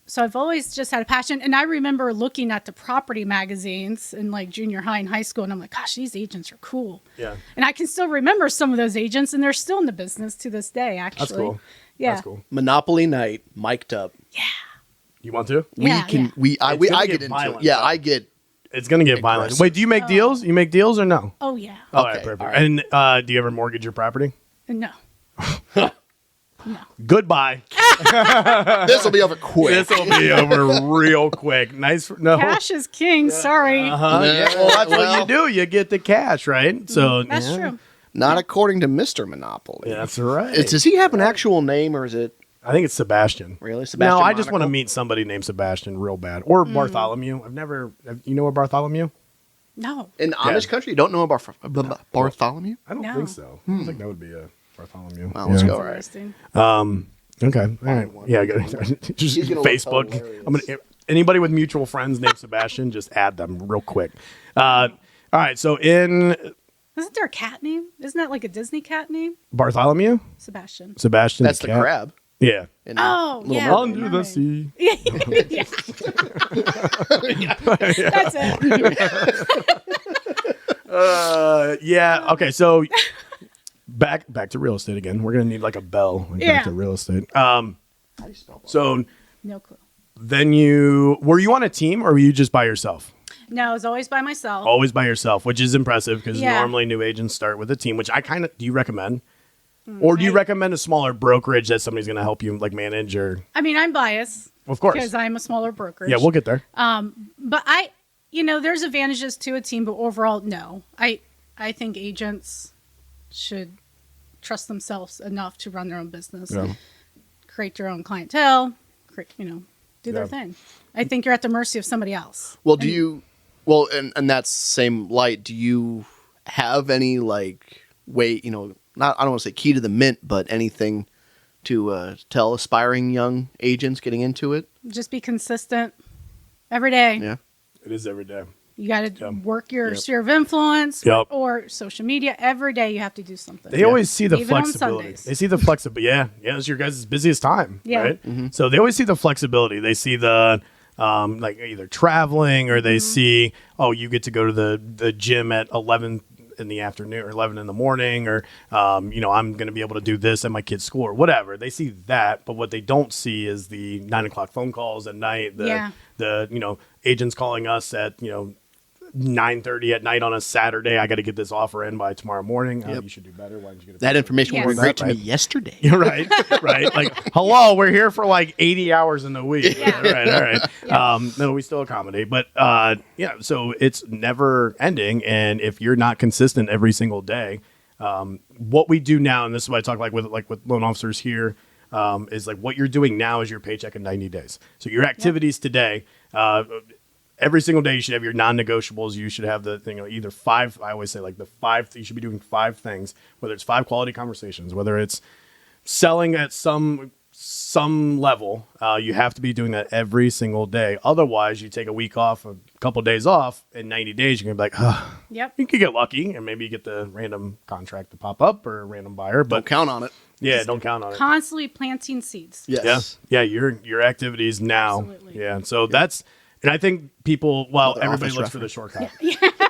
[SPEAKER 5] So I've always just had a passion. And I remember looking at the property magazines in like junior high and high school. And I'm like, gosh, these agents are cool.
[SPEAKER 1] Yeah.
[SPEAKER 5] And I can still remember some of those agents and they're still in the business to this day, actually.
[SPEAKER 1] That's cool.
[SPEAKER 5] Yeah.
[SPEAKER 1] That's cool.
[SPEAKER 4] Monopoly night, mic'd up.
[SPEAKER 1] You want to?
[SPEAKER 5] Yeah,
[SPEAKER 4] I
[SPEAKER 1] It's gonna
[SPEAKER 4] get
[SPEAKER 1] get
[SPEAKER 4] into
[SPEAKER 1] violent,
[SPEAKER 4] it. Yeah,
[SPEAKER 1] though.
[SPEAKER 4] I get.
[SPEAKER 1] It's gonna get violent.
[SPEAKER 4] Aggressive.
[SPEAKER 1] Wait, do you make deals? You make deals or no?
[SPEAKER 5] Oh, yeah.
[SPEAKER 1] All right,
[SPEAKER 4] Okay,
[SPEAKER 1] perfect.
[SPEAKER 4] all right.
[SPEAKER 1] And do you ever mortgage your property?
[SPEAKER 5] No.
[SPEAKER 1] Goodbye.
[SPEAKER 4] This will be over quick.
[SPEAKER 1] This will be over real quick. Nice. No.
[SPEAKER 5] Cash is king. Sorry.
[SPEAKER 1] Huh? Yeah, well, that's what you do. You get the cash, right? So
[SPEAKER 5] That's
[SPEAKER 1] yeah.
[SPEAKER 5] true.
[SPEAKER 4] Not according to Mr. Monopoly.
[SPEAKER 1] Yeah, that's right.
[SPEAKER 4] Does he have an actual name, or is it
[SPEAKER 1] I think it's Sebastian.
[SPEAKER 4] really Sebastian?
[SPEAKER 1] No, I just want to
[SPEAKER 4] Monaco?
[SPEAKER 1] meet somebody named Sebastian real bad, or Bartholomew. I've never. You know a Bartholomew?
[SPEAKER 5] No.
[SPEAKER 4] In Amish country, you don't know about Bartholomew?
[SPEAKER 1] I don't
[SPEAKER 5] No.
[SPEAKER 1] think so. I don't think that would be a Bartholomew.
[SPEAKER 4] Well, let's
[SPEAKER 1] Yeah.
[SPEAKER 4] go. All right.
[SPEAKER 5] Interesting.
[SPEAKER 1] Okay. All right. Yeah. Just
[SPEAKER 4] He's gonna look
[SPEAKER 1] Facebook.
[SPEAKER 4] hilarious.
[SPEAKER 1] Anybody with mutual friends named Sebastian, just add them real quick. All right. So in
[SPEAKER 5] Isn't there a cat name? Isn't that like a Disney cat name?
[SPEAKER 1] Bartholomew,
[SPEAKER 5] Sebastian.
[SPEAKER 1] Sebastian.
[SPEAKER 4] That's the
[SPEAKER 1] cat.
[SPEAKER 4] crab.
[SPEAKER 1] Yeah.
[SPEAKER 4] in
[SPEAKER 5] Oh,
[SPEAKER 4] Little
[SPEAKER 5] yeah.
[SPEAKER 4] Mermaid.
[SPEAKER 1] Under the sea.
[SPEAKER 5] yeah. That's it.
[SPEAKER 1] Yeah. Okay. So back to real estate again. We're gonna need like a bell. Like,
[SPEAKER 5] Yeah.
[SPEAKER 1] Back to real estate.
[SPEAKER 4] How do you spell Bartholomew?
[SPEAKER 1] So
[SPEAKER 5] No clue.
[SPEAKER 1] then were you on a team or were you just by yourself?
[SPEAKER 5] No, I was always by myself.
[SPEAKER 1] Always by yourself, which is impressive because
[SPEAKER 5] Yeah.
[SPEAKER 1] normally new agents start with a team. Which do you recommend? Or do you recommend a smaller brokerage that somebody's going to help you like manage or?
[SPEAKER 5] I mean, I'm biased.
[SPEAKER 1] Of course.
[SPEAKER 5] Because I'm a smaller brokerage.
[SPEAKER 1] Yeah, we'll get there.
[SPEAKER 5] But there's advantages to a team, but overall, no. I think agents should trust themselves enough to run their own business,
[SPEAKER 1] Yeah.
[SPEAKER 5] create their own clientele, do their
[SPEAKER 1] Yeah.
[SPEAKER 5] thing. I think you're at the mercy of somebody else.
[SPEAKER 4] Well, do you? Well, and that's same light. Do you have any like way? Not I don't want to say key to the mint, but anything to tell aspiring young agents getting into it?
[SPEAKER 5] Just be consistent every day.
[SPEAKER 4] Yeah.
[SPEAKER 1] It is every day.
[SPEAKER 5] You got to
[SPEAKER 1] Yep.
[SPEAKER 5] work your
[SPEAKER 4] Yep.
[SPEAKER 5] sphere of influence
[SPEAKER 1] Yep.
[SPEAKER 5] or social media. Every day you have to do something.
[SPEAKER 1] They always see the
[SPEAKER 5] Even on
[SPEAKER 1] flexibility.
[SPEAKER 5] Sundays.
[SPEAKER 1] They see the flexibility. Yeah, it's your guys' busiest time,
[SPEAKER 5] Yeah.
[SPEAKER 1] right? So they always see the flexibility. They see the like either traveling or they see, oh, you get to go to the gym at 11 in the afternoon or 11 in the morning, or I'm going to be able to do this at my kid's school or whatever. They see that, but what they don't see is the 9 o'clock phone calls at night. The agents calling us at 9:30 at night on a Saturday. I got to get this offer in by tomorrow morning. You should do better. Why didn't you get it?
[SPEAKER 4] That information
[SPEAKER 5] Yes.
[SPEAKER 4] was great to me
[SPEAKER 1] Right.
[SPEAKER 4] yesterday.
[SPEAKER 1] You're right. Right. Like, hello, we're here for like 80 hours in the week.
[SPEAKER 5] Yeah.
[SPEAKER 1] All right. No, we still accommodate. But yeah, so it's never ending. And if you're not consistent every single day, what we do now, and this is what I talk with loan officers here, is like what you're doing now is your paycheck in 90 days. So your activities today, every single day you should have your non-negotiables. You should have either 5. I always say like the 5. You should be doing 5 things, whether it's 5 quality conversations, whether it's selling at some level. You have to be doing that every single day. Otherwise, you take a week off, a couple of days off, in 90 days, you're gonna be like,
[SPEAKER 5] Yep.
[SPEAKER 1] you could get lucky and maybe you get the random contract to pop up or a random buyer, but
[SPEAKER 4] Don't count on it.
[SPEAKER 1] yeah, don't count on it.
[SPEAKER 5] Constantly planting seeds.
[SPEAKER 4] Yes.
[SPEAKER 1] Yeah, your activities now.
[SPEAKER 5] Absolutely.
[SPEAKER 1] Yeah, and so that's, and I think people,
[SPEAKER 4] Another
[SPEAKER 1] everybody
[SPEAKER 4] Office
[SPEAKER 1] looks for the
[SPEAKER 4] reference.
[SPEAKER 1] shortcut.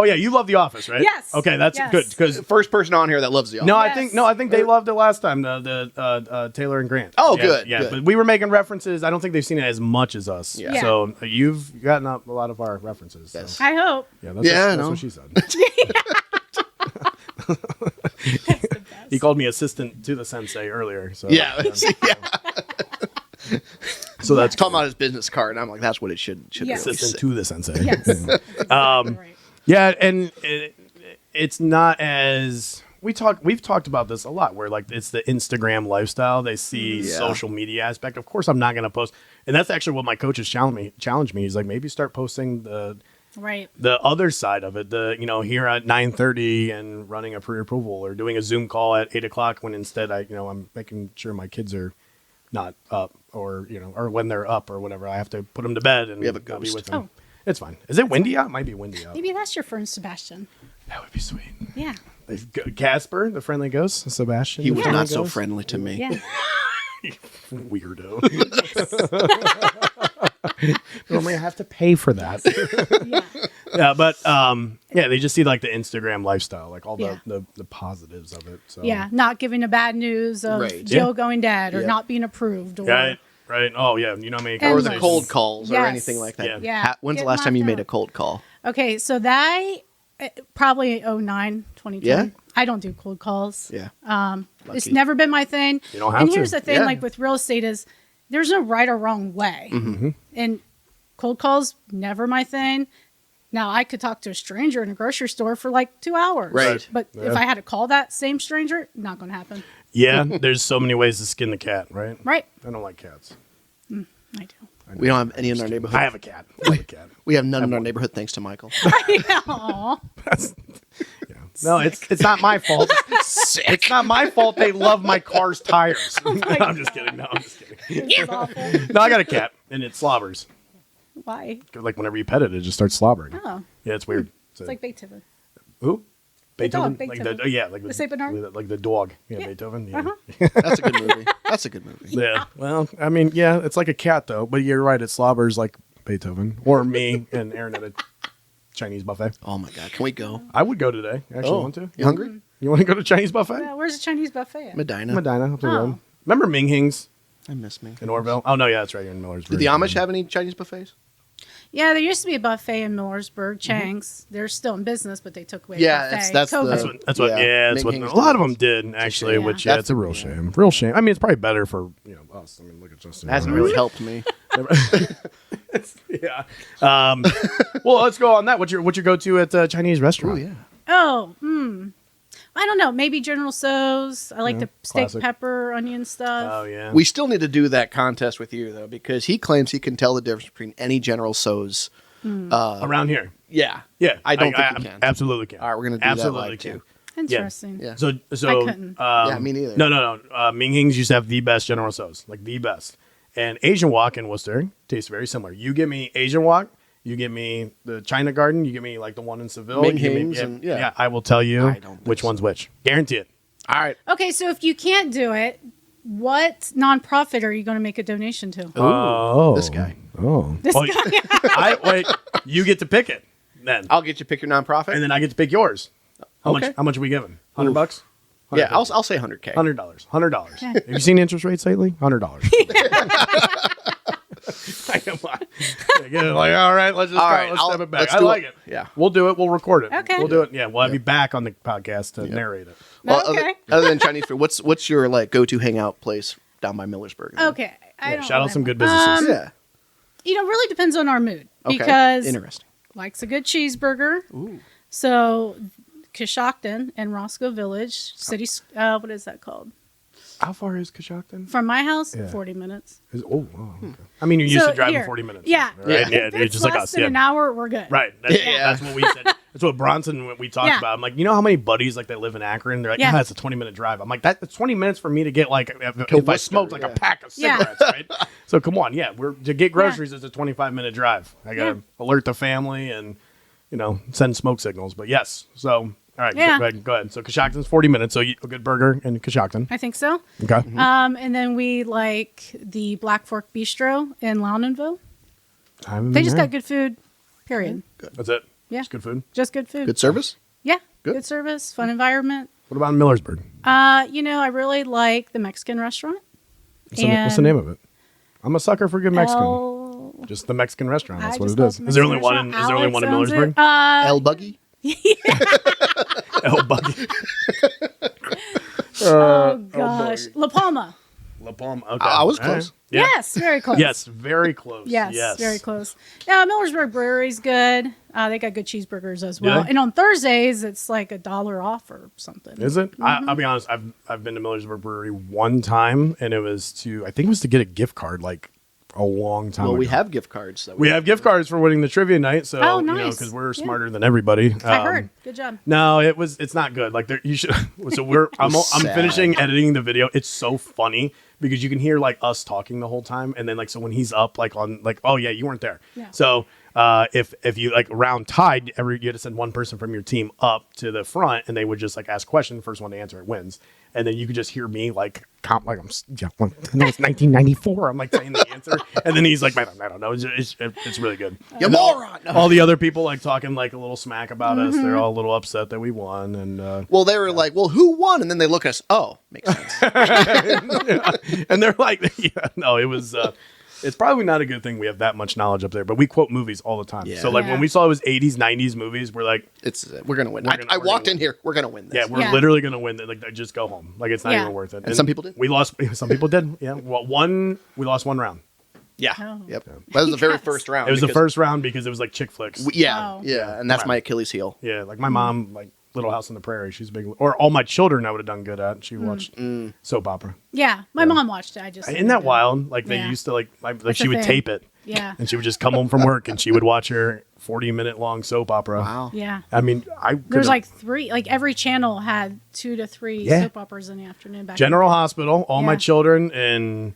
[SPEAKER 1] Oh yeah, you love The Office, right?
[SPEAKER 5] Yes.
[SPEAKER 1] Okay, that's
[SPEAKER 5] Yes.
[SPEAKER 1] good because
[SPEAKER 4] First person on here that loves the office.
[SPEAKER 1] no,
[SPEAKER 5] Yes.
[SPEAKER 1] I think they loved it last time. The Taylor and Grant.
[SPEAKER 4] Oh,
[SPEAKER 1] Yeah,
[SPEAKER 4] good,
[SPEAKER 1] Yeah,
[SPEAKER 4] good.
[SPEAKER 1] but we were making references. I don't think they've seen it as much as us.
[SPEAKER 4] Yeah.
[SPEAKER 5] Yeah.
[SPEAKER 1] So you've gotten up a lot of our references. So.
[SPEAKER 4] Yes.
[SPEAKER 5] I hope.
[SPEAKER 1] Yeah, that's,
[SPEAKER 4] Yeah, I
[SPEAKER 1] that's
[SPEAKER 4] know.
[SPEAKER 1] what she said. He called me assistant to the sensei earlier. So
[SPEAKER 4] Yeah.
[SPEAKER 1] So that's
[SPEAKER 4] Talking about his business card, and I'm like, that's what it should
[SPEAKER 5] Yes.
[SPEAKER 4] really
[SPEAKER 1] assistant
[SPEAKER 4] say.
[SPEAKER 1] to the sensei.
[SPEAKER 5] Yes. That's exactly right.
[SPEAKER 1] Yeah, and it's not as we've talked about this a lot. Where like it's the Instagram lifestyle. They see
[SPEAKER 4] Yeah.
[SPEAKER 1] social media aspect. Of course, I'm not going to post, and that's actually what my coaches challenged me. He's like, maybe start posting
[SPEAKER 5] Right.
[SPEAKER 1] the other side of it. Here at 9:30 and running a pre-approval or doing a Zoom call at 8:00 when instead I'm making sure my kids are not up or when they're up or whatever. I have to put them to bed and
[SPEAKER 4] We have a
[SPEAKER 1] not be
[SPEAKER 4] ghost.
[SPEAKER 1] with them.
[SPEAKER 5] Oh.
[SPEAKER 1] It's fine. Is it windy out? It might be windy out.
[SPEAKER 5] Maybe that's your friend Sebastian.
[SPEAKER 1] That would be sweet.
[SPEAKER 5] Yeah.
[SPEAKER 1] Casper, the friendly ghost, Sebastian.
[SPEAKER 4] He
[SPEAKER 1] the
[SPEAKER 4] was
[SPEAKER 1] friendly
[SPEAKER 4] not so
[SPEAKER 1] ghost?
[SPEAKER 4] friendly to me.
[SPEAKER 5] Yeah.
[SPEAKER 1] Weirdo. Normally I have to pay for that.
[SPEAKER 5] Yeah.
[SPEAKER 1] Yeah, but they just see like the Instagram lifestyle, like all
[SPEAKER 5] Yeah.
[SPEAKER 1] the positives of it. So
[SPEAKER 5] Yeah. Not giving the bad news of
[SPEAKER 4] Right.
[SPEAKER 5] Joe
[SPEAKER 1] Yeah.
[SPEAKER 5] going dead or
[SPEAKER 4] Yep.
[SPEAKER 5] not being approved. Or,
[SPEAKER 1] Right. Oh yeah, you know how many
[SPEAKER 4] Or the
[SPEAKER 5] Endless.
[SPEAKER 4] cold calls or
[SPEAKER 5] Yes.
[SPEAKER 4] anything like that.
[SPEAKER 1] Yeah.
[SPEAKER 5] Yeah.
[SPEAKER 4] When's the
[SPEAKER 5] Get
[SPEAKER 4] last time you
[SPEAKER 5] knocked
[SPEAKER 4] made a
[SPEAKER 5] out.
[SPEAKER 4] cold call?
[SPEAKER 5] Okay. So that probably 09, 2010.
[SPEAKER 4] Yeah?
[SPEAKER 5] I don't do cold calls.
[SPEAKER 4] Yeah.
[SPEAKER 5] It's
[SPEAKER 4] Lucky.
[SPEAKER 5] never been my thing.
[SPEAKER 1] You don't have
[SPEAKER 5] and
[SPEAKER 1] to.
[SPEAKER 5] here's the thing,
[SPEAKER 4] Yeah.
[SPEAKER 5] like with real estate is there's no right or wrong way.
[SPEAKER 1] Mm-hmm.
[SPEAKER 5] And cold calls, never my thing. Now I could talk to a stranger in a grocery store for like 2 hours.
[SPEAKER 4] Right.
[SPEAKER 5] But if I had to call that same stranger, not going to happen.
[SPEAKER 1] Yeah, there's so many ways to skin the cat, right?
[SPEAKER 5] Right.
[SPEAKER 1] I don't like cats.
[SPEAKER 5] I do.
[SPEAKER 4] We don't have any in our neighborhood.
[SPEAKER 1] I have a cat. I have a cat.
[SPEAKER 4] We have none in our neighborhood, thanks to Michael.
[SPEAKER 5] Aw.
[SPEAKER 1] Yeah. No, it's not my fault. It's not my fault they love my car's tires. I'm just kidding. No, I'm just kidding.
[SPEAKER 5] It's awful.
[SPEAKER 1] No, I got a cat and it slobbers.
[SPEAKER 5] Why?
[SPEAKER 1] Like whenever you pet it, it just starts slobbering.
[SPEAKER 5] Oh,
[SPEAKER 1] Yeah, it's weird.
[SPEAKER 5] it's like Beethoven.
[SPEAKER 1] who? Beethoven?
[SPEAKER 5] dog,
[SPEAKER 1] Like
[SPEAKER 5] Beethoven.
[SPEAKER 1] like
[SPEAKER 5] The Saint Bernard?
[SPEAKER 1] like the dog. Yeah,
[SPEAKER 5] Yeah.
[SPEAKER 1] Beethoven. Yeah.
[SPEAKER 5] Uh-huh.
[SPEAKER 4] That's a good movie. That's a good movie.
[SPEAKER 1] Yeah. Well, I mean, yeah, it's like a cat though, but you're right. It slobbers like Beethoven or me and Aaron at a Chinese buffet.
[SPEAKER 4] Oh my God, can we go?
[SPEAKER 1] I would go today. Actually, want to?
[SPEAKER 4] You hungry?
[SPEAKER 1] You want to go to Chinese buffet?
[SPEAKER 5] Yeah, where's the Chinese buffet at?
[SPEAKER 4] Medina.
[SPEAKER 1] Medina up the
[SPEAKER 5] Oh.
[SPEAKER 1] road. Remember Ming Hing's
[SPEAKER 4] I miss me.
[SPEAKER 1] in Orville? Oh no, yeah, that's right. You're in Millersburg.
[SPEAKER 4] Did the Amish have any Chinese buffets?
[SPEAKER 5] Yeah, there used to be a buffet in Millersburg, Chang's. They're still in business, but they took away the
[SPEAKER 4] Yeah,
[SPEAKER 5] buffet.
[SPEAKER 4] that's the-
[SPEAKER 5] COVID.
[SPEAKER 1] That's what.
[SPEAKER 4] Yeah,
[SPEAKER 1] Yeah, that's what.
[SPEAKER 4] Ming
[SPEAKER 1] A
[SPEAKER 4] Hing's
[SPEAKER 1] lot of
[SPEAKER 4] does.
[SPEAKER 1] them did actually.
[SPEAKER 5] shame.
[SPEAKER 1] Which
[SPEAKER 4] That's-
[SPEAKER 1] it's a real shame. Real shame. I mean, it's probably better for us. I mean, look at Justin.
[SPEAKER 4] It hasn't really helped me.
[SPEAKER 1] Yeah. Well, let's go on that. What's your go-to at a Chinese restaurant?
[SPEAKER 4] Oh yeah.
[SPEAKER 5] Oh, I don't know. Maybe General Tso's. I like the steak,
[SPEAKER 1] classic.
[SPEAKER 5] pepper, onion stuff.
[SPEAKER 1] Oh yeah.
[SPEAKER 4] We still need to do that contest with you though, because he claims he can tell the difference between any General Tso's.
[SPEAKER 1] around here.
[SPEAKER 4] Yeah.
[SPEAKER 1] Yeah,
[SPEAKER 4] I don't think you can.
[SPEAKER 1] Absolutely can.
[SPEAKER 4] All right, we're gonna do that
[SPEAKER 1] absolutely
[SPEAKER 4] live,
[SPEAKER 1] can.
[SPEAKER 4] too.
[SPEAKER 5] Interesting.
[SPEAKER 4] Yeah.
[SPEAKER 1] So
[SPEAKER 5] I couldn't.
[SPEAKER 4] Yeah, me neither.
[SPEAKER 1] No. Ming Hing's used to have the best General Tso's, like the best. And Asian Wok in Worcester tastes very similar. You give me Asian Wok, you give me the China Garden, you give me like the one in Seville.
[SPEAKER 4] Ming
[SPEAKER 1] you give me-
[SPEAKER 4] Hing's and- yeah.
[SPEAKER 1] I will tell you
[SPEAKER 4] I don't think
[SPEAKER 1] which
[SPEAKER 4] so.
[SPEAKER 1] one's which. Guarantee it.
[SPEAKER 4] All right.
[SPEAKER 5] Okay, so if you can't do it, what nonprofit are you going to make a donation to?
[SPEAKER 1] Oh,
[SPEAKER 4] this guy.
[SPEAKER 1] Oh,
[SPEAKER 5] This
[SPEAKER 1] Oh,
[SPEAKER 5] guy.
[SPEAKER 1] wait. You get to pick it then,
[SPEAKER 4] I'll get you pick your nonprofit.
[SPEAKER 1] and then I get to pick yours. How
[SPEAKER 4] Okay.
[SPEAKER 1] much? How much are we giving? $100.
[SPEAKER 4] yeah, I'll say 100K.
[SPEAKER 1] $100. $100. Have you seen interest rates lately? $100. Come on. Like, all right, let's just let's step it back.
[SPEAKER 4] let's
[SPEAKER 1] I
[SPEAKER 4] do
[SPEAKER 1] like
[SPEAKER 4] it.
[SPEAKER 1] it.
[SPEAKER 4] Yeah.
[SPEAKER 1] We'll do it. We'll record it.
[SPEAKER 5] Okay.
[SPEAKER 1] We'll do it. Yeah, we'll have you back on the podcast to narrate it.
[SPEAKER 4] Well,
[SPEAKER 5] Okay.
[SPEAKER 4] other than Chinese food, what's your like go-to hangout place down by Millersburg?
[SPEAKER 5] Okay. I don't
[SPEAKER 1] Shout out
[SPEAKER 5] really
[SPEAKER 1] some
[SPEAKER 5] know.
[SPEAKER 1] good businesses.
[SPEAKER 4] Yeah.
[SPEAKER 5] Really depends on our mood
[SPEAKER 4] Okay.
[SPEAKER 5] because
[SPEAKER 4] Interesting.
[SPEAKER 5] likes a good cheeseburger.
[SPEAKER 4] Ooh.
[SPEAKER 5] So Coshocton and Roscoe Village, what is that called?
[SPEAKER 1] How far is Coshocton?
[SPEAKER 5] From my house,
[SPEAKER 1] Yeah.
[SPEAKER 5] 40 minutes.
[SPEAKER 1] Okay. I mean, you're used
[SPEAKER 5] So
[SPEAKER 1] to driving
[SPEAKER 5] here-
[SPEAKER 1] 40 minutes.
[SPEAKER 5] Yeah.
[SPEAKER 1] Right? Yeah.
[SPEAKER 5] If
[SPEAKER 1] You're
[SPEAKER 5] it's
[SPEAKER 1] just like
[SPEAKER 5] less
[SPEAKER 1] us.
[SPEAKER 5] than an hour, we're good.
[SPEAKER 1] Right. That's what we said. That's what Bronson, we talked
[SPEAKER 5] Yeah.
[SPEAKER 1] about. I'm like, you know how many buddies like that live in Akron? They're like,
[SPEAKER 5] Yeah.
[SPEAKER 1] it's a 20-minute drive. I'm like, that's 20 minutes for me to get like, if I
[SPEAKER 4] Worcester,
[SPEAKER 1] smoked like a
[SPEAKER 4] yeah.
[SPEAKER 1] pack of
[SPEAKER 5] Yeah.
[SPEAKER 1] cigarettes, right? So come on, to get groceries, it's a 25-minute drive. I gotta
[SPEAKER 5] Yeah.
[SPEAKER 1] alert the family and send smoke signals. But yes, so all right,
[SPEAKER 5] Yeah.
[SPEAKER 1] go ahead. So Coshocton's 40 minutes. So a good burger in Coshocton.
[SPEAKER 5] I think so.
[SPEAKER 1] Okay.
[SPEAKER 5] And then we like the Black Fork Bistro in Loudonville.
[SPEAKER 1] I haven't
[SPEAKER 5] They
[SPEAKER 1] been
[SPEAKER 5] just
[SPEAKER 1] there.
[SPEAKER 5] got good food, period.
[SPEAKER 1] That's it.
[SPEAKER 5] Yeah.
[SPEAKER 1] Just good food.
[SPEAKER 5] Just good food.
[SPEAKER 4] Good service.
[SPEAKER 5] Yeah.
[SPEAKER 4] Good.
[SPEAKER 5] Good service, fun environment.
[SPEAKER 1] What about in Millersburg?
[SPEAKER 5] I really like the Mexican restaurant.
[SPEAKER 1] What's the name of it? I'm a sucker for good Mexican.
[SPEAKER 5] El-
[SPEAKER 1] Just the Mexican restaurant. That's
[SPEAKER 5] I
[SPEAKER 1] what
[SPEAKER 5] just
[SPEAKER 1] it
[SPEAKER 5] love
[SPEAKER 1] is.
[SPEAKER 5] the
[SPEAKER 1] Is there
[SPEAKER 5] Mexican
[SPEAKER 1] only one?
[SPEAKER 5] restaurant.
[SPEAKER 1] Is there only one in
[SPEAKER 5] Alex owns
[SPEAKER 1] Millersburg?
[SPEAKER 5] it.
[SPEAKER 4] El Buggy.
[SPEAKER 1] El Buggy.
[SPEAKER 5] Oh gosh, La Palma.
[SPEAKER 1] La Palma. Okay.
[SPEAKER 4] I was
[SPEAKER 1] All right.
[SPEAKER 4] close.
[SPEAKER 1] Yeah.
[SPEAKER 5] Yes, very close.
[SPEAKER 1] Yes, very close.
[SPEAKER 5] Yes, very close. Yeah, Millersburg Brewery's good. They got good cheeseburgers as well.
[SPEAKER 1] they?
[SPEAKER 5] And on Thursdays, it's like $1 off or something.
[SPEAKER 1] Is it? I'll be honest. I've been to Millersburg Brewery one time, and I think it was to get a gift card like a long time
[SPEAKER 4] Well,
[SPEAKER 1] ago.
[SPEAKER 4] we have gift cards. That
[SPEAKER 1] We have gift cards for winning the trivia night, so
[SPEAKER 5] Oh, nice.
[SPEAKER 1] because we're
[SPEAKER 5] Yeah.
[SPEAKER 1] smarter than everybody.
[SPEAKER 5] I heard. Good job.
[SPEAKER 1] No, it's not good. Like you should. So I'm
[SPEAKER 4] Sad.
[SPEAKER 1] finishing editing the video. It's so funny because you can hear like us talking the whole time, and then like so when he's up like on like oh yeah you weren't there.
[SPEAKER 5] Yeah.
[SPEAKER 1] So if you like round tied, you had to send one person from your team up to the front, and they would just like ask a question. First one to answer it wins, and then you could just hear me like it's 1994. I'm like saying the answer, and then he's like I don't know. It's really good.
[SPEAKER 4] You moron. No.
[SPEAKER 1] All the other people like talking like a little smack about us. They're all a little upset that we won, and
[SPEAKER 4] Well, they were like, well, who won? And then they look at us. Oh, makes sense.
[SPEAKER 1] and they're like, it was. It's probably not a good thing we have that much knowledge up there, but we quote movies all the time.
[SPEAKER 4] Yeah.
[SPEAKER 1] So like
[SPEAKER 5] Yeah.
[SPEAKER 1] when we saw it was 80s, 90s movies, we're like,
[SPEAKER 4] We're gonna win.
[SPEAKER 1] We're
[SPEAKER 4] I walked
[SPEAKER 1] gonna
[SPEAKER 4] in here. We're gonna win this.
[SPEAKER 1] yeah, we're
[SPEAKER 5] Yeah.
[SPEAKER 1] literally gonna win. Like just go home. Like it's not
[SPEAKER 5] Yeah.
[SPEAKER 1] even worth it.
[SPEAKER 4] And some people did.
[SPEAKER 1] We lost. Some people did. Yeah. Well, we lost one round.
[SPEAKER 4] Yeah.
[SPEAKER 5] Oh.
[SPEAKER 4] Yep. That was the very
[SPEAKER 5] Yes.
[SPEAKER 4] first round.
[SPEAKER 1] It was the
[SPEAKER 4] because
[SPEAKER 1] first round because it was like chick flicks.
[SPEAKER 4] Yeah.
[SPEAKER 5] Oh.
[SPEAKER 4] Yeah. And that's my Achilles heel.
[SPEAKER 1] Yeah, like my mom, like Little House on the Prairie. She's big. Or all my children, I would have done good at. She watched soap opera.
[SPEAKER 5] Yeah, my mom watched it. I just
[SPEAKER 1] Isn't that wild? Like they
[SPEAKER 5] Yeah.
[SPEAKER 1] used to like
[SPEAKER 5] That's
[SPEAKER 1] she
[SPEAKER 5] a
[SPEAKER 1] would
[SPEAKER 5] thing.
[SPEAKER 1] tape it.
[SPEAKER 5] Yeah,
[SPEAKER 1] And she would just come home from work and she would watch her 40-minute long soap opera.
[SPEAKER 4] Wow.
[SPEAKER 5] yeah.
[SPEAKER 1] I mean,
[SPEAKER 5] There's like 3, like every channel had 2 to 3
[SPEAKER 1] Yeah.
[SPEAKER 5] soap operas in the afternoon. Back
[SPEAKER 1] General Hospital, all my
[SPEAKER 5] Yeah.
[SPEAKER 1] children, and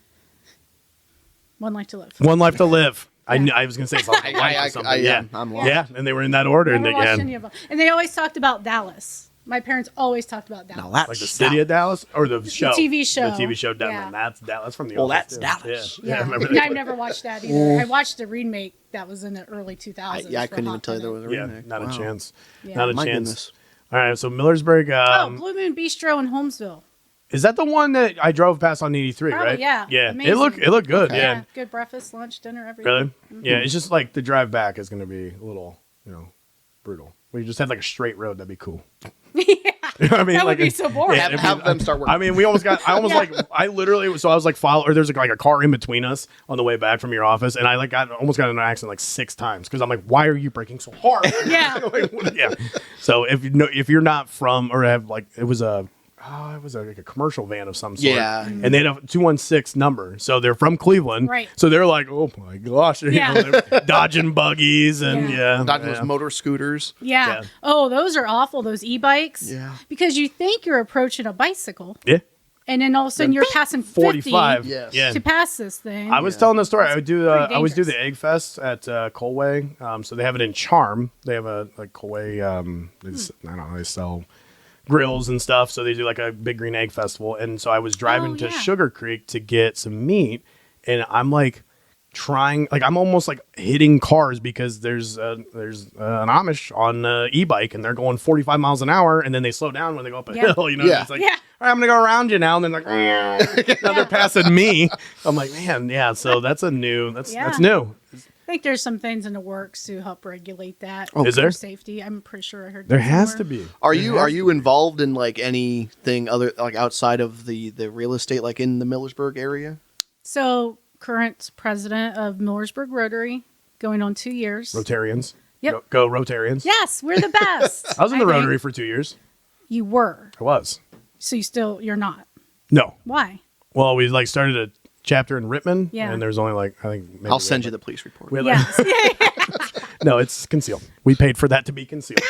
[SPEAKER 5] One Life to Live.
[SPEAKER 1] One Life to Live.
[SPEAKER 5] Yeah.
[SPEAKER 1] I was gonna say something.
[SPEAKER 4] I-
[SPEAKER 1] or something.
[SPEAKER 4] I-
[SPEAKER 1] yeah,
[SPEAKER 4] I'm lost.
[SPEAKER 1] yeah, and they were in that order,
[SPEAKER 5] Never
[SPEAKER 1] and
[SPEAKER 5] watched
[SPEAKER 1] again,
[SPEAKER 5] any of them. And they always talked about Dallas. My parents always talked about Dallas.
[SPEAKER 4] Now that's
[SPEAKER 1] like the city of Dallas or the show,
[SPEAKER 5] TV show.
[SPEAKER 1] the TV show.
[SPEAKER 5] Yeah.
[SPEAKER 1] That's from the.
[SPEAKER 4] Well,
[SPEAKER 1] Office,
[SPEAKER 4] that's
[SPEAKER 1] too.
[SPEAKER 4] Dallas.
[SPEAKER 1] Yeah,
[SPEAKER 5] Yeah,
[SPEAKER 1] I remember
[SPEAKER 5] and
[SPEAKER 1] that.
[SPEAKER 5] I've never watched that either. I watched the remake that was in the early 2000s.
[SPEAKER 4] I
[SPEAKER 5] for
[SPEAKER 4] couldn't
[SPEAKER 5] a
[SPEAKER 4] even
[SPEAKER 5] hot
[SPEAKER 4] tell you there
[SPEAKER 5] minute.
[SPEAKER 4] was a
[SPEAKER 1] Yeah,
[SPEAKER 4] remake.
[SPEAKER 1] not
[SPEAKER 4] Wow.
[SPEAKER 1] a chance.
[SPEAKER 5] Yeah.
[SPEAKER 1] Not a
[SPEAKER 4] My
[SPEAKER 1] chance.
[SPEAKER 4] goodness.
[SPEAKER 1] All right, so Millersburg.
[SPEAKER 5] Oh, Blue Moon Bistro in Holmesville.
[SPEAKER 1] Is that the one that I drove past on 83?
[SPEAKER 5] Probably,
[SPEAKER 1] right?
[SPEAKER 5] yeah.
[SPEAKER 1] Yeah.
[SPEAKER 5] Amazing.
[SPEAKER 1] It looked good.
[SPEAKER 4] Okay.
[SPEAKER 1] Yeah.
[SPEAKER 5] Good breakfast, lunch, dinner, everything.
[SPEAKER 1] Really?
[SPEAKER 5] Mm-hmm.
[SPEAKER 1] Yeah. It's just like the drive back is going to be a little, brutal. We just had like a straight road. That'd be cool. You know what I mean?
[SPEAKER 5] That would
[SPEAKER 1] like
[SPEAKER 5] be so boring.
[SPEAKER 4] Have them start working.
[SPEAKER 1] I mean, I literally, so I was like, there was like a car in between us on the way back from your office, and I like almost got in an accident like 6 times because I'm like, why are you braking so hard?
[SPEAKER 5] Yeah.
[SPEAKER 1] Yeah. So if you're not from or have like, it was like a commercial van of some sort.
[SPEAKER 4] Yeah.
[SPEAKER 1] And they had a 216 number. So they're from Cleveland.
[SPEAKER 5] Right.
[SPEAKER 1] So they're like, oh my gosh.
[SPEAKER 5] Yeah.
[SPEAKER 1] They're dodging buggies and yeah.
[SPEAKER 4] Dodging those motor scooters.
[SPEAKER 5] Yeah.
[SPEAKER 1] Yeah.
[SPEAKER 5] Oh, those are awful, those e-bikes.
[SPEAKER 4] Yeah.
[SPEAKER 5] Because you think you're approaching a bicycle,
[SPEAKER 1] Yeah.
[SPEAKER 5] and then all of a sudden you're passing 50
[SPEAKER 1] 45.
[SPEAKER 4] Yes.
[SPEAKER 1] Yeah.
[SPEAKER 5] to pass this thing.
[SPEAKER 1] I was telling the story. I would do
[SPEAKER 5] pretty
[SPEAKER 1] I always do
[SPEAKER 5] dangerous.
[SPEAKER 1] the Egg Fest at Colway. So they have it in Charm. They have a like Colway. I don't know. They sell grills and stuff. So they do like a big green egg festival. And so I was driving
[SPEAKER 5] Oh,
[SPEAKER 1] to
[SPEAKER 5] yeah.
[SPEAKER 1] Sugar Creek to get some meat, and I'm like trying, like I'm almost like hitting cars because there's an Amish on e-bike and they're going 45 miles an hour and then they slow down when they go up a hill, you know.
[SPEAKER 4] Yeah.
[SPEAKER 1] It's like,
[SPEAKER 5] Yeah.
[SPEAKER 1] all right, I'm gonna go around you now, and then like now they're passing me. I'm like, man, yeah. So that's new. That's new.
[SPEAKER 5] I think there's some things in the works to help regulate that.
[SPEAKER 1] Is there?
[SPEAKER 5] For safety? I'm pretty sure I heard
[SPEAKER 1] There
[SPEAKER 5] that
[SPEAKER 1] has to
[SPEAKER 5] somewhere.
[SPEAKER 1] be.
[SPEAKER 4] Are you involved in like anything other like outside of the real estate, like in the Millersburg area?
[SPEAKER 5] So, current president of Millersburg Rotary, going on 2 years.
[SPEAKER 1] Rotarians.
[SPEAKER 5] Yep.
[SPEAKER 1] Go Rotarians.
[SPEAKER 5] Yes, we're the best.
[SPEAKER 1] I was in the
[SPEAKER 5] think.
[SPEAKER 1] Rotary for 2 years.
[SPEAKER 5] You were.
[SPEAKER 1] I was.
[SPEAKER 5] So you're not.
[SPEAKER 1] No.
[SPEAKER 5] Why?
[SPEAKER 1] Well, we like started a chapter in Rittman,
[SPEAKER 5] Yeah.
[SPEAKER 1] and there's only like I think maybe
[SPEAKER 4] I'll send you the police report.
[SPEAKER 1] we had, like,
[SPEAKER 5] Yes.
[SPEAKER 1] no, it's concealed. We paid for that to be concealed.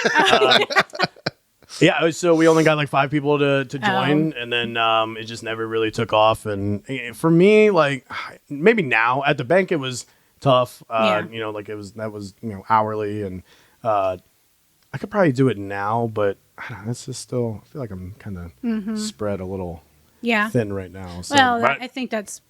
[SPEAKER 1] Yeah, so we only got like 5 people to join, and then it just never really took off. And for me, like maybe now at the bank it was tough.
[SPEAKER 5] Yeah.
[SPEAKER 1] You know, like that was hourly, and I could probably do it now, but I don't know, it's just still I feel like I'm kind of spread a little
[SPEAKER 5] Yeah.
[SPEAKER 1] thin right now. So,
[SPEAKER 5] Well,
[SPEAKER 1] but-
[SPEAKER 5] I think that's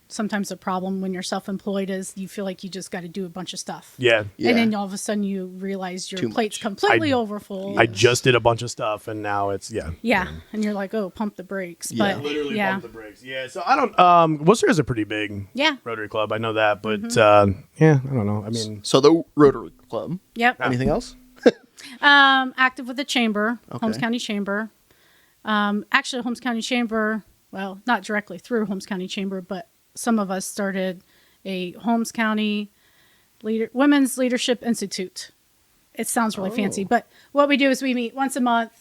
[SPEAKER 5] sometimes the problem when you're self-employed is you feel like you just got to do a bunch of stuff.
[SPEAKER 1] yeah.
[SPEAKER 4] Yeah.
[SPEAKER 5] And then all of a sudden you realize your
[SPEAKER 4] Too
[SPEAKER 5] plate's
[SPEAKER 4] much.
[SPEAKER 5] completely overfull.
[SPEAKER 1] I just did a bunch of stuff, and now it's
[SPEAKER 5] yeah. And you're like, oh, pump the brakes.
[SPEAKER 4] Yeah.
[SPEAKER 5] But
[SPEAKER 1] literally
[SPEAKER 5] yeah.
[SPEAKER 1] pump the brakes. Yeah, so I don't. Worcester is a pretty big
[SPEAKER 5] Yeah. Mm-hmm.
[SPEAKER 1] Rotary Club. I know that, but yeah, I don't know. I mean,
[SPEAKER 4] So the Rotary Club.
[SPEAKER 5] Yep.
[SPEAKER 4] Anything else?
[SPEAKER 5] Active with the chamber, Holmes
[SPEAKER 4] Okay.
[SPEAKER 5] County Chamber. Actually, Holmes County Chamber, well, not directly through Holmes County Chamber, but some of us started a Holmes County Women's Leadership Institute. It sounds really fancy, but what we do is we meet once a month.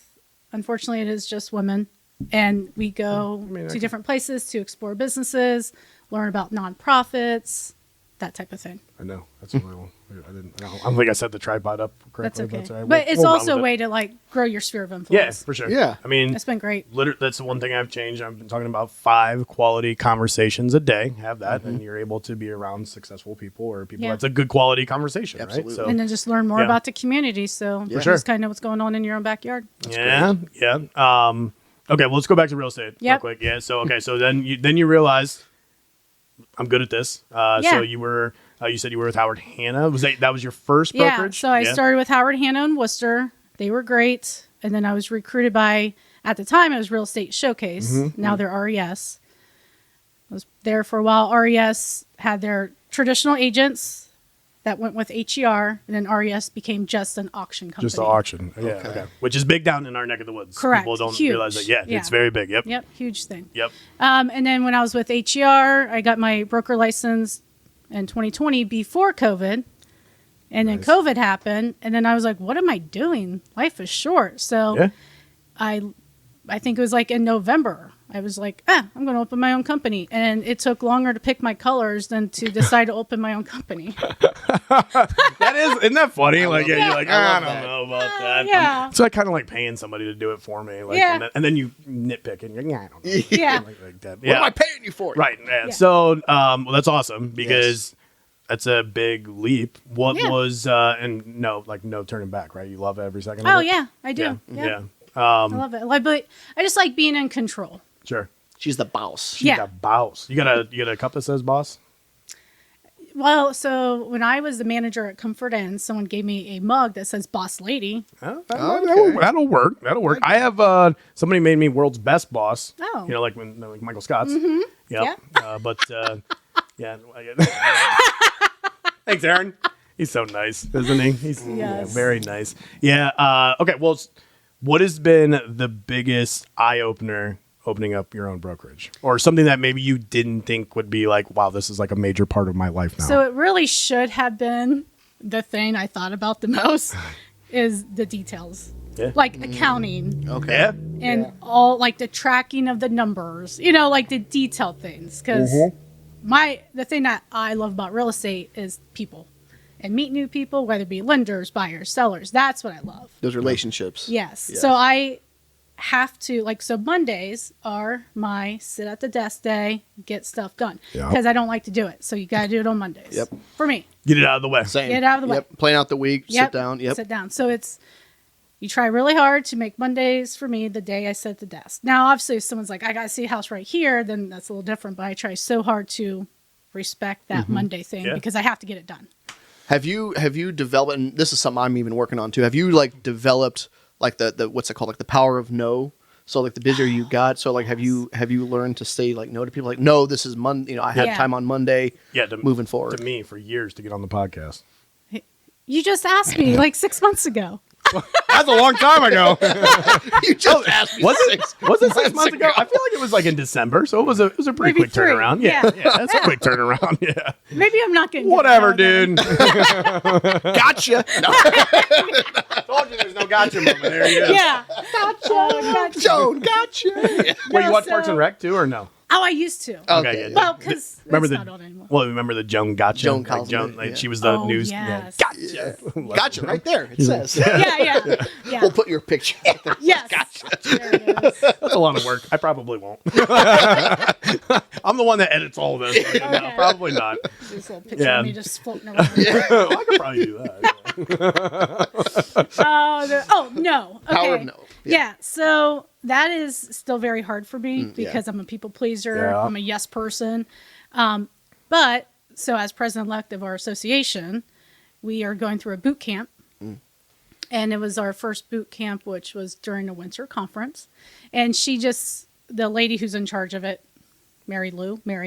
[SPEAKER 5] Unfortunately, it is just women. And we go to different places to explore businesses, learn about nonprofits, that type of thing.
[SPEAKER 1] I know that's really well. I don't think I set the tripod up
[SPEAKER 5] That's
[SPEAKER 1] correctly.
[SPEAKER 5] okay.
[SPEAKER 1] all right.
[SPEAKER 5] But it's
[SPEAKER 1] We'll run
[SPEAKER 5] also a
[SPEAKER 1] with it.
[SPEAKER 5] way to like grow your sphere of
[SPEAKER 1] Yeah,
[SPEAKER 5] influence.
[SPEAKER 1] for sure.
[SPEAKER 4] Yeah.
[SPEAKER 1] I mean,
[SPEAKER 5] It's been great.
[SPEAKER 1] that's the one thing I've changed. I've been talking about 5 quality conversations a day. Have that, and you're able to be around successful people or people
[SPEAKER 5] Yeah.
[SPEAKER 1] that's a good quality conversation,
[SPEAKER 4] Absolutely.
[SPEAKER 1] right? So
[SPEAKER 5] And then just learn more
[SPEAKER 1] Yeah.
[SPEAKER 5] about the community. So you
[SPEAKER 1] sure.
[SPEAKER 5] just kind of know what's going on in your own backyard.
[SPEAKER 1] yeah. Okay, well, let's go back to real estate real
[SPEAKER 5] Yep.
[SPEAKER 1] quick. Yeah. So so then you realized I'm good at this.
[SPEAKER 5] Yeah.
[SPEAKER 1] So you were you said you were with Howard Hanna. That was your first
[SPEAKER 5] Yeah.
[SPEAKER 1] brokerage?
[SPEAKER 5] So I started with Howard Hanna in Worcester. They were great. And then I was recruited by, at the time, it was Real Estate Showcase. Now they're RES. I was there for a while. RES had their traditional agents that went with HER, and then RES became just an auction company.
[SPEAKER 1] Just the auction. Yeah. Okay. Which is big down in our neck of the woods.
[SPEAKER 5] Correct.
[SPEAKER 1] People don't
[SPEAKER 5] Huge.
[SPEAKER 1] realize that. Yeah,
[SPEAKER 5] Yeah.
[SPEAKER 1] it's very big. Yep.
[SPEAKER 5] Yep, huge thing.
[SPEAKER 1] Yep.
[SPEAKER 5] And then when I was with HER, I got my broker license in 2020 before COVID. And then COVID happened. And then I was like, what am I doing? Life is short. So
[SPEAKER 1] Yeah.
[SPEAKER 5] I think it was like in November. I was like, I'm going to open my own company. And it took longer to pick my colors than to decide to open my own company.
[SPEAKER 1] Isn't that funny? Like, yeah,
[SPEAKER 4] that.
[SPEAKER 1] you're like,
[SPEAKER 4] I
[SPEAKER 1] I
[SPEAKER 4] love
[SPEAKER 1] don't
[SPEAKER 4] that.
[SPEAKER 1] know about that.
[SPEAKER 5] yeah.
[SPEAKER 1] So I kind of like paying somebody to do it for me. Like,
[SPEAKER 5] Yeah.
[SPEAKER 1] and then you nitpick and you're like, I don't know.
[SPEAKER 5] Yeah.
[SPEAKER 1] Like that.
[SPEAKER 4] What am I paying you for?
[SPEAKER 1] Right. Yeah.
[SPEAKER 5] Yeah.
[SPEAKER 1] So, well, that's awesome because that's a big leap. What
[SPEAKER 5] Yeah.
[SPEAKER 1] was, and no turning back, right? You love every second of
[SPEAKER 5] Oh,
[SPEAKER 1] it?
[SPEAKER 5] yeah, I do.
[SPEAKER 1] Yeah.
[SPEAKER 5] Yeah.
[SPEAKER 1] Yeah.
[SPEAKER 5] I love it. But I just like being in control.
[SPEAKER 1] Sure.
[SPEAKER 4] She's the boss.
[SPEAKER 5] Yeah.
[SPEAKER 1] The boss. You got a cup that says boss?
[SPEAKER 5] Well, so when I was the manager at Comfort Inn, someone gave me a mug that says Boss Lady.
[SPEAKER 1] Oh,
[SPEAKER 4] Okay.
[SPEAKER 1] that'll work. That'll work. I have somebody made me world's best boss.
[SPEAKER 5] Oh.
[SPEAKER 1] You know, like when like Michael Scott's.
[SPEAKER 5] Mm-hmm.
[SPEAKER 1] Yep. Yeah. Thanks, Aaron. He's so nice, isn't he? He's
[SPEAKER 5] Yes.
[SPEAKER 1] very nice. Yeah. Okay. Well, what has been the biggest eye opener opening up your own brokerage, or something that maybe you didn't think would be like, wow, this is like a major part of my life now?
[SPEAKER 5] So it really should have been the thing I thought about the most is the details.
[SPEAKER 1] Yeah.
[SPEAKER 5] Like accounting
[SPEAKER 4] Okay.
[SPEAKER 1] Yeah.
[SPEAKER 5] and all like the tracking of the numbers, like the detailed things. Because the thing that I love about real estate is people and meet new people, whether it be lenders, buyers, sellers. That's what I love.
[SPEAKER 4] Those relationships.
[SPEAKER 5] Yes. So I have to so Mondays are my sit at the desk day, get stuff done
[SPEAKER 1] Yeah.
[SPEAKER 5] because I don't like to do it. So you got to do it on Mondays.
[SPEAKER 4] Yep.
[SPEAKER 5] For me.
[SPEAKER 1] Get it out of the way.
[SPEAKER 4] Same.
[SPEAKER 5] Get out of the way.
[SPEAKER 4] Yep. Plan out the week.
[SPEAKER 5] Yep.
[SPEAKER 4] Sit down. Yep.
[SPEAKER 5] Sit down. So you try really hard to make Mondays for me the day I sit at the desk. Now, obviously, if someone's like, I got to see a house right here, then that's a little different. But I try so hard to respect that Monday thing because I have to get it done.
[SPEAKER 4] Have you developed, and this is something I'm even working on too, have you like developed like the what's it called, like the power of no? So like the busier you got, so like have you learned to say like no to people, like no, this is Monday, I had time on Monday, moving forward.
[SPEAKER 1] To me for years to get on the podcast.
[SPEAKER 5] You just asked me like 6 months ago.
[SPEAKER 1] That's a long time ago.
[SPEAKER 4] You just asked me.
[SPEAKER 1] Was it 6 months ago? I feel like it was like in December, so it was a pretty
[SPEAKER 5] Maybe
[SPEAKER 1] quick
[SPEAKER 5] 3.
[SPEAKER 1] turnaround. Yeah, that's a quick turnaround. Yeah.
[SPEAKER 5] Maybe I'm not getting
[SPEAKER 1] Whatever,
[SPEAKER 5] good
[SPEAKER 1] dude.
[SPEAKER 4] Gotcha. No.
[SPEAKER 1] Told you there's no gotcha moment. There you go.
[SPEAKER 5] Yeah. Gotcha.
[SPEAKER 4] Joan, gotcha.
[SPEAKER 1] Wait, you watch Parks and Rec too, or no?
[SPEAKER 5] Oh, I used to.
[SPEAKER 4] Okay.
[SPEAKER 1] Yeah.
[SPEAKER 5] Well, because
[SPEAKER 1] Remember
[SPEAKER 5] it's
[SPEAKER 1] the
[SPEAKER 5] not on anymore.
[SPEAKER 1] well, remember the Joan Gotcha?
[SPEAKER 4] Joan
[SPEAKER 1] Like
[SPEAKER 4] calls
[SPEAKER 1] Joan,
[SPEAKER 4] me,
[SPEAKER 1] like
[SPEAKER 4] yeah.
[SPEAKER 1] she was the
[SPEAKER 5] Oh,
[SPEAKER 1] news.
[SPEAKER 5] yes.
[SPEAKER 1] Gotcha.
[SPEAKER 4] Gotcha, right there. It says.
[SPEAKER 5] Yeah.
[SPEAKER 4] We'll put your picture out there.
[SPEAKER 5] Yes.
[SPEAKER 4] Gotcha.
[SPEAKER 5] There it is.
[SPEAKER 1] That's a lot of work. I probably won't. I'm the one that edits all this. Okay, no,
[SPEAKER 5] Okay.
[SPEAKER 1] probably not.
[SPEAKER 5] This little picture
[SPEAKER 1] Yeah.
[SPEAKER 5] of me just floating around.
[SPEAKER 1] I could probably do that.
[SPEAKER 5] No. Okay.
[SPEAKER 4] Power of no.
[SPEAKER 5] Yeah. So that is still very hard for me because I'm a people pleaser.
[SPEAKER 1] Yeah.
[SPEAKER 5] I'm a yes person. But so as president-elect of our association, we are going through a boot camp. And it was our first boot camp, which was during a winter conference. And the lady who's in charge of it, Mary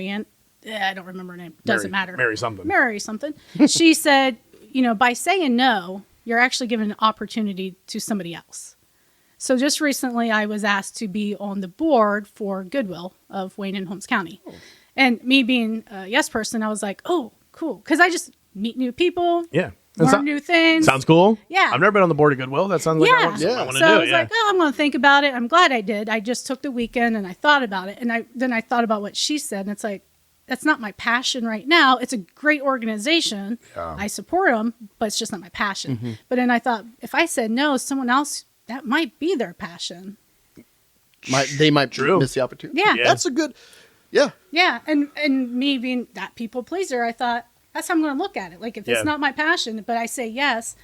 [SPEAKER 5] Ann, I don't remember her name. Doesn't matter.
[SPEAKER 1] Mary something.
[SPEAKER 5] She said, by saying no, you're actually giving an opportunity to somebody else. So just recently, I was asked to be on the board for Goodwill of Wayne and Holmes County. Oh. And me being a yes person, I was like, oh, cool. Because I just meet new people.
[SPEAKER 1] Yeah.
[SPEAKER 5] Learn new things.
[SPEAKER 1] Sounds cool.
[SPEAKER 5] Yeah.
[SPEAKER 1] I've never been on the board of Goodwill. That sounds like I want to do.
[SPEAKER 5] So I was like, I'm going to think about it. I'm glad I did. I just took the weekend and I thought about it. And then I thought about what she said. And it's like, that's not my passion right now. It's a great organization. Yeah. I support them, but it's just not my passion. Mm-hmm. But then I thought, if I said no, someone else, that might be their passion.
[SPEAKER 4] They might miss the opportunity.
[SPEAKER 5] Yeah.
[SPEAKER 4] That's a good, yeah.
[SPEAKER 5] Yeah. And me being that people pleaser, I thought, that's how I'm going to look at it. Like, if it's not my passion, but I say yes,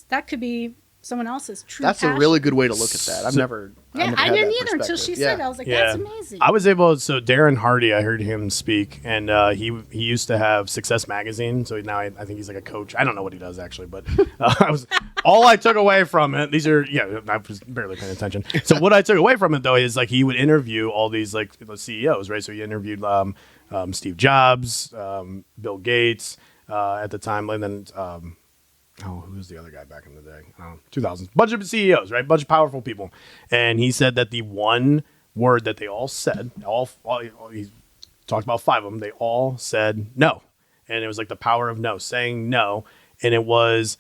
[SPEAKER 5] that could be someone else's true passion.
[SPEAKER 4] That's a really good way to look at that. I didn't
[SPEAKER 5] either until she said it. I was like, that's amazing.
[SPEAKER 1] I was so Darren Hardy, I heard him speak, and he used to have Success Magazine, so now I think he's like a coach. I don't know what he does, actually, but all I took away from it, I was barely paying attention. So what I took away from it, though, is like he would interview all these like the CEOs, right? So he interviewed Steve Jobs, Bill Gates at the time, and then who was the other guy back in the day? 2000s. Bunch of CEOs, right? Bunch of powerful people. And he said that the one word that they all said, he talked about 5 of them, they all said no. And it was like the power of no, saying no. And it was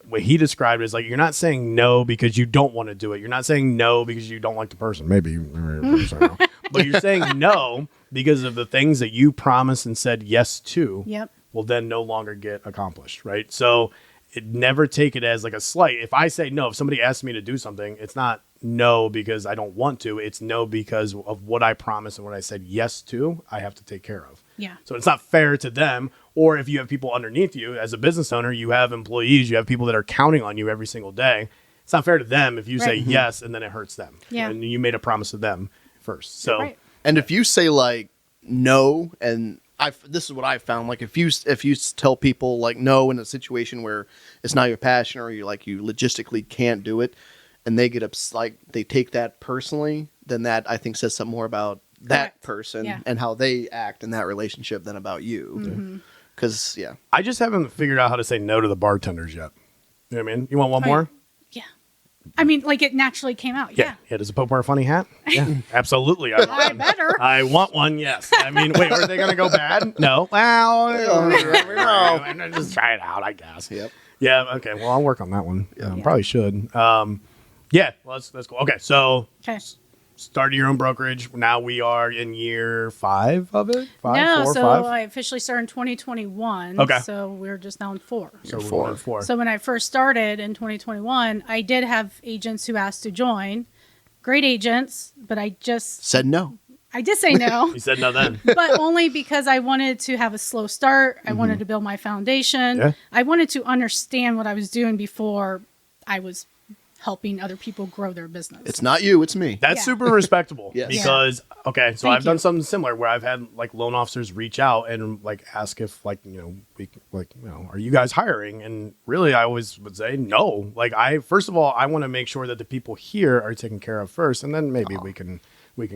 [SPEAKER 1] what he described as like, you're not saying no because you don't want to do it. You're not saying no because you don't like the person. Maybe. But you're saying no because of the things that you promised and said yes to will then no longer get accomplished, right? So never take it as like a slight. If I say no, if somebody asks me to do something, it's not no because I don't want to. It's no because of what I promised and what I said yes to, I have to take care of.
[SPEAKER 5] Yeah.
[SPEAKER 1] So it's not fair to them. Or if you have people underneath you as a business owner, you have employees, you have people that are counting on you every single day. It's not fair to them if you say yes and then it hurts them.
[SPEAKER 5] Yeah.
[SPEAKER 1] And you made a promise to them first. So,
[SPEAKER 4] and if you say like no, and this is what I found. Like if you tell people like no in a situation where it's not your passion or you logistically can't do it, and they get like they take that personally, then that I think says something more about that person and how they act in that relationship than about you. Because
[SPEAKER 1] I just haven't figured out how to say no to the bartenders yet. You know what I mean? You want one more?
[SPEAKER 5] Yeah. I mean, like it naturally came out. Yeah.
[SPEAKER 1] Does the Pope wear a funny hat? Yeah, absolutely.
[SPEAKER 5] I better.
[SPEAKER 1] I want one. Yes. I mean, wait, are they going to go bad? No. Well, no. Just try it out, I guess.
[SPEAKER 4] Yep.
[SPEAKER 1] Yeah. Okay. Well, I'll work on that one. Probably should. Yeah. Well, that's cool. Okay. So started your own brokerage. Now we are in year 5 of it. 5.
[SPEAKER 5] I officially started in 2021.
[SPEAKER 1] Okay.
[SPEAKER 5] So we're just now in 4.
[SPEAKER 1] So we're in 4.
[SPEAKER 5] So when I first started in 2021, I did have agents who asked to join. Great agents, but I just
[SPEAKER 4] said no.
[SPEAKER 5] I did say no.
[SPEAKER 1] You said no then.
[SPEAKER 5] But only because I wanted to have a slow start. I wanted to build my foundation.
[SPEAKER 1] Yeah.
[SPEAKER 5] I wanted to understand what I was doing before I was helping other people grow their business.
[SPEAKER 4] It's not you, it's me.
[SPEAKER 1] That's
[SPEAKER 5] Yeah.
[SPEAKER 1] super respectable.
[SPEAKER 4] Yes.
[SPEAKER 1] Because okay, so
[SPEAKER 5] Thank
[SPEAKER 1] I've done
[SPEAKER 5] you.
[SPEAKER 1] something similar where I've had like loan officers reach out and like ask if like are you guys hiring? And really, I always would say no. Like first of all, I want to make sure that the people here are taken care of first, and then maybe we can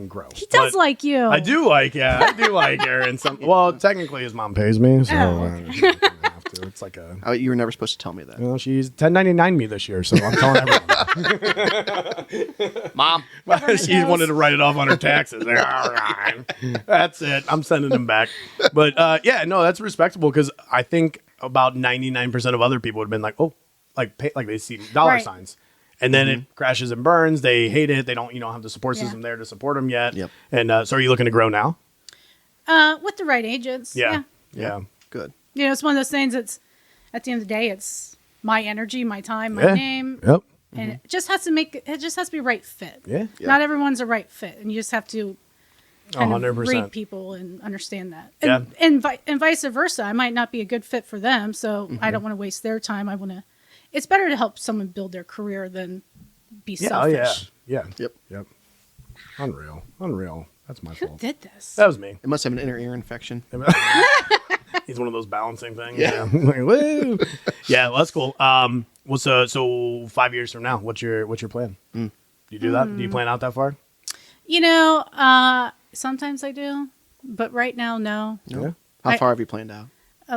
[SPEAKER 1] grow.
[SPEAKER 5] He does
[SPEAKER 1] But
[SPEAKER 5] like you.
[SPEAKER 1] I do like Aaron. Well, technically, his mom pays me, so
[SPEAKER 5] Oh,
[SPEAKER 1] I don't have to. It's like a.
[SPEAKER 4] Oh, you were never supposed to tell me that.
[SPEAKER 1] Well, she's 1099 me this year, so I'm telling everyone.
[SPEAKER 4] Mom.
[SPEAKER 1] She wanted to write it off on her taxes. All right. That's it. I'm sending them back. But yeah, no, that's respectable because I think about 99% of other people would have been like, oh, like they see dollar
[SPEAKER 5] Right.
[SPEAKER 1] signs. And then it crashes and burns. They hate it. They don't, have the support
[SPEAKER 5] Yeah.
[SPEAKER 1] system there to support them yet.
[SPEAKER 4] Yep.
[SPEAKER 1] And so are you looking to grow now?
[SPEAKER 5] With the right agents.
[SPEAKER 1] Yeah.
[SPEAKER 4] Good.
[SPEAKER 5] It's one of those things that's, at the end of the day, it's my energy, my time, my name.
[SPEAKER 1] Yep.
[SPEAKER 5] And it just has to be a right fit.
[SPEAKER 1] Yeah.
[SPEAKER 5] Not everyone's a right fit. And you just have to kind of
[SPEAKER 1] 100%.
[SPEAKER 5] read people and understand that.
[SPEAKER 1] Yeah.
[SPEAKER 5] And vice versa. I might not be a good fit for them, so I don't want to waste their time. It's better to help someone build their career than be
[SPEAKER 1] Yeah. Oh,
[SPEAKER 5] selfish.
[SPEAKER 1] yeah.
[SPEAKER 4] Yep.
[SPEAKER 1] Unreal. That's my
[SPEAKER 5] Who
[SPEAKER 1] fault.
[SPEAKER 5] did this?
[SPEAKER 1] That was me.
[SPEAKER 4] It must have an inner ear infection.
[SPEAKER 1] He's one of those balancing things.
[SPEAKER 4] Yeah.
[SPEAKER 1] Like, woo. Yeah, well, that's cool. Well, so 5 years from now, what's your plan? Do you do that? Do you plan out that far?
[SPEAKER 5] Sometimes I do, but right now, no.
[SPEAKER 1] Yeah.
[SPEAKER 4] How far have you planned out?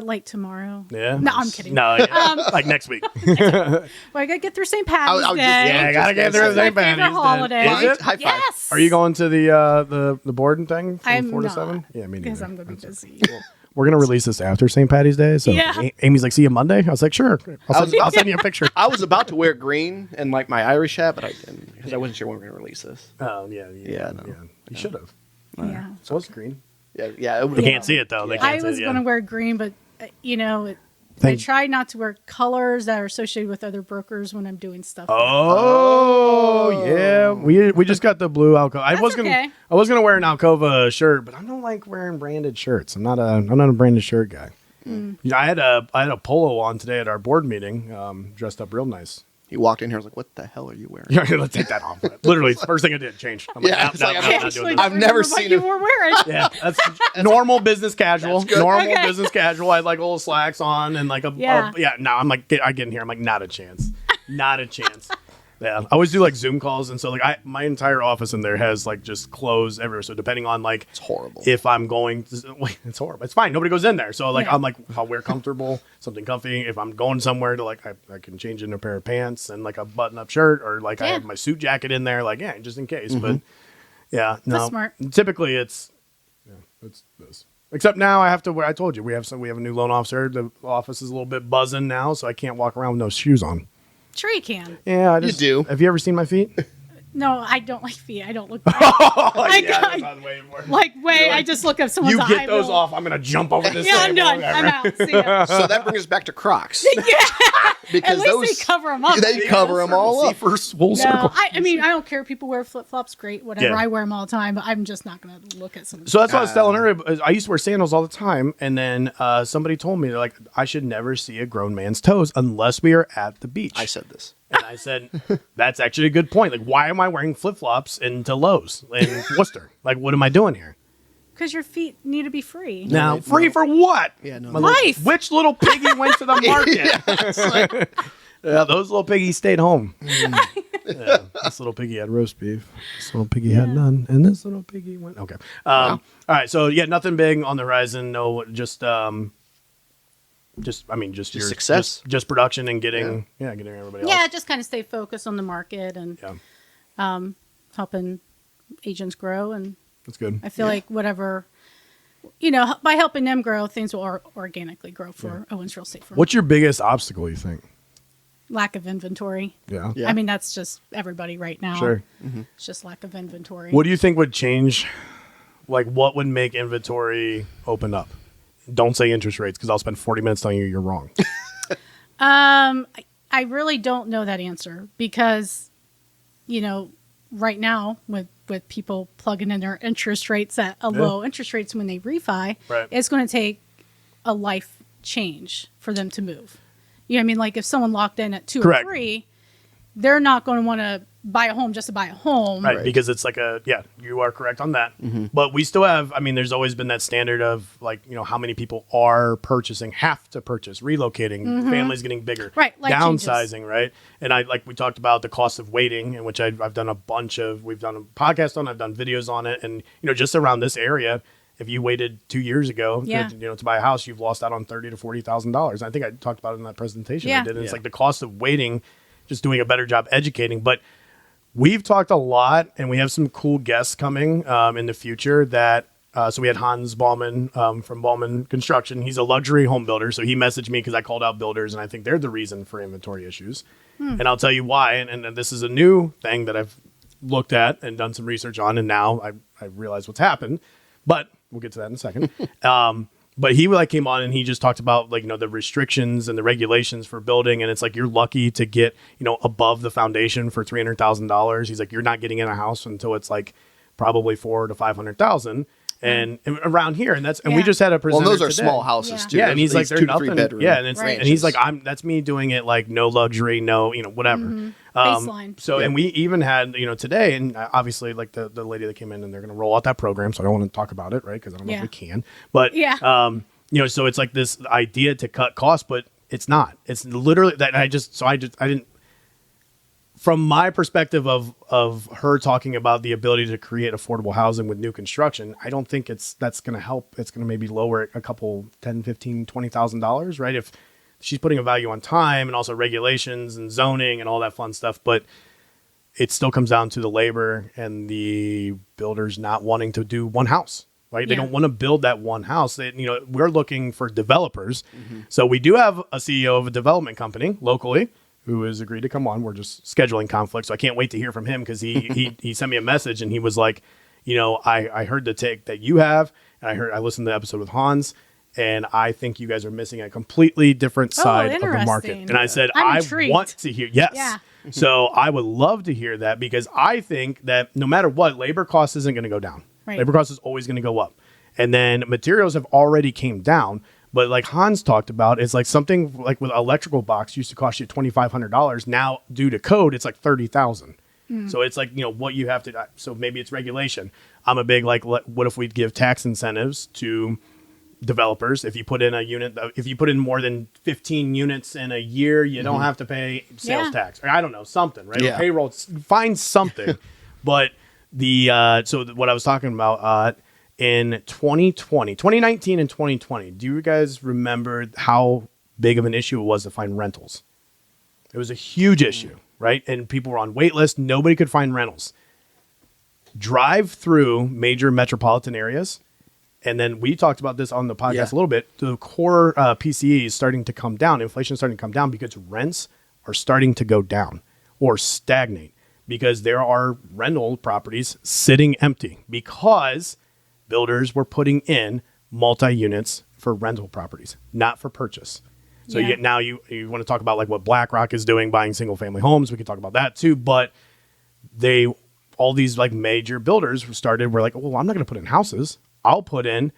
[SPEAKER 5] Like tomorrow.
[SPEAKER 1] Yeah.
[SPEAKER 5] No, I'm kidding.
[SPEAKER 1] No, yeah. Like next week.
[SPEAKER 5] Well, I gotta get through St. Patty's
[SPEAKER 4] I was
[SPEAKER 5] Day.
[SPEAKER 4] just-
[SPEAKER 1] Yeah, I gotta get through
[SPEAKER 5] That's my
[SPEAKER 1] St.
[SPEAKER 5] favorite
[SPEAKER 1] Patty's Day.
[SPEAKER 5] holiday.
[SPEAKER 1] Is it?
[SPEAKER 4] High five.
[SPEAKER 5] Yes.
[SPEAKER 1] Are you going to the board thing from
[SPEAKER 5] I'm
[SPEAKER 1] 4 to
[SPEAKER 5] not,
[SPEAKER 1] 7? Yeah, me neither.
[SPEAKER 5] because I'm gonna be busy.
[SPEAKER 1] We're gonna release this after St. Patty's Day. So
[SPEAKER 5] Yeah.
[SPEAKER 1] Amy's like, see you Monday. I was like, sure. I'll send you a picture.
[SPEAKER 4] I was about to wear green and like my Irish hat, but I didn't because I wasn't sure when we were going to release this.
[SPEAKER 1] Oh yeah.
[SPEAKER 4] No.
[SPEAKER 1] You should have.
[SPEAKER 5] Yeah.
[SPEAKER 1] So it's green.
[SPEAKER 4] Yeah. It
[SPEAKER 1] They can't see it though. They can't
[SPEAKER 5] I
[SPEAKER 1] see
[SPEAKER 5] was
[SPEAKER 1] it,
[SPEAKER 5] gonna wear green, but I try not to wear colors that are associated with other brokers when I'm doing stuff.
[SPEAKER 1] Oh yeah, we just got the blue Alcova. I was
[SPEAKER 5] okay.
[SPEAKER 1] gonna wear an Alcova shirt, but I don't like wearing branded shirts. I'm not a branded shirt guy. Yeah, I had a polo on today at our board meeting, dressed up real nice.
[SPEAKER 4] He walked in here. I was like, "What the hell are you wearing?"
[SPEAKER 1] Yeah, let's take that off. Literally, it's the first thing I did. Change. I'm like,
[SPEAKER 4] Yeah,
[SPEAKER 1] nah,
[SPEAKER 4] it's
[SPEAKER 1] nah,
[SPEAKER 4] like,
[SPEAKER 1] nah,
[SPEAKER 4] I'm
[SPEAKER 1] I'm not
[SPEAKER 5] Actually,
[SPEAKER 1] doing this.
[SPEAKER 4] I've never
[SPEAKER 5] what
[SPEAKER 4] seen
[SPEAKER 5] you
[SPEAKER 4] him-
[SPEAKER 5] were wearing.
[SPEAKER 1] Yeah, that's normal business casual.
[SPEAKER 4] good.
[SPEAKER 1] Normal
[SPEAKER 5] Okay.
[SPEAKER 1] business casual. I had like little slacks on and like
[SPEAKER 5] Yeah.
[SPEAKER 1] No, I'm like, I get in here. I'm like, not a chance. Not a chance. Yeah, I always do like Zoom calls, and so like my entire office in there has like just clothes everywhere. So depending on like
[SPEAKER 4] It's horrible.
[SPEAKER 1] if I'm going to, wait, it's horrible. It's fine. Nobody goes in there. So like
[SPEAKER 5] Yeah.
[SPEAKER 1] I'm like, I'll wear comfortable, something comfy. If I'm going somewhere to like I can change into a pair of pants and like a button up shirt, or like I
[SPEAKER 5] Yeah.
[SPEAKER 1] have my suit jacket in there, like just in case. But yeah, no.
[SPEAKER 5] That's smart.
[SPEAKER 1] Typically it's this. Except now I have to wear. I told you we have a new loan officer. The office is a little bit buzzing now, so I can't walk around with no shoes on.
[SPEAKER 5] Sure you can.
[SPEAKER 1] Yeah, I just
[SPEAKER 4] do.
[SPEAKER 1] Have you ever seen my feet?
[SPEAKER 5] No, I don't like feet. I don't look.
[SPEAKER 1] Oh,
[SPEAKER 5] I
[SPEAKER 1] yeah,
[SPEAKER 5] got-
[SPEAKER 1] that's not way more.
[SPEAKER 5] I just look up someone's
[SPEAKER 1] You get those
[SPEAKER 5] eyeball.
[SPEAKER 1] off, I'm gonna jump over this.
[SPEAKER 5] Yeah, I'm
[SPEAKER 1] table.
[SPEAKER 5] done. I'm out. See ya.
[SPEAKER 4] So that brings us back to Crocs.
[SPEAKER 5] At
[SPEAKER 4] Because
[SPEAKER 5] least
[SPEAKER 4] those
[SPEAKER 5] they cover them up.
[SPEAKER 4] They cover them all
[SPEAKER 1] See,
[SPEAKER 4] up.
[SPEAKER 1] first full
[SPEAKER 5] No,
[SPEAKER 1] circle.
[SPEAKER 5] I mean, I don't care. People wear flip flops, great, whatever.
[SPEAKER 1] Yeah.
[SPEAKER 5] I wear them all the time, but I'm just not going to look at someone.
[SPEAKER 1] So that's what I was telling her. Is I used to wear sandals all the time, and then somebody told me, they're like, I should never see a grown man's toes unless we are at the beach.
[SPEAKER 4] I said this.
[SPEAKER 1] And I said, that's actually a good point. Like, why am I wearing flip flops into Lowe's in Worcester? Like, what am I doing here?
[SPEAKER 5] Because your feet need to be free.
[SPEAKER 1] Now,
[SPEAKER 4] wait,
[SPEAKER 1] free
[SPEAKER 4] no.
[SPEAKER 1] for what?
[SPEAKER 4] Yeah, no.
[SPEAKER 1] My little-
[SPEAKER 5] Life.
[SPEAKER 1] which little piggy went to the market? Yeah, those little piggies stayed home. Yeah, this little piggy had roast beef. This little piggy had none, and this little piggy went. Okay. All right. So yeah, nothing big on the horizon. No, just your
[SPEAKER 4] success.
[SPEAKER 1] just production and getting getting everybody else.
[SPEAKER 5] Yeah, just kind of stay focused on the market and
[SPEAKER 1] Yeah,
[SPEAKER 5] helping agents grow. And
[SPEAKER 1] that's good.
[SPEAKER 5] I feel like whatever, by helping them grow, things will organically grow for Owens Real Estate Firm.
[SPEAKER 1] What's your biggest obstacle, you think?
[SPEAKER 5] Lack of inventory.
[SPEAKER 1] Yeah.
[SPEAKER 4] Yeah.
[SPEAKER 5] I mean, that's just everybody right now.
[SPEAKER 1] Sure.
[SPEAKER 5] It's just lack of inventory.
[SPEAKER 1] What do you think would change? Like, what would make inventory open up? Don't say interest rates, because I'll spend 40 minutes telling you you're wrong.
[SPEAKER 5] I really don't know that answer because, right now with people plugging in their interest rates at a low interest rates when they refi,
[SPEAKER 1] Right.
[SPEAKER 5] it's going to take a life change for them to move. You know what I mean? Like if someone locked in at 2
[SPEAKER 1] Correct.
[SPEAKER 5] or 3 they're not going to want to buy a home just to buy a home.
[SPEAKER 1] Right, because it's like you are correct on that. But we still have, I mean, there's always been that standard of like, how many people are purchasing, have to purchase, relocating, families getting bigger,
[SPEAKER 5] Right, life
[SPEAKER 1] downsizing,
[SPEAKER 5] changes.
[SPEAKER 1] right? And we talked about the cost of waiting, in which I've done we've done a podcast on, I've done videos on it. And, just around this area, if you waited 2 years ago to buy a house, you've lost out on $30,000 to $40,000. I think I talked about it in that presentation I did. And it's like the cost of waiting, just doing a better job educating. But we've talked a lot, and we have some cool guests coming in the future that so we had Hans Ballman from Ballman Construction. He's a luxury home builder. So he messaged me because I called out builders, and I think they're the reason for inventory issues. And I'll tell you why. And this is a new thing that I've looked at and done some research on, and now I realize what's happened. But we'll get to that in a second. But he came on and he just talked about the restrictions and the regulations for building. And it's like, you're lucky to get, above the foundation for $300,000. He's like, you're not getting in a house until it's like probably $400,000 to $500,000. And around here, and we just had a presenter.
[SPEAKER 4] Well, those are
[SPEAKER 1] today.
[SPEAKER 4] small houses too.
[SPEAKER 1] Yeah, and he's like, they're
[SPEAKER 4] 2 to 3
[SPEAKER 1] nothing.
[SPEAKER 4] bedroom.
[SPEAKER 1] Yeah, and it's
[SPEAKER 5] Right.
[SPEAKER 1] and he's like, that's me doing it like no luxury, no, whatever.
[SPEAKER 5] Baseline.
[SPEAKER 1] So, and we even had, today, and obviously like the lady that came in, and they're going to roll out that program. So I don't want to talk about it, right? Because I don't know if we can. But so it's like this idea to cut costs, but it's not. It's literally that I didn't. From my perspective of her talking about the ability to create affordable housing with new construction, I don't think that's going to help. It's going to maybe lower it a couple $10,000, $15,000, $20,000, right? If she's putting a value on time and also regulations and zoning and all that fun stuff, but it still comes down to the labor and the builders not wanting to do one house, right? They don't want to build that one house. We're looking for developers. So we do have a CEO of a development company locally who has agreed to come on. We're just scheduling conflict. So I can't wait to hear from him because he sent me a message and he was like, I heard the take that you have, and I listened to the episode with Hans, and I think you guys are missing a completely different side of the market.
[SPEAKER 5] interesting.
[SPEAKER 1] And I said,
[SPEAKER 5] I'm
[SPEAKER 1] I
[SPEAKER 5] intrigued.
[SPEAKER 1] want to hear, yes.
[SPEAKER 5] Yeah.
[SPEAKER 1] So I would love to hear that because I think that no matter what, labor cost isn't going to go down.
[SPEAKER 5] Right.
[SPEAKER 1] Labor cost is always going to go up. And then materials have already came down. But like Hans talked about, it's like something like with electrical box used to cost you $2,500. Now, due to code, it's like $30,000. So it's like, what you have to, so maybe it's regulation. I'm a big, what if we'd give tax incentives to developers? If you put in a unit, if you put in more than 15 units in a year, you don't have to pay sales tax. Or I don't know, something, right?
[SPEAKER 4] Yeah.
[SPEAKER 1] Or payroll, find something. But what I was talking about, in 2019 and 2020, do you guys remember how big of an issue it was to find rentals? It was a huge issue, right? And people were on wait lists. Nobody could find rentals. Drive through major metropolitan areas. And then we talked about this on the podcast a little bit. The core PCE is starting to come down. Inflation is starting to come down because rents are starting to go down or stagnate because there are rental properties sitting empty because builders were putting in multi-units for rental properties, not for purchase. So you want to talk about like what BlackRock is doing, buying single family homes. We can talk about that too. But all these like major builders were like, well, I'm not going to put in houses. I'll put in,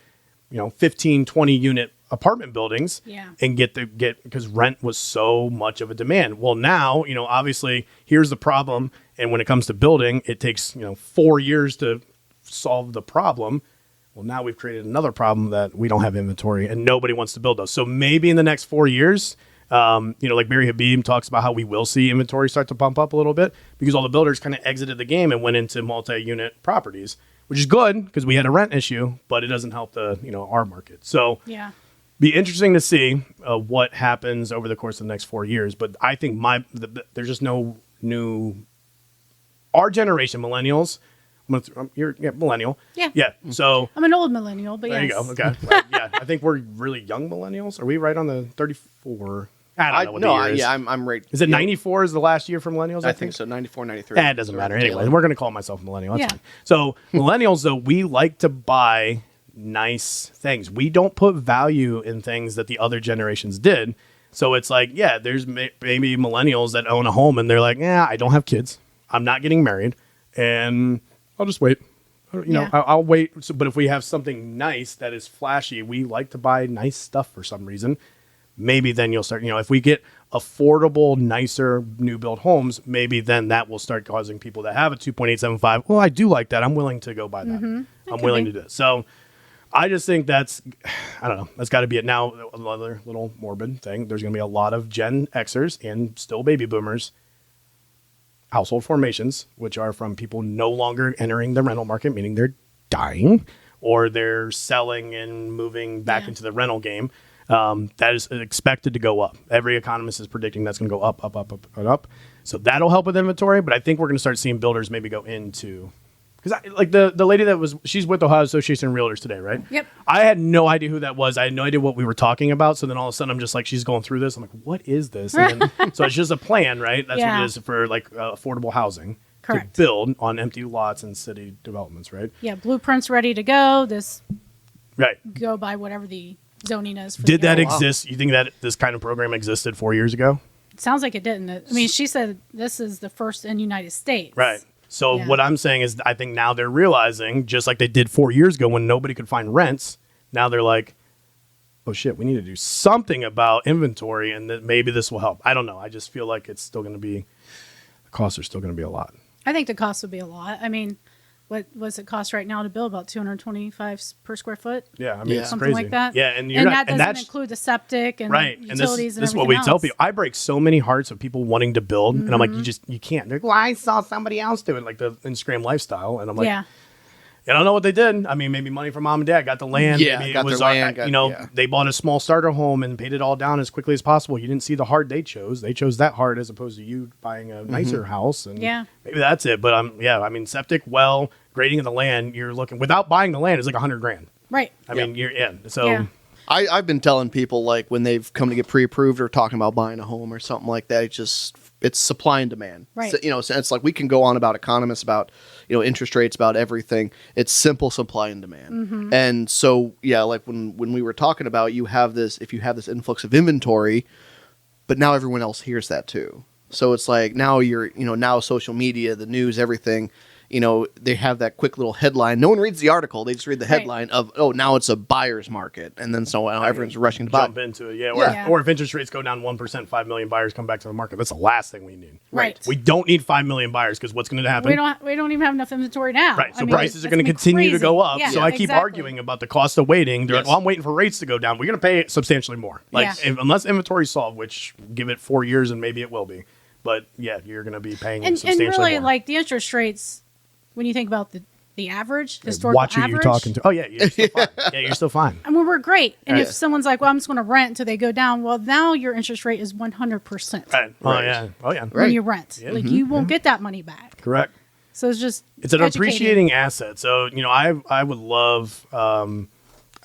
[SPEAKER 1] 15, 20 unit apartment buildings and get because rent was so much of a demand. Well, now, obviously here's the problem. And when it comes to building, it takes, 4 years to solve the problem. Well, now we've created another problem that we don't have inventory and nobody wants to build those. So maybe in the next 4 years, like Barry Habib talks about how we will see inventory start to bump up a little bit because all the builders kind of exited the game and went into multi-unit properties, which is good because we had a rent issue, but it doesn't help our market. So be interesting to see what happens over the course of the next 4 years. But I think there's just no new, our generation, millennials. You're millennial. Yeah. So
[SPEAKER 5] I'm an old millennial, but
[SPEAKER 1] there you go. Okay. Right. Yeah. I think we're really young millennials. Are we right on the 34? I don't know what the year is.
[SPEAKER 4] I'm right.
[SPEAKER 1] Is it 94 is the last year for millennials?
[SPEAKER 4] I think so. 94, 93.
[SPEAKER 1] It doesn't matter. Anyway, we're going to call myself a millennial. That's fine. So millennials, though, we like to buy nice things. We don't put value in things that the other generations did. So it's like, there's maybe millennials that own a home and they're like, I don't have kids. I'm not getting married. And I'll just wait. I'll wait. So, but if we have something nice that is flashy, we like to buy nice stuff for some reason. maybe then you'll start, if we get affordable, nicer new build homes, maybe then that will start causing people that have a 2.875. Well, I do like that. I'm willing to go buy that. I'm willing to do it. So I just think I don't know. That's got to be it. Now, another little morbid thing. There's going to be a lot of Gen Xers and still baby boomers household formations, which are from people no longer entering the rental market, meaning they're dying or they're selling and moving back into the rental game. That is expected to go up. Every economist is predicting that's going to go up, up, up, up, and up. So that'll help with inventory, but I think we're going to start seeing builders maybe go into, because like the lady she's with Ohio Association of Realtors today, right?
[SPEAKER 5] Yep.
[SPEAKER 1] I had no idea who that was. I had no idea what we were talking about. So then all of a sudden I'm just like, she's going through this. I'm like, what is this? And then, so it's just a plan, right? That's what it is for like affordable housing.
[SPEAKER 5] Correct.
[SPEAKER 1] To build on empty lots and city developments, right?
[SPEAKER 5] Yeah, blueprints ready to go.
[SPEAKER 1] Right.
[SPEAKER 5] Go by whatever the zoning is.
[SPEAKER 1] Did that exist? You think that this kind of program existed 4 years ago?
[SPEAKER 5] It sounds like it didn't. I mean, she said this is the first in the United States.
[SPEAKER 1] Right. So what I'm saying is I think now they're realizing, just like they did 4 years ago when nobody could find rents, now they're like, oh shit, we need to do something about inventory and that maybe this will help. I don't know. I just feel like it's still going to be, the costs are still going to be a lot.
[SPEAKER 5] I think the cost would be a lot. I mean, what does it cost right now to build? About $225 per square foot?
[SPEAKER 1] Yeah, I mean, it's
[SPEAKER 5] something
[SPEAKER 1] crazy.
[SPEAKER 5] like that.
[SPEAKER 1] Yeah, and
[SPEAKER 5] that doesn't include the septic and utilities
[SPEAKER 1] this is what we tell people. I break so many hearts of people wanting to build, and I'm like, you can't. They're like, well, I saw somebody else do it, like the Instagram lifestyle, and I'm like, I don't know what they did. I mean, maybe money from mom and dad, got the land.
[SPEAKER 4] Yeah,
[SPEAKER 1] maybe
[SPEAKER 4] got
[SPEAKER 1] it was
[SPEAKER 4] their land.
[SPEAKER 1] they bought a small starter home and paid it all down as quickly as possible. You didn't see the hard they chose. They chose that hard as opposed to you buying a nicer house. And maybe that's it. But I mean, septic, well, grading of the land, you're looking without buying the land is like $100,000.
[SPEAKER 5] Right.
[SPEAKER 1] I mean, you're in. So
[SPEAKER 4] I've been telling people, like, when they've come to get pre-approved or talking about buying a home or something like that, it's supply and demand.
[SPEAKER 5] Right.
[SPEAKER 4] So, so it's like we can go on about economists, about interest rates, about everything. It's simple supply and demand. And so like when we were talking about, if you have this influx of inventory, but now everyone else hears that too. So it's like now now social media, the news, everything. They have that quick little headline. No one reads the article. They just read the headline of, oh, now it's a buyer's market. And then so now everyone's rushing to buy.
[SPEAKER 1] Jump into it, Or if interest rates go down 1%, 5 million buyers come back to the market. That's the last thing we need.
[SPEAKER 5] Right.
[SPEAKER 1] We don't need 5 million buyers because what's going to happen?
[SPEAKER 5] We don't even have enough inventory now.
[SPEAKER 1] Right. So prices are going to continue to go up.
[SPEAKER 5] Yeah,
[SPEAKER 1] so I keep arguing about the cost of waiting. They're like, well, I'm waiting for rates to go down. We're going to pay substantially more. Unless inventory is solved, which give it 4 years and maybe it will be. But you're going to be paying substantially more.
[SPEAKER 5] And really, like the interest rates, when you think about the average, historical
[SPEAKER 1] watch who
[SPEAKER 5] average.
[SPEAKER 1] you're talking to. Oh, yeah, you're still fine. You're still fine.
[SPEAKER 5] I mean, we're great. And if someone's like, well, I'm just going to rent until they go down, well, now your interest rate is 100%.
[SPEAKER 1] Right. Oh, yeah. Oh, yeah.
[SPEAKER 5] When you rent. Yeah. Like, you won't get that money back.
[SPEAKER 1] Correct.
[SPEAKER 5] So it's
[SPEAKER 1] an appreciating asset. So, I would love, I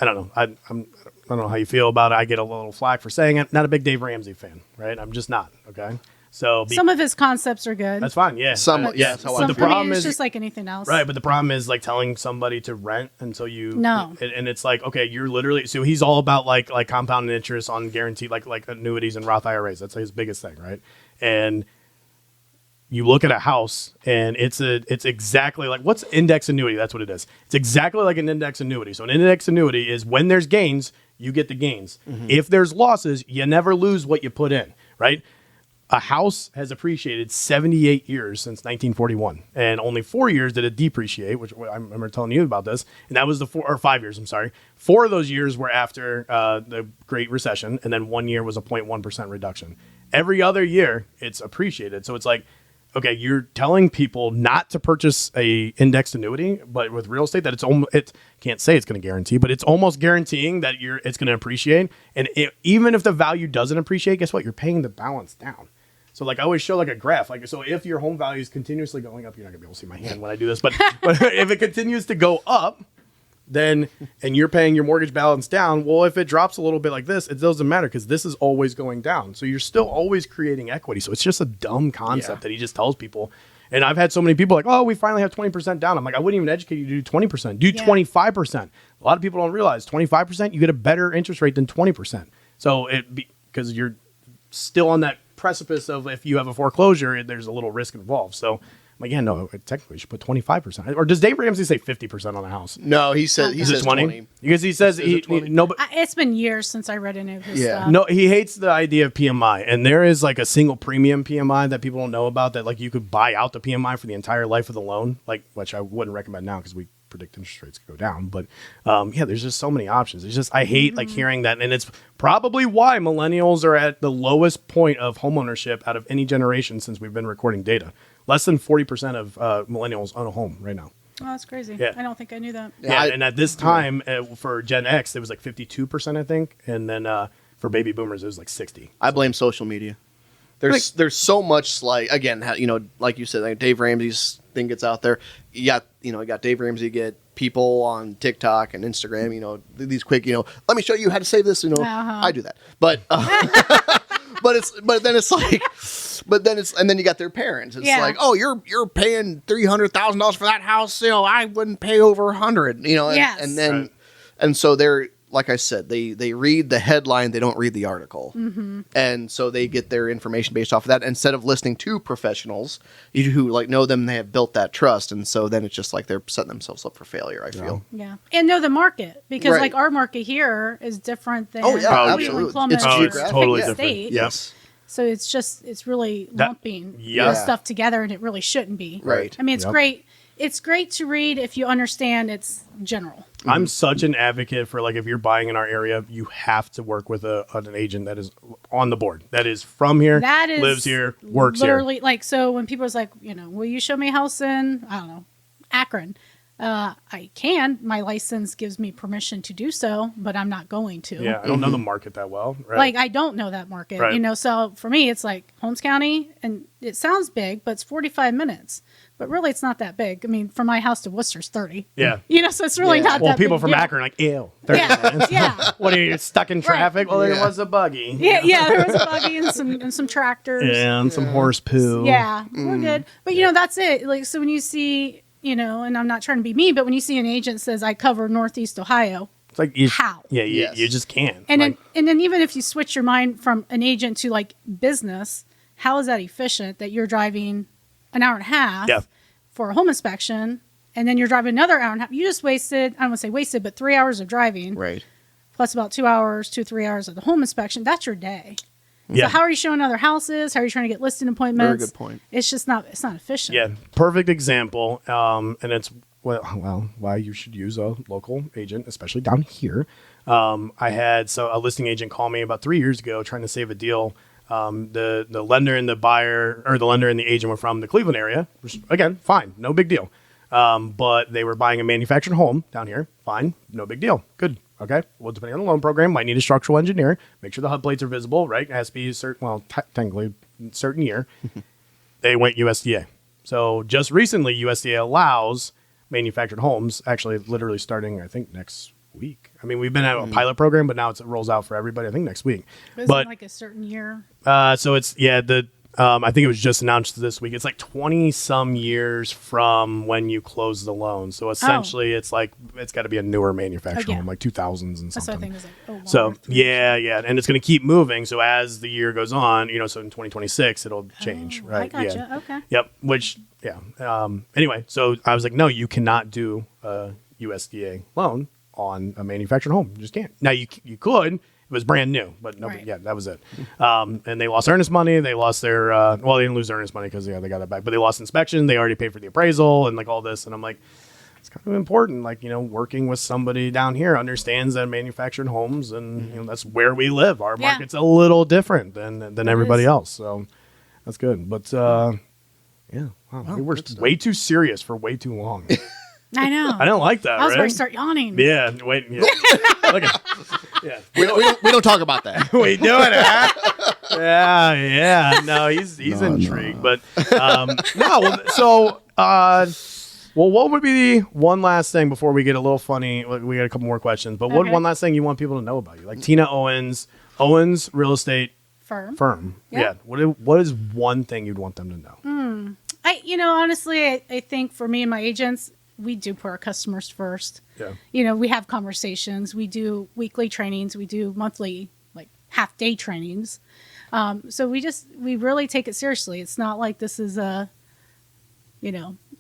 [SPEAKER 1] don't know. I don't know how you feel about it. I get a little flack for saying it. Not a big Dave Ramsey fan, right? I'm just not, okay? So
[SPEAKER 5] some of his concepts are good.
[SPEAKER 1] That's fine, yeah.
[SPEAKER 4] That's how
[SPEAKER 1] the problem
[SPEAKER 5] is just like anything else,
[SPEAKER 1] right? But the problem is like telling somebody to rent until you
[SPEAKER 5] no,
[SPEAKER 1] and it's like okay, you're literally so he's all about like compounded interest on guaranteed like annuities and Roth IRAs. That's his biggest thing, right? And you look at a house and it's exactly like what's index annuity? That's what it is. It's exactly like an index annuity. So an index annuity is when there's gains, you get the gains. If there's losses, you never lose what you put in, right? A house has appreciated 78 years since 1941, and only 4 years did it depreciate, which I remember telling you about this, and that was the 5 years, I'm sorry. 4 of those years were after the Great Recession, and then 1 year was a 0.1% reduction. Every other year, it's appreciated. So it's like, okay, you're telling people not to purchase a indexed annuity, but with real estate, that it can't say it's going to guarantee, but it's almost guaranteeing that it's going to appreciate. And even if the value doesn't appreciate, guess what? You're paying the balance down. So like I always show like a graph, like so if your home value is continuously going up, you're not gonna be able to see my hand when I do this, but if it continues to go up, then and you're paying your mortgage balance down, well, if it drops a little bit like this, it doesn't matter because this is always going down. So you're still always creating equity. So it's just a dumb concept that he just tells people. And I've had so many people like, oh, we finally have 20% down. I'm like, I wouldn't even educate you to do 20%. Do 25%. A lot of people don't realize 25%, you get a better interest rate than 20%. So because you're still on that precipice of if you have a foreclosure, there's a little risk involved. So like, yeah, no, technically you should put 25%. Or does Dave Ramsey say 50% on the house?
[SPEAKER 4] No, he says
[SPEAKER 1] Is it 20? Because he says
[SPEAKER 5] It's been years since I read any of his stuff.
[SPEAKER 1] No, he hates the idea of PMI, and there is like a single premium PMI that people don't know about that like you could buy out the PMI for the entire life of the loan, like which I wouldn't recommend now because we predict interest rates to go down. But yeah, there's just so many options. It's just I hate like hearing that, and it's probably why millennials are at the lowest point of homeownership out of any generation since we've been recording data. Less than 40% of millennials own a home right now.
[SPEAKER 5] Oh, that's crazy.
[SPEAKER 1] Yeah.
[SPEAKER 5] I don't think I knew that.
[SPEAKER 1] Yeah, and at this time for Gen X, it was like 52%, I think, and then for baby boomers, it was like 60.
[SPEAKER 4] I blame social media. There's so much like again, like you said, like Dave Ramsey's thing gets out there. You got Dave Ramsey, get people on TikTok and Instagram. These quick, let me show you how to save this. I do that, but and then you got their parents. It's like, oh, you're paying $300,000 for that house. I wouldn't pay over $100. And then
[SPEAKER 1] right.
[SPEAKER 4] and so they're. Like I said, they read the headline, they don't read the article. Mm-hmm. And so they get their information based off of that instead of listening to professionals who like know them, they have built that trust. And so then it's just like they're setting themselves up for failure, I feel.
[SPEAKER 5] Yeah. And know the market because
[SPEAKER 4] Right.
[SPEAKER 5] like our market here is different than
[SPEAKER 4] absolutely.
[SPEAKER 5] Cleveland, Columbus,
[SPEAKER 4] It's
[SPEAKER 5] or
[SPEAKER 1] totally
[SPEAKER 5] pick a
[SPEAKER 1] different.
[SPEAKER 5] state.
[SPEAKER 4] Yes.
[SPEAKER 5] So it's really lumping
[SPEAKER 1] yeah.
[SPEAKER 5] stuff together and it really shouldn't be.
[SPEAKER 4] Right.
[SPEAKER 5] I mean, it's great. It's great to read if you understand it's general.
[SPEAKER 1] I'm such an advocate for like if you're buying in our area, you have to work with an agent that is on the board, that is from here,
[SPEAKER 5] That is
[SPEAKER 1] lives here, works
[SPEAKER 5] literally
[SPEAKER 1] here.
[SPEAKER 5] like so when people was like, will you show me a house in I don't know Akron? I can. My license gives me permission to do so, but I'm not going to.
[SPEAKER 1] Yeah, I don't know the market that well. Right?
[SPEAKER 5] Like I don't know that market,
[SPEAKER 1] Right.
[SPEAKER 5] So for me, it's like Holmes County, and it sounds big, but it's 45 minutes. But really, it's not that big. I mean, from my house to Worcester's 30.
[SPEAKER 1] Yeah.
[SPEAKER 5] So it's really not
[SPEAKER 1] Well,
[SPEAKER 5] that
[SPEAKER 1] people
[SPEAKER 5] big
[SPEAKER 1] from
[SPEAKER 5] deal.
[SPEAKER 1] Akron are like, ew. 30 minutes.
[SPEAKER 5] Yeah.
[SPEAKER 1] What are you stuck in traffic? Well, there was a buggy.
[SPEAKER 5] Yeah, there was a buggy and some tractors.
[SPEAKER 1] And some horse poo.
[SPEAKER 5] Yeah, we're good. But that's it. Like so when you see, and I'm not trying to be mean, but when you see an agent says I cover Northeast Ohio,
[SPEAKER 1] It's like
[SPEAKER 5] how?
[SPEAKER 1] Yeah,
[SPEAKER 4] Yes.
[SPEAKER 1] you just can't.
[SPEAKER 5] And
[SPEAKER 1] like,
[SPEAKER 5] then even if you switch your mind from an agent to like business, how is that efficient that you're driving an hour and a half for a home inspection and then you're driving another hour and a half? You just wasted, I don't want to say wasted, but 3 hours of driving.
[SPEAKER 4] Right.
[SPEAKER 5] Plus about 2 hours, 3 hours of the home inspection. That's your day.
[SPEAKER 1] Yeah.
[SPEAKER 5] So how are you showing other houses? How are you trying to get listing appointments?
[SPEAKER 4] Very good point.
[SPEAKER 5] It's just not efficient.
[SPEAKER 1] Yeah, perfect example. And it's why you should use a local agent, especially down here. I had a listing agent call me about 3 years ago trying to save a deal. The lender and the buyer, or the lender and the agent, were from the Cleveland area, which, again, fine, no big deal. But they were buying a manufactured home down here. Fine, no big deal. Good. Okay. Well, depending on the loan program, might need a structural engineer. Make sure the HUD plates are visible, right? It has to be a certain, technically, certain year. They went USDA. So just recently, USDA allows manufactured homes, actually literally starting, I think, next week. I mean, we've been at a pilot program, but now it rolls out for everybody, I think, next week.
[SPEAKER 5] Isn't
[SPEAKER 1] But
[SPEAKER 5] like a certain year?
[SPEAKER 1] so it's, I think it was just announced this week. It's like 20 some years from when you close the loan. So essentially it's like, it's got to be a newer manufactured home, like 2000s and
[SPEAKER 5] That's what I
[SPEAKER 1] something.
[SPEAKER 5] think. It was like, oh,
[SPEAKER 1] So
[SPEAKER 5] longer, 3
[SPEAKER 1] yeah. And it's going to keep moving. So as the year goes on, so in 2026, it'll change.
[SPEAKER 5] Oh,
[SPEAKER 1] Right.
[SPEAKER 5] I gotcha.
[SPEAKER 1] Yeah.
[SPEAKER 5] Okay.
[SPEAKER 1] Yep. Which, anyway, so I was like, no, you cannot do a USDA loan on a manufactured home. You just can't. Now you could. It was brand new, but nobody.
[SPEAKER 5] Right.
[SPEAKER 1] Yeah, that was it. And they lost earnest money. They lost their. Well, they didn't lose earnest money because they got that back, but they lost inspection. They already paid for the appraisal and like all this. And I'm like, it's kind of important. Like working with somebody down here understands that manufactured homes, and that's where we live. Our market's a little different than everybody else. So that's good. But wow, we were way too serious for way too long.
[SPEAKER 5] I know.
[SPEAKER 1] I don't like that.
[SPEAKER 5] I was
[SPEAKER 1] right?
[SPEAKER 5] ready to start yawning.
[SPEAKER 1] Yeah, wait. Yeah. Look at, yeah.
[SPEAKER 4] We don't talk about that.
[SPEAKER 1] We doing it, huh? Yeah. No, he's intrigued, but no. So, what would be the one last thing before we get a little funny? We got a couple more questions, but what one last thing you want people to know about you? Like Tina Owens Real Estate Firm.
[SPEAKER 5] Yep.
[SPEAKER 1] Yeah. What is one thing you'd want them to know?
[SPEAKER 5] Honestly, I think for me and my agents, we do put our customers first.
[SPEAKER 1] Yeah.
[SPEAKER 5] We have conversations. We do weekly trainings. We do monthly, like half-day trainings. So we really take it seriously. It's not like this is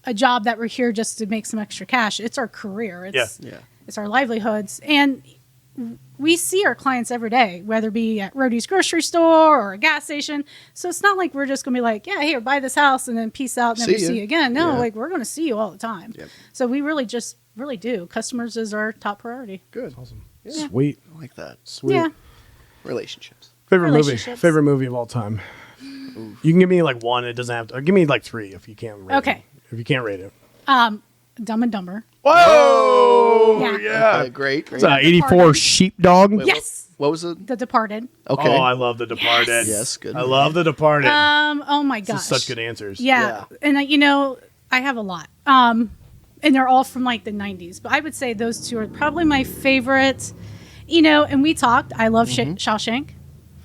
[SPEAKER 5] a job that we're here just to make some extra cash. It's our career. It's
[SPEAKER 4] Yeah.
[SPEAKER 5] it's our livelihoods, and we see our clients every day, whether it be at Rhodey's grocery store or a gas station. So it's not like we're just going to be like, yeah, here, buy this house and then peace out, never see you again. No, like we're going to see you all the time.
[SPEAKER 4] Yep.
[SPEAKER 5] So we really do. Customers is our top priority.
[SPEAKER 4] Good.
[SPEAKER 1] Awesome.
[SPEAKER 5] Yeah.
[SPEAKER 1] Sweet.
[SPEAKER 4] I like that.
[SPEAKER 1] Sweet.
[SPEAKER 5] Yeah.
[SPEAKER 4] Relationships.
[SPEAKER 1] Favorite movie of all time. You can give me like one. It doesn't have to. Or give me like three if you can't rate
[SPEAKER 5] Okay.
[SPEAKER 1] it. If you can't rate it.
[SPEAKER 5] Dumb and Dumber.
[SPEAKER 1] Whoa!
[SPEAKER 5] Yeah.
[SPEAKER 1] Yeah.
[SPEAKER 4] Great.
[SPEAKER 1] It's 84 Sheepdog.
[SPEAKER 4] Wait,
[SPEAKER 5] Yes.
[SPEAKER 4] What was it?
[SPEAKER 5] The Departed.
[SPEAKER 4] Okay.
[SPEAKER 1] Oh, I love The Departed.
[SPEAKER 4] Yes, good.
[SPEAKER 1] I love The Departed.
[SPEAKER 5] Oh my
[SPEAKER 1] This
[SPEAKER 5] gosh.
[SPEAKER 1] is such good answers.
[SPEAKER 5] Yeah. And I have a lot. And they're all from like the 90s, but I would say those two are probably my favorite. And we talked. I love Shawshank.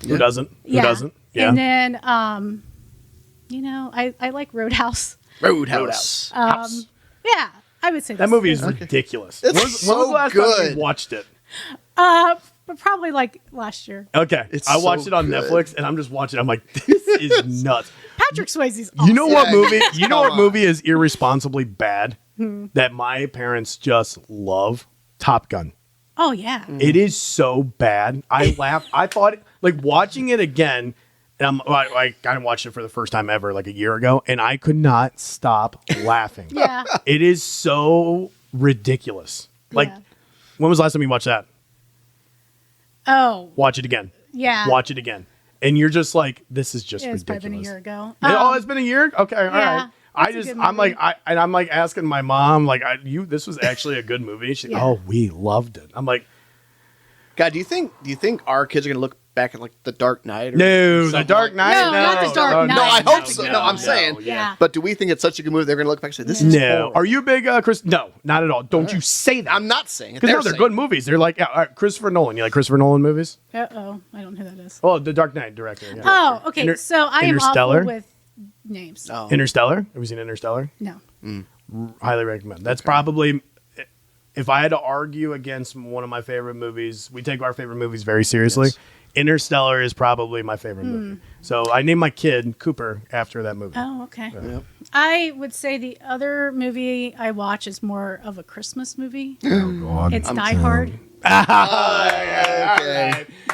[SPEAKER 1] Who doesn't? Who doesn't? Yeah.
[SPEAKER 5] And then I like Roadhouse.
[SPEAKER 4] Roadhouse.
[SPEAKER 5] Yeah, I would say
[SPEAKER 1] That movie is ridiculous.
[SPEAKER 4] It's
[SPEAKER 1] when was
[SPEAKER 4] so
[SPEAKER 1] the last
[SPEAKER 4] good.
[SPEAKER 1] time you watched it?
[SPEAKER 5] but probably like last year.
[SPEAKER 1] Okay.
[SPEAKER 4] It's
[SPEAKER 1] I watched
[SPEAKER 4] so
[SPEAKER 1] it on
[SPEAKER 4] good.
[SPEAKER 1] Netflix and I'm just watching. I'm like, this is nuts.
[SPEAKER 5] Patrick Swayze's awesome.
[SPEAKER 1] You know what
[SPEAKER 4] Yeah,
[SPEAKER 1] movie? You know
[SPEAKER 4] come
[SPEAKER 1] what
[SPEAKER 4] on.
[SPEAKER 1] movie is irresponsibly bad that my parents just love? Top Gun.
[SPEAKER 5] Oh yeah.
[SPEAKER 1] It is so bad. I laughed. I thought like watching it again. And I kind of watched it for the first time ever, like a year ago, and I could not stop laughing.
[SPEAKER 5] Yeah.
[SPEAKER 1] It is so ridiculous. Like,
[SPEAKER 5] Yeah.
[SPEAKER 1] when was the last time you watched that?
[SPEAKER 5] Oh
[SPEAKER 1] Watch it again.
[SPEAKER 5] yeah.
[SPEAKER 1] Watch it again. And you're just like, this is just
[SPEAKER 5] It's
[SPEAKER 1] ridiculous.
[SPEAKER 5] probably been a year ago.
[SPEAKER 1] Oh, it's been a year? Okay, all
[SPEAKER 5] yeah,
[SPEAKER 1] right. I
[SPEAKER 5] it's a
[SPEAKER 1] just,
[SPEAKER 5] good
[SPEAKER 1] I'm
[SPEAKER 5] movie.
[SPEAKER 1] like, I'm like asking my mom, like, this was actually a good movie. She's like,
[SPEAKER 5] Yeah.
[SPEAKER 1] oh, we loved it. I'm like,
[SPEAKER 4] God, do you think our kids are gonna look back at like The Dark Knight? Or
[SPEAKER 1] no, The
[SPEAKER 4] something
[SPEAKER 1] Dark
[SPEAKER 4] like-
[SPEAKER 1] Knight.
[SPEAKER 5] No, not The Dark Knight.
[SPEAKER 4] No, I hope so.
[SPEAKER 5] No,
[SPEAKER 4] No, I'm
[SPEAKER 5] no,
[SPEAKER 4] saying.
[SPEAKER 5] yeah.
[SPEAKER 4] But do we think it's such a good movie? They're gonna look back and say, "This is
[SPEAKER 1] No.
[SPEAKER 4] horrible."
[SPEAKER 1] Are you a big Chris? No, not at all. Don't you say that.
[SPEAKER 4] I'm not saying it.
[SPEAKER 1] Because no, they're
[SPEAKER 4] saying
[SPEAKER 1] good
[SPEAKER 4] it.
[SPEAKER 1] movies. They're like Christopher Nolan. You like Christopher Nolan movies?
[SPEAKER 5] Uh-oh. I don't know who that is.
[SPEAKER 1] Oh, The Dark Knight director. Yeah.
[SPEAKER 5] Oh, okay. So I am
[SPEAKER 1] Interstellar?
[SPEAKER 5] awful with names.
[SPEAKER 4] Oh.
[SPEAKER 1] Interstellar. Have you seen Interstellar?
[SPEAKER 5] No.
[SPEAKER 1] Highly recommend. That's probably, if I had to argue against one of my favorite movies, we take our favorite movies very seriously.
[SPEAKER 4] Yes.
[SPEAKER 1] Interstellar is probably my favorite movie. So I named my kid Cooper after that movie.
[SPEAKER 5] Oh, okay.
[SPEAKER 4] Yep.
[SPEAKER 5] I would say the other movie I watch is more of a Christmas movie.
[SPEAKER 1] God.
[SPEAKER 5] It's Die Hard.
[SPEAKER 4] Okay.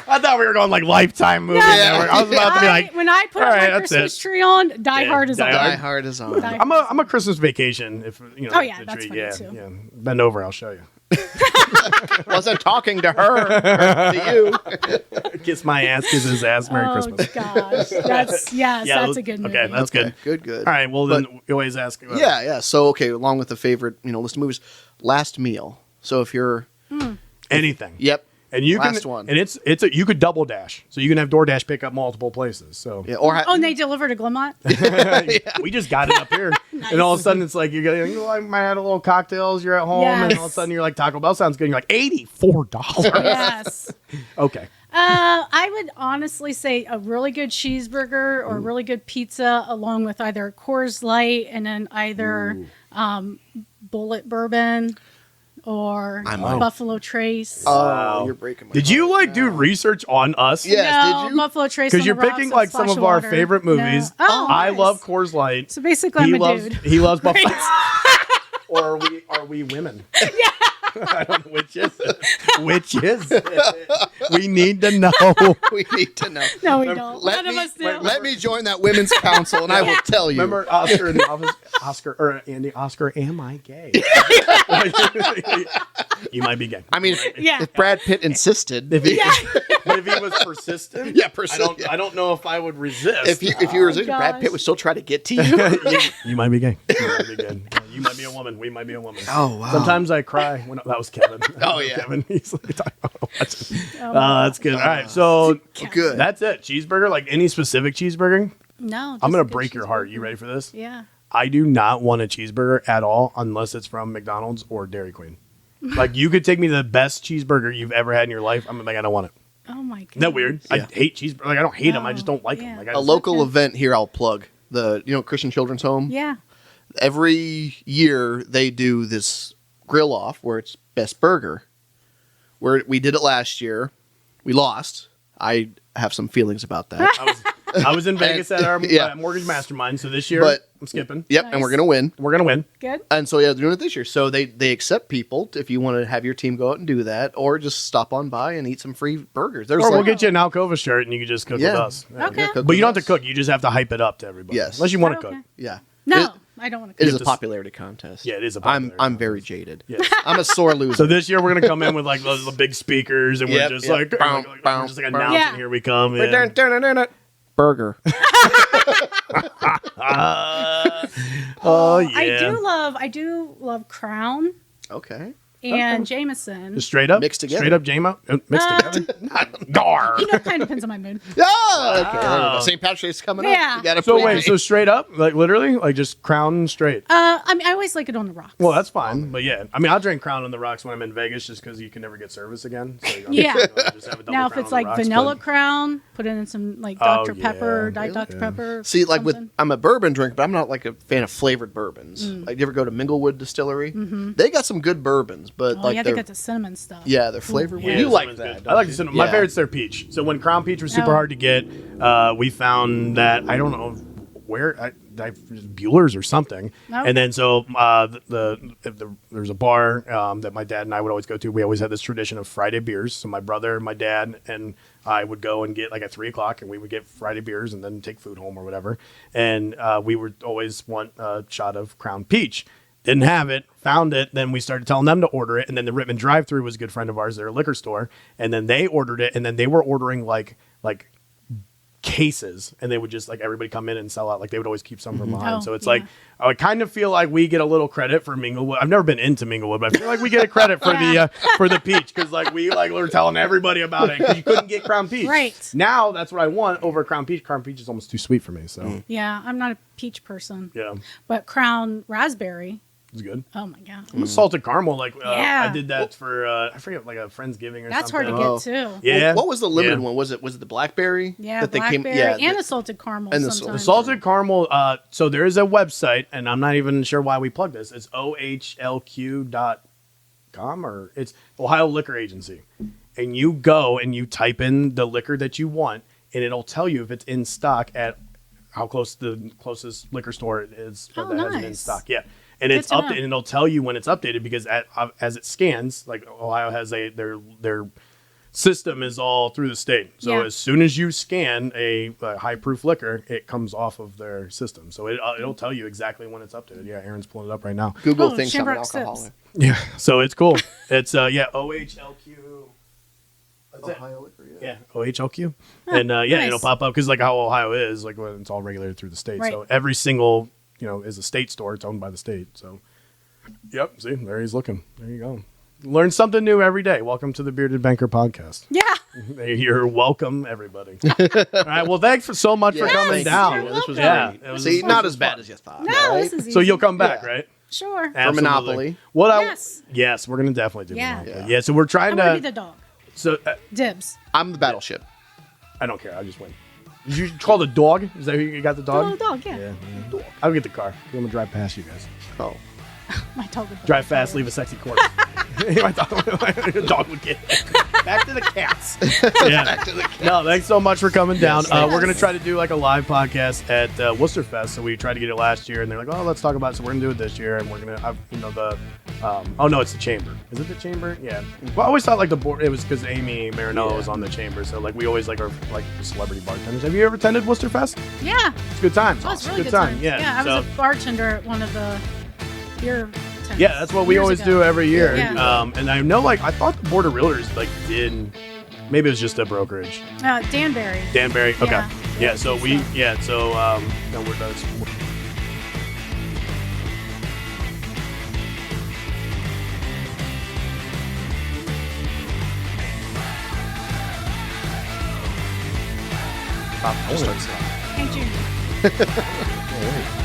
[SPEAKER 1] I thought we were going like Lifetime movie.
[SPEAKER 5] Yeah.
[SPEAKER 1] Network. I was about to be like,
[SPEAKER 5] When I put
[SPEAKER 1] all
[SPEAKER 5] up
[SPEAKER 1] right,
[SPEAKER 5] my
[SPEAKER 1] that's
[SPEAKER 5] Christmas
[SPEAKER 1] it.
[SPEAKER 5] tree on, Die Hard is
[SPEAKER 1] Die
[SPEAKER 5] on.
[SPEAKER 1] Hard.
[SPEAKER 4] Die Hard is on.
[SPEAKER 5] Die-
[SPEAKER 1] I'm a Christmas vacation. If you know.
[SPEAKER 5] Oh, yeah,
[SPEAKER 1] the
[SPEAKER 5] that's
[SPEAKER 1] tree.
[SPEAKER 5] funny,
[SPEAKER 1] Yeah,
[SPEAKER 5] too.
[SPEAKER 1] yeah. Bend over. I'll show you.
[SPEAKER 4] Wasn't talking to her, to you.
[SPEAKER 1] Kiss my ass. Kiss his ass. Merry
[SPEAKER 5] Oh
[SPEAKER 1] Christmas.
[SPEAKER 5] gosh, that's that's a good movie.
[SPEAKER 1] Okay, that's good.
[SPEAKER 4] Good.
[SPEAKER 1] All right. Well, then we always ask.
[SPEAKER 4] Yeah. So okay, along with the favorite, list of movies, last meal. So if you're,
[SPEAKER 1] anything.
[SPEAKER 4] yep,
[SPEAKER 1] And you
[SPEAKER 4] last
[SPEAKER 1] can,
[SPEAKER 4] one.
[SPEAKER 1] and you could double dash, so you can have DoorDash pick up multiple places. So
[SPEAKER 4] yeah, or
[SPEAKER 5] Oh, and they deliver to Glenmont?
[SPEAKER 1] we just got it up here, and all of a sudden it's like I had a little cocktails. You're at home, and all of a
[SPEAKER 5] Yes.
[SPEAKER 1] sudden you're like Taco Bell sounds good. And you're like $84.
[SPEAKER 5] Yes.
[SPEAKER 1] Okay.
[SPEAKER 5] I would honestly say a really good cheeseburger or a really good pizza, along with either Coors Light and then either Bullet Bourbon or Buffalo Trace.
[SPEAKER 4] oh, you're breaking my
[SPEAKER 1] Did you do research on us?
[SPEAKER 4] Yeah. Yes,
[SPEAKER 5] no,
[SPEAKER 4] did you?
[SPEAKER 5] Buffalo Trace.
[SPEAKER 1] Because
[SPEAKER 5] on
[SPEAKER 1] you're
[SPEAKER 5] the rocks
[SPEAKER 1] picking
[SPEAKER 5] with a
[SPEAKER 1] like some
[SPEAKER 5] splash
[SPEAKER 1] of our
[SPEAKER 5] water.
[SPEAKER 1] favorite movies.
[SPEAKER 5] No. Oh,
[SPEAKER 1] I
[SPEAKER 5] nice.
[SPEAKER 1] love Coors Light.
[SPEAKER 5] So basically, I'm a dude.
[SPEAKER 1] He loves Buffalo. Or are we women? Yeah. I don't know which is it. Which is it? We need to know.
[SPEAKER 4] We need to know.
[SPEAKER 5] No, we don't.
[SPEAKER 4] Let
[SPEAKER 5] None
[SPEAKER 4] me,
[SPEAKER 5] of us do.
[SPEAKER 4] let me join that women's council, and I will tell you.
[SPEAKER 1] Remember Oscar in the office? Oscar, am I gay? You might be gay.
[SPEAKER 4] I mean,
[SPEAKER 5] Yeah.
[SPEAKER 4] if Brad Pitt insisted,
[SPEAKER 1] But if he was persistent,
[SPEAKER 4] Yeah, persistent.
[SPEAKER 1] I don't know if I would resist.
[SPEAKER 4] if you were resisting, Brad
[SPEAKER 5] gosh.
[SPEAKER 4] Pitt would still try to get to you.
[SPEAKER 1] You might be gay. You might be gay. You might be a woman. We might be a woman.
[SPEAKER 4] Oh, wow.
[SPEAKER 1] Sometimes I cry when that was Kevin.
[SPEAKER 4] Oh, yeah.
[SPEAKER 1] Kevin. He's like, that's good. All right, so
[SPEAKER 4] Good.
[SPEAKER 1] that's it. Cheeseburger, like any specific cheeseburger.
[SPEAKER 5] No.
[SPEAKER 1] I'm gonna
[SPEAKER 5] just
[SPEAKER 1] break
[SPEAKER 5] good
[SPEAKER 1] your heart. You
[SPEAKER 5] cheeseburger.
[SPEAKER 1] ready for this?
[SPEAKER 5] Yeah.
[SPEAKER 1] I do not want a cheeseburger at all unless it's from McDonald's or Dairy Queen. Like you could take me to the best cheeseburger you've ever had in your life. I'm like, I don't want it.
[SPEAKER 5] Oh my god.
[SPEAKER 1] Isn't that weird?
[SPEAKER 4] Yeah.
[SPEAKER 1] I hate cheeseburgers. Like I don't hate them. I just don't like
[SPEAKER 5] Yeah.
[SPEAKER 1] them. Like I
[SPEAKER 4] A
[SPEAKER 1] just,
[SPEAKER 4] local
[SPEAKER 5] Okay.
[SPEAKER 4] event here, I'll plug the Christian Children's Home.
[SPEAKER 5] Yeah.
[SPEAKER 4] Every year they do this grill off where it's best burger. Where we did it last year, we lost. I have some feelings about that.
[SPEAKER 1] I was in Vegas at our
[SPEAKER 4] Yeah.
[SPEAKER 1] mortgage mastermind. So this year,
[SPEAKER 4] But-
[SPEAKER 1] I'm skipping.
[SPEAKER 4] Yep,
[SPEAKER 5] Nice.
[SPEAKER 4] and we're gonna win.
[SPEAKER 1] We're gonna win.
[SPEAKER 5] Good.
[SPEAKER 4] And so yeah, they're doing it this year. So they accept people if you want to have your team go out and do that, or just stop on by and eat some free burgers. There's
[SPEAKER 1] Or we'll
[SPEAKER 4] like-
[SPEAKER 1] get you an Alcova shirt and you can just cook with us. Yeah.
[SPEAKER 5] Okay.
[SPEAKER 4] cook
[SPEAKER 1] But you don't
[SPEAKER 4] with
[SPEAKER 1] have to
[SPEAKER 4] us.
[SPEAKER 1] cook. You just have to hype it up to everybody.
[SPEAKER 4] Yes.
[SPEAKER 1] Unless you want to
[SPEAKER 5] Okay.
[SPEAKER 1] cook.
[SPEAKER 4] Yeah.
[SPEAKER 5] No, I don't want
[SPEAKER 4] It
[SPEAKER 5] to.
[SPEAKER 4] is
[SPEAKER 1] You
[SPEAKER 4] a
[SPEAKER 1] have to-
[SPEAKER 4] popularity contest.
[SPEAKER 1] Yeah, it is a
[SPEAKER 4] I'm
[SPEAKER 1] popularity
[SPEAKER 4] very jaded.
[SPEAKER 1] Yes.
[SPEAKER 4] I'm a sore loser.
[SPEAKER 1] So this year we're gonna come in with like the big speakers and
[SPEAKER 4] Yep,
[SPEAKER 1] we're just
[SPEAKER 4] yep.
[SPEAKER 1] like,
[SPEAKER 4] Bow,
[SPEAKER 1] we're
[SPEAKER 4] bow,
[SPEAKER 1] just like
[SPEAKER 4] bow.
[SPEAKER 1] announcing
[SPEAKER 5] Yeah.
[SPEAKER 1] here we come.
[SPEAKER 4] Dun,
[SPEAKER 1] Yeah.
[SPEAKER 4] dun, dun, dun, dun. Burger.
[SPEAKER 1] Oh yeah.
[SPEAKER 5] I do love Crown
[SPEAKER 4] Okay.
[SPEAKER 5] and Jameson.
[SPEAKER 1] Just straight up
[SPEAKER 4] Mixed together.
[SPEAKER 1] Straight up JMO. Mixed together. Gar.
[SPEAKER 5] You know, it kind of depends on my mood.
[SPEAKER 4] Yeah. Okay. There we go. St. Patrick's Day's coming
[SPEAKER 5] Yeah.
[SPEAKER 4] up. You gotta
[SPEAKER 1] So
[SPEAKER 4] put
[SPEAKER 1] wait,
[SPEAKER 4] me.
[SPEAKER 1] so straight up, like literally, like just Crown straight.
[SPEAKER 5] I mean, I always like it on the rocks.
[SPEAKER 1] Well, that's fine, but yeah, I mean, I'll drink Crown on the rocks when I'm in Vegas, just because you can never get service again. So you
[SPEAKER 5] Yeah.
[SPEAKER 1] just have a double
[SPEAKER 5] Now, if
[SPEAKER 1] Crown
[SPEAKER 5] it's
[SPEAKER 1] on the
[SPEAKER 5] like
[SPEAKER 1] rocks,
[SPEAKER 5] vanilla
[SPEAKER 1] but-
[SPEAKER 5] Crown, put in some like
[SPEAKER 1] Oh,
[SPEAKER 5] Dr. Pepper,
[SPEAKER 1] yeah.
[SPEAKER 5] Diet Dr. Pepper.
[SPEAKER 4] See, like with
[SPEAKER 5] something.
[SPEAKER 4] I'm a bourbon drinker, but I'm not like a fan of flavored bourbons. Like, you ever go to Minglewood Distillery? They got some good bourbons, but
[SPEAKER 5] Oh,
[SPEAKER 4] like
[SPEAKER 5] yeah, they
[SPEAKER 4] they're
[SPEAKER 5] got the cinnamon stuff.
[SPEAKER 4] yeah, they're flavored.
[SPEAKER 1] Yeah,
[SPEAKER 4] you like
[SPEAKER 1] cinnamon's
[SPEAKER 4] that?
[SPEAKER 1] good. I like the
[SPEAKER 4] don't
[SPEAKER 1] cinnamon.
[SPEAKER 4] you?
[SPEAKER 1] My favorite's their peach. So when Crown Peach was super
[SPEAKER 5] Oh.
[SPEAKER 1] hard to get, we found that I don't know where Bueller's or something,
[SPEAKER 5] Okay.
[SPEAKER 1] and then so there's a bar that my dad and I would always go to. We always had this tradition of Friday beers. So my brother, my dad, and I would go and get like at 3:00, and we would get Friday beers and then take food home or whatever. And we would always want a shot of Crown Peach. Didn't have it, found it, then we started telling them to order it, and then the Rittman drive-thru was a good friend of ours, they're a liquor store, and then they ordered it, and then they were ordering like cases, and they would just like everybody come in and sell out, like they would always keep some from behind.
[SPEAKER 5] Oh,
[SPEAKER 1] So it's
[SPEAKER 5] yeah.
[SPEAKER 1] like I kind of feel like we get a little credit for Minglewood. I've never been into Minglewood, but I feel like we get a credit for the peach, because like we're telling everybody about it, 'cause you couldn't get Crown Peach.
[SPEAKER 5] Right.
[SPEAKER 1] Now that's what I want over Crown Peach. Crown Peach is almost too sweet for me, so
[SPEAKER 5] Yeah, I'm not a peach person.
[SPEAKER 1] yeah,
[SPEAKER 5] But Crown Raspberry,
[SPEAKER 1] it's good.
[SPEAKER 5] oh my God.
[SPEAKER 1] Salted caramel, like
[SPEAKER 5] Yeah.
[SPEAKER 1] I did that for I forget, like a Friendsgiving or
[SPEAKER 5] That's
[SPEAKER 1] something.
[SPEAKER 5] hard to get too.
[SPEAKER 1] Yeah.
[SPEAKER 4] What was the limited
[SPEAKER 1] Yeah.
[SPEAKER 4] one? Was it the blackberry?
[SPEAKER 5] Yeah,
[SPEAKER 4] that they
[SPEAKER 5] blackberry and the salted caramel
[SPEAKER 4] and the
[SPEAKER 5] sometimes.
[SPEAKER 1] The salted caramel. So there is a website, and I'm not even sure why we plug this. It's ohlq.com, or it's Ohio Liquor Agency. And you go and you type in the liquor that you want, and it'll tell you if it's in stock at how close the closest liquor store it is
[SPEAKER 5] Oh,
[SPEAKER 1] that has it in
[SPEAKER 5] nice.
[SPEAKER 1] stock. Yeah. And
[SPEAKER 5] Good
[SPEAKER 1] it's
[SPEAKER 5] to know.
[SPEAKER 1] updated, and it'll tell you when it's updated, because as it scans, like Ohio has their system is all through the state. So
[SPEAKER 5] Yeah.
[SPEAKER 1] as soon as you scan a high proof liquor, it comes off of their system. So it'll tell you exactly when it's updated. Yeah, Aaron's pulling it up right now.
[SPEAKER 4] Google
[SPEAKER 5] Oh,
[SPEAKER 4] thinks I'm an
[SPEAKER 5] Shamrock Sips.
[SPEAKER 4] alcoholic.
[SPEAKER 1] Yeah, so it's cool. It's OHLQ. That's it.
[SPEAKER 4] Ohio liquor,
[SPEAKER 1] Yeah, OHLQ. And
[SPEAKER 5] nice.
[SPEAKER 1] it'll pop up, because like how Ohio is, like when it's all regulated through the state.
[SPEAKER 5] Right.
[SPEAKER 1] So every single, is a state store. It's owned by the state. So, yep. See, there he's looking. There you go. Learn something new every day. Welcome to the Bearded Banker podcast.
[SPEAKER 5] Yeah.
[SPEAKER 1] You're welcome, everybody. All right. Well, thanks so much for
[SPEAKER 4] Yes,
[SPEAKER 1] coming
[SPEAKER 4] thank
[SPEAKER 1] down.
[SPEAKER 4] you. This was
[SPEAKER 1] Yeah,
[SPEAKER 4] great.
[SPEAKER 1] it was-
[SPEAKER 4] See,
[SPEAKER 1] this
[SPEAKER 4] not
[SPEAKER 1] was
[SPEAKER 4] as bad
[SPEAKER 1] fun.
[SPEAKER 4] as you thought.
[SPEAKER 5] No,
[SPEAKER 4] right?
[SPEAKER 5] this is easy.
[SPEAKER 1] So you'll come back,
[SPEAKER 4] Yeah.
[SPEAKER 1] right?
[SPEAKER 5] Sure.
[SPEAKER 1] Absolutely.
[SPEAKER 4] Monopoly.
[SPEAKER 1] Yes, we're gonna definitely do
[SPEAKER 5] Yeah.
[SPEAKER 1] Monopoly. Yeah. So we're trying
[SPEAKER 5] I'm gonna be
[SPEAKER 1] to.
[SPEAKER 5] the dog.
[SPEAKER 1] So
[SPEAKER 5] Dibs.
[SPEAKER 4] I'm the battleship.
[SPEAKER 1] I don't care. I just win. Did you call the dog? Is that who you got the dog?
[SPEAKER 5] Oh, dog, yeah.
[SPEAKER 1] I'll get the car. I'm gonna drive past you guys.
[SPEAKER 4] Oh.
[SPEAKER 5] My dog would
[SPEAKER 1] Drive fast, leave a sexy corner. My dog would get back to the cats. Yeah. No, thanks so much for coming down. We're gonna try to do like a live podcast at Worcester Fest. So we tried to get it last year, and they're like, "Oh, let's talk about it." So we're gonna do it this year, and we're gonna, oh no, it's the Chamber. Is it the Chamber? Yeah. Well, I always thought like the board. It was because Amy Marinello was on the Chamber. So like we always like are like celebrity bartenders. Have you ever attended Worcester Fest?
[SPEAKER 5] Yeah.
[SPEAKER 1] It's a good time.
[SPEAKER 5] Oh, it's
[SPEAKER 1] a
[SPEAKER 5] really
[SPEAKER 1] good time. Yeah.
[SPEAKER 5] Yeah, I
[SPEAKER 1] so,
[SPEAKER 5] was a bartender at one of the beer tents.
[SPEAKER 1] yeah, that's what we
[SPEAKER 5] years
[SPEAKER 1] always
[SPEAKER 5] ago.
[SPEAKER 1] do every year.
[SPEAKER 5] Yeah.
[SPEAKER 1] And I know, like, I thought the Board of Realtors like did. Maybe it was just a brokerage.
[SPEAKER 5] Danbury.
[SPEAKER 1] Danbury. Okay.
[SPEAKER 5] Yeah.
[SPEAKER 1] Yeah. So we. Yeah. So no, we're done.
[SPEAKER 5] Hey, Junior.